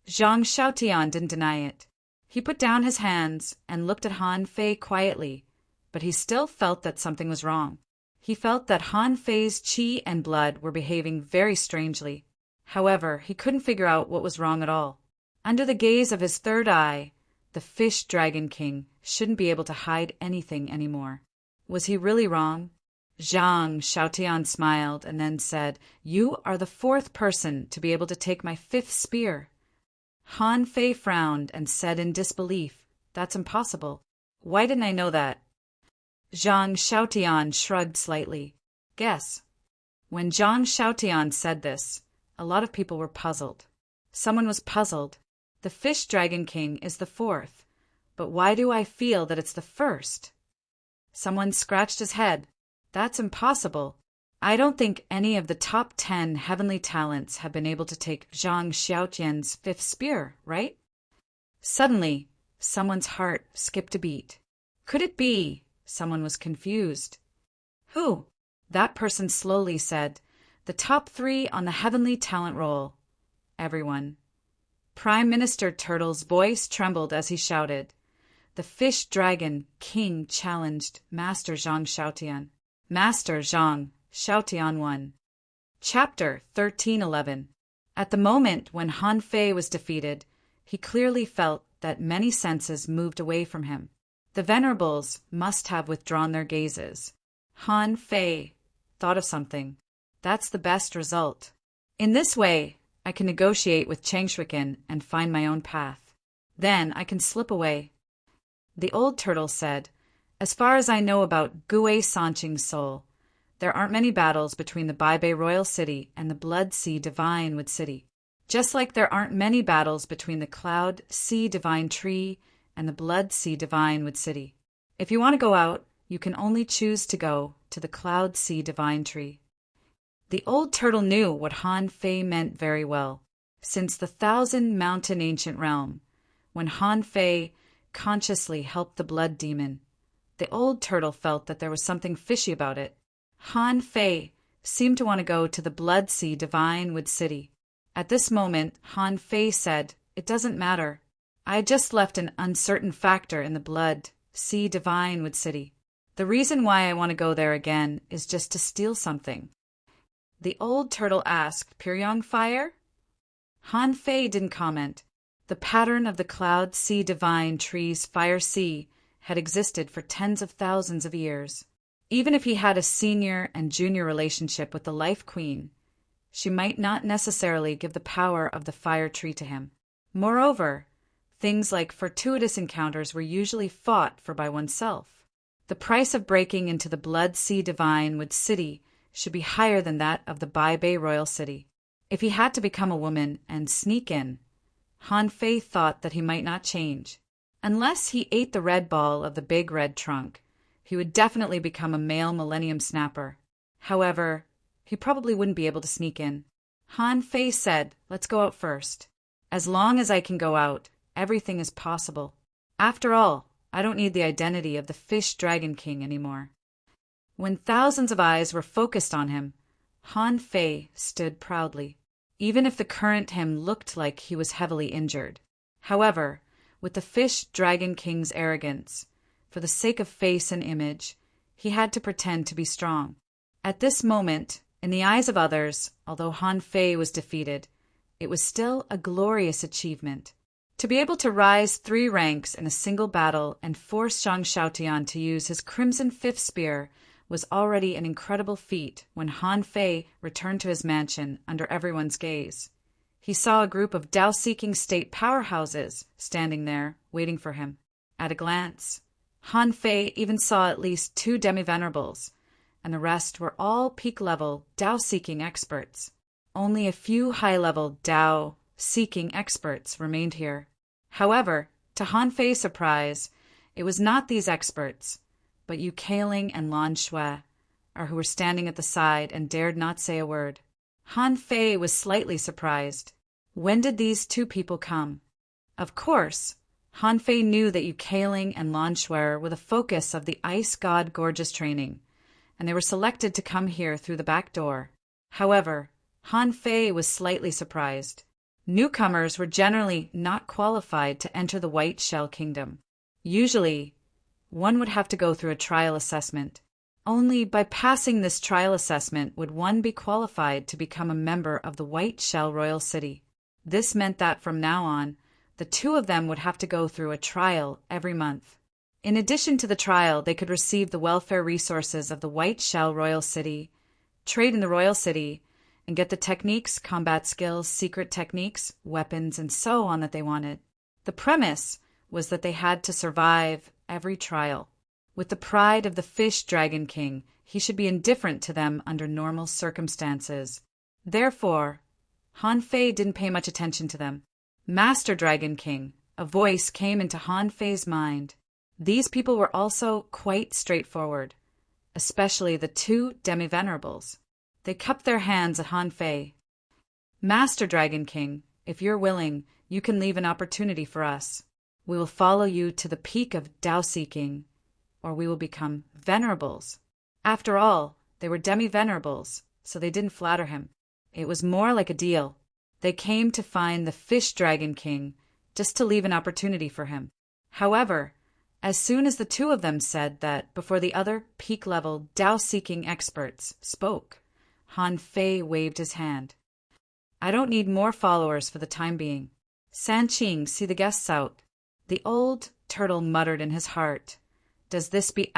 Zhang Xiaotian didn't deny it. He put down his hands and looked at Han Fei quietly, but he still felt that something was wrong. He felt that Han Fei's qi and blood were behaving very strangely. However, he couldn't figure out what was wrong at all. Under the gaze of his third eye, the Fish Dragon King shouldn't be able to hide anything anymore. Was he really wrong? Zhang Xiaotian smiled and then said, "You are the 4th person to be able to take my 5th spear." Han Fei frowned and said in disbelief, "That's impossible. Why didn't I know that?" Zhang Xiaotian shrugged slightly. Guess. When Zhang Xiaotian said this, a lot of people were puzzled. Someone was puzzled. The Fish Dragon King is the 4th, but why do I feel that it's the 1st? Someone scratched his head. That's impossible. I don't think any of the top 10 heavenly talents have been able to take Zhang Xiaotian's 5th spear, right? Suddenly, someone's heart skipped a beat. Could it be? Someone was confused. Who? That person slowly said, "The top 3 on the heavenly talent roll." Everyone. Prime Minister Turtle's voice trembled as he shouted. The Fish Dragon King challenged Master Zhang Xiaotian. Master Zhang Xiaotian won. Chapter 1311. At the moment when Han Fei was defeated, he clearly felt that many senses moved away from him. The venerables must have withdrawn their gazes. Han Fei thought of something. That's the best result. In this way, I can negotiate with Changshuiken and find my own path. Then I can slip away. The old turtle said, "As far as I know about Gue Sanqing's soul, there aren't many battles between the Baibei Royal City and the Blood Sea Divine Wood City, just like there aren't many battles between the Cloud Sea Divine Tree and the Blood Sea Divine Wood City. If you want to go out, you can only choose to go to the Cloud Sea Divine Tree." The old turtle knew what Han Fei meant very well. Since the 1,000-mountain ancient realm, when Han Fei consciously helped the blood demon, the old turtle felt that there was something fishy about it. Han Fei seemed to want to go to the Blood Sea Divine Wood City. At this moment, Han Fei said, "It doesn't matter. I just left an uncertain factor in the Blood Sea Divine Wood City. The reason why I want to go there again is just to steal something." The old turtle asked, "Pyryang fire?" Han Fei didn't comment. The pattern of the Cloud Sea Divine Tree's fire sea had existed for tens of thousands of years. Even if he had a senior and junior relationship with the Life Queen, she might not necessarily give the power of the fire tree to him. Moreover, things like fortuitous encounters were usually fought for by oneself. The price of breaking into the Blood Sea Divine city should be higher than that of the Bai Bei Royal City. If he had to become a woman and sneak in, Han Fei thought that he might not change. Unless he ate the red ball of the big red trunk, he would definitely become a male Millennium Snapper. However, he probably wouldn't be able to sneak in. Han Fei said, "Let's go out first. As long as I can go out, everything is possible. After all, I don't need the identity of the Fish Dragon King anymore." When thousands of eyes were focused on him, Han Fei stood proudly, even if the current him looked like he was heavily injured. However, with the Fish Dragon King's arrogance, for the sake of face and image, he had to pretend to be strong. At this moment, in the eyes of others, although Han Fei was defeated, it was still a glorious achievement. To be able to rise 3 ranks in a single battle and force Zhang Xiaotian to use his Crimson Fifth Spear was already an incredible feat when Han Fei returned to his mansion under everyone's gaze. He saw a group of Dao-seeking state powerhouses standing there, waiting for him. At a glance, Han Fei even saw at least 2 demi-venerables, and the rest were all peak-level Dao-seeking experts. Only a few high-level Dao-seeking experts remained here. However, to Han Fei's surprise, it was not these experts, but Yu Keiling and Lan Shui, who were standing at the side and dared not say a word. Han Fei was slightly surprised. When did these 2 people come? Of course, Han Fei knew that Yu Keiling and Lan Shui were the focus of the Ice God Gorgeous training, and they were selected to come here through the back door. However, Han Fei was slightly surprised. Newcomers were generally not qualified to enter the White Shell Kingdom. Usually, one would have to go through a trial assessment. Only by passing this trial assessment would one be qualified to become a member of the White Shell Royal City. This meant that from now on, the 2 of them would have to go through a trial every month. In addition to the trial, they could receive the welfare resources of the White Shell Royal City, trade in the Royal City, and get the techniques, combat skills, secret techniques, weapons, and so on that they wanted. The premise was that they had to survive every trial. With the pride of the Fish Dragon King, he should be indifferent to them under normal circumstances. Therefore, Han Fei didn't pay much attention to them. Master Dragon King, a voice came into Han Fei's mind. These people were also quite straightforward, especially the 2 demi-venerables. They cupped their hands at Han Fei. "Master Dragon King, if you're willing, you can leave an opportunity for us. We will follow you to the peak of Dao-seeking, or we will become venerables." After all, they were demi-venerables, so they didn't flatter him. It was more like a deal. They came to find the Fish Dragon King just to leave an opportunity for him. However, as soon as the 2 of them said that before the other peak-level Dao-seeking experts spoke, Han Fei waved his hand. "I don't need more followers for the time being. San Qing, see the guests out." The old turtle muttered in his heart, "Does this be ***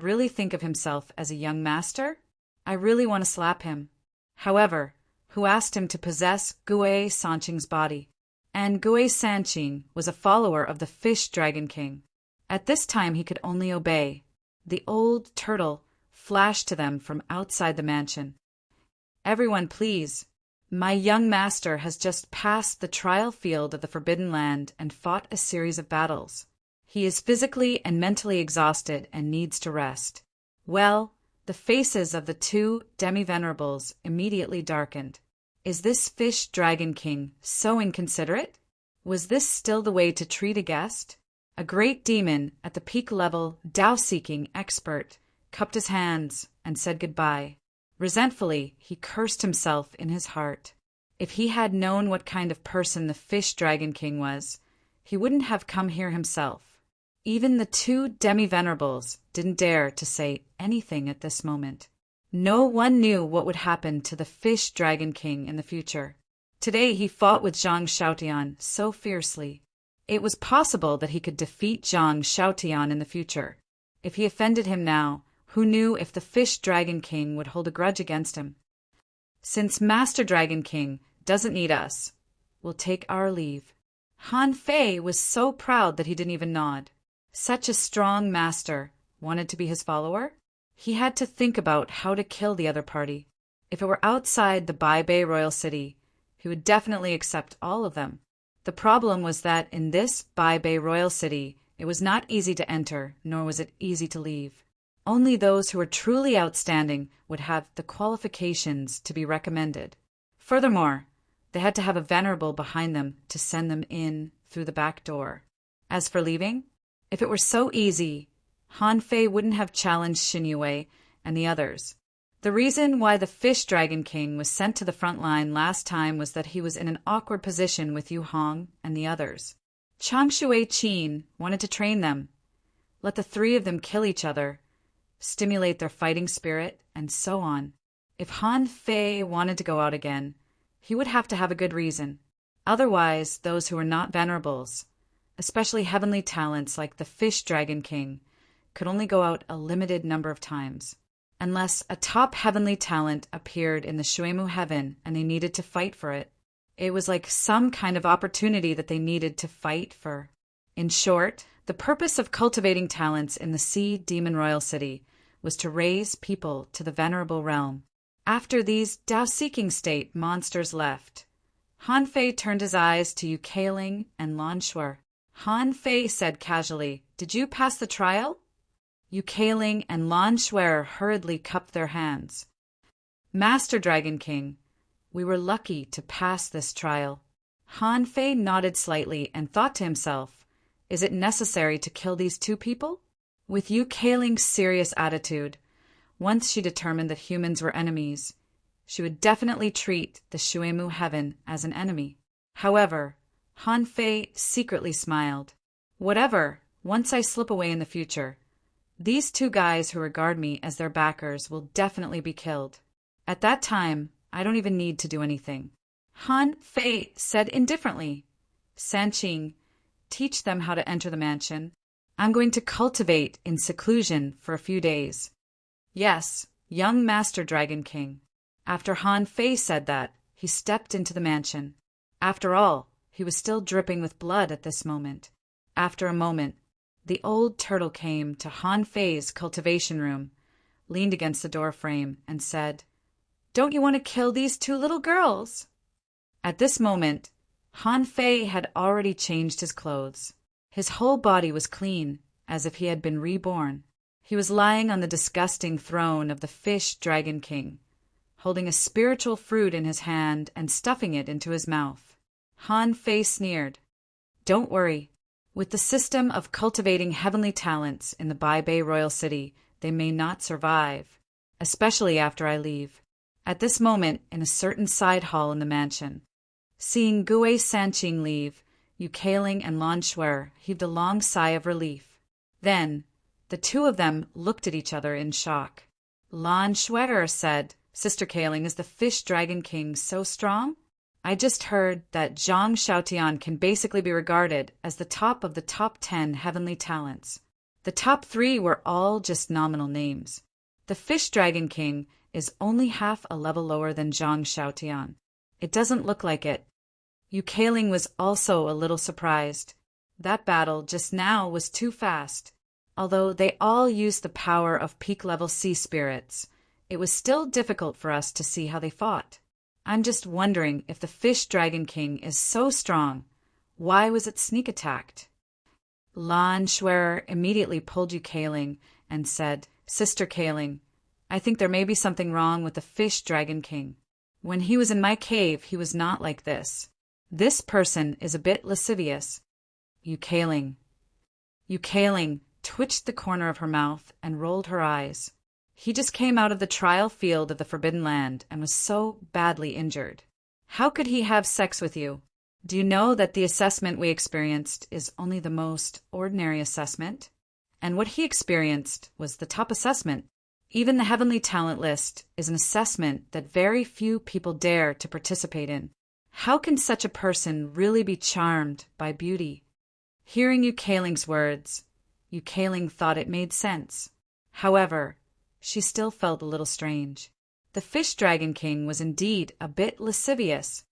really think of himself as a young master? I really want to slap him." However, who asked him to possess Gue Sanqing's body? And Gue Sanqing was a follower of the Fish Dragon King. At this time he could only obey. The old turtle flashed to them from outside the mansion. "Everyone, please. My young master has just passed the trial field of the Forbidden Land and fought a series of battles. He is physically and mentally exhausted and needs to rest." Well, the faces of the 2 demi-venerables immediately darkened. Is this Fish Dragon King so inconsiderate? Was this still the way to treat a guest? A great demon at the peak-level Dao-seeking expert cupped his hands and said goodbye. Resentfully, he cursed himself in his heart. If he had known what kind of person the Fish Dragon King was, he wouldn't have come here himself. Even the 2 demi-venerables didn't dare to say anything at this moment. No one knew what would happen to the Fish Dragon King in the future. Today he fought with Zhang Xiaotian so fiercely. It was possible that he could defeat Zhang Xiaotian in the future. If he offended him now, who knew if the Fish Dragon King would hold a grudge against him? Since Master Dragon King doesn't need us, we'll take our leave." Han Fei was so proud that he didn't even nod. Such a strong master wanted to be his follower? He had to think about how to kill the other party. If it were outside the Bai Bei royal city, he would definitely accept all of them. The problem was that in this Bai Bei royal city, it was not easy to enter, nor was it easy to leave. Only those who were truly outstanding would have the qualifications to be recommended. Furthermore, they had to have a venerable behind them to send them in through the back door. As for leaving, if it were so easy, Han Fei wouldn't have challenged Xin Yue and the others. The reason why the Fish Dragon King was sent to the front line last time was that he was in an awkward position with Yu Hong and the others. Chang Shui Qin wanted to train them, let the three of them kill each other, stimulate their fighting spirit, and so on. If Han Fei wanted to go out again, he would have to have a good reason. Otherwise, those who were not venerables, especially heavenly talents like the Fish Dragon King, could only go out a limited number of times. Unless a top heavenly talent appeared in the Shuemu heaven and they needed to fight for it. It was like some kind of opportunity that they needed to fight for. In short, the purpose of cultivating talents in the Sea Demon Royal City was to raise people to the venerable realm. After these Dao-seeking state monsters left, Han Fei turned his eyes to Yu Keiling and Lan Shuer. Han Fei said casually, "Did you pass the trial?" Yu Keiling and Lan Shuer hurriedly cupped their hands. "Master Dragon King, we were lucky to pass this trial." Han Fei nodded slightly and thought to himself, is it necessary to kill these two people? With Yu Keiling's serious attitude, once she determined that humans were enemies, she would definitely treat the Shuemu heaven as an enemy. However, Han Fei secretly smiled. "Whatever, once I slip away in the future, these two guys who regard me as their backers will definitely be killed. At that time, I don't even need to do anything." Han Fei said indifferently, "Sanqing, teach them how to enter the mansion. I'm going to cultivate in seclusion for a few days." "Yes, young Master Dragon King." After Han Fei said that, he stepped into the mansion. After all, he was still dripping with blood at this moment. After a moment, the old turtle came to Han Fei's cultivation room, leaned against the door frame, and said, "Don't you want to kill these two little girls?" At this moment, Han Fei had already changed his clothes. His whole body was clean, as if he had been reborn. He was lying on the disgusting throne of the Fish Dragon King, holding a spiritual fruit in his hand and stuffing it into his mouth. Han Fei sneered, "Don't worry. With the system of cultivating heavenly talents in the Bai Bei royal city, they may not survive, especially after I leave." At this moment, in a certain side hall in the mansion, seeing Gue Sanqing leave, Yu Keiling and Lan Shuer heaved a long sigh of relief. Then, the two of them looked at each other in shock. Lan Shuer said, "Sister Keiling, is the Fish Dragon King so strong? I just heard that Zhang Xiaotian can basically be regarded as the top of the top 10 heavenly talents. The top 3 were all just nominal names. The Fish Dragon King is only half a level lower than Zhang Xiaotian. It doesn't look like it." Yu Keiling was also a little surprised. That battle just now was too fast. Although they all used the power of peak-level sea spirits, it was still difficult for us to see how they fought. I'm just wondering if the Fish Dragon King is so strong, why was it sneak attacked? Lan Shuer immediately pulled Yu Keiling and said, "Sister Keiling, I think there may be something wrong with the Fish Dragon King. When he was in my cave, he was not like this. This person is a bit lascivious." Yu Keiling twitched the corner of her mouth and rolled her eyes. He just came out of the trial field of the Forbidden Land and was so badly injured. How could he have sex with you? Do you know that the assessment we experienced is only the most ordinary assessment? And what he experienced was the top assessment. Even the Heavenly Talent List is an assessment that very few people dare to participate in. How can such a person really be charmed by beauty? Hearing Yu Keiling's words, Yu Keiling thought it made sense. However, she still felt a little strange. The Fish Dragon King was indeed a bit lascivious,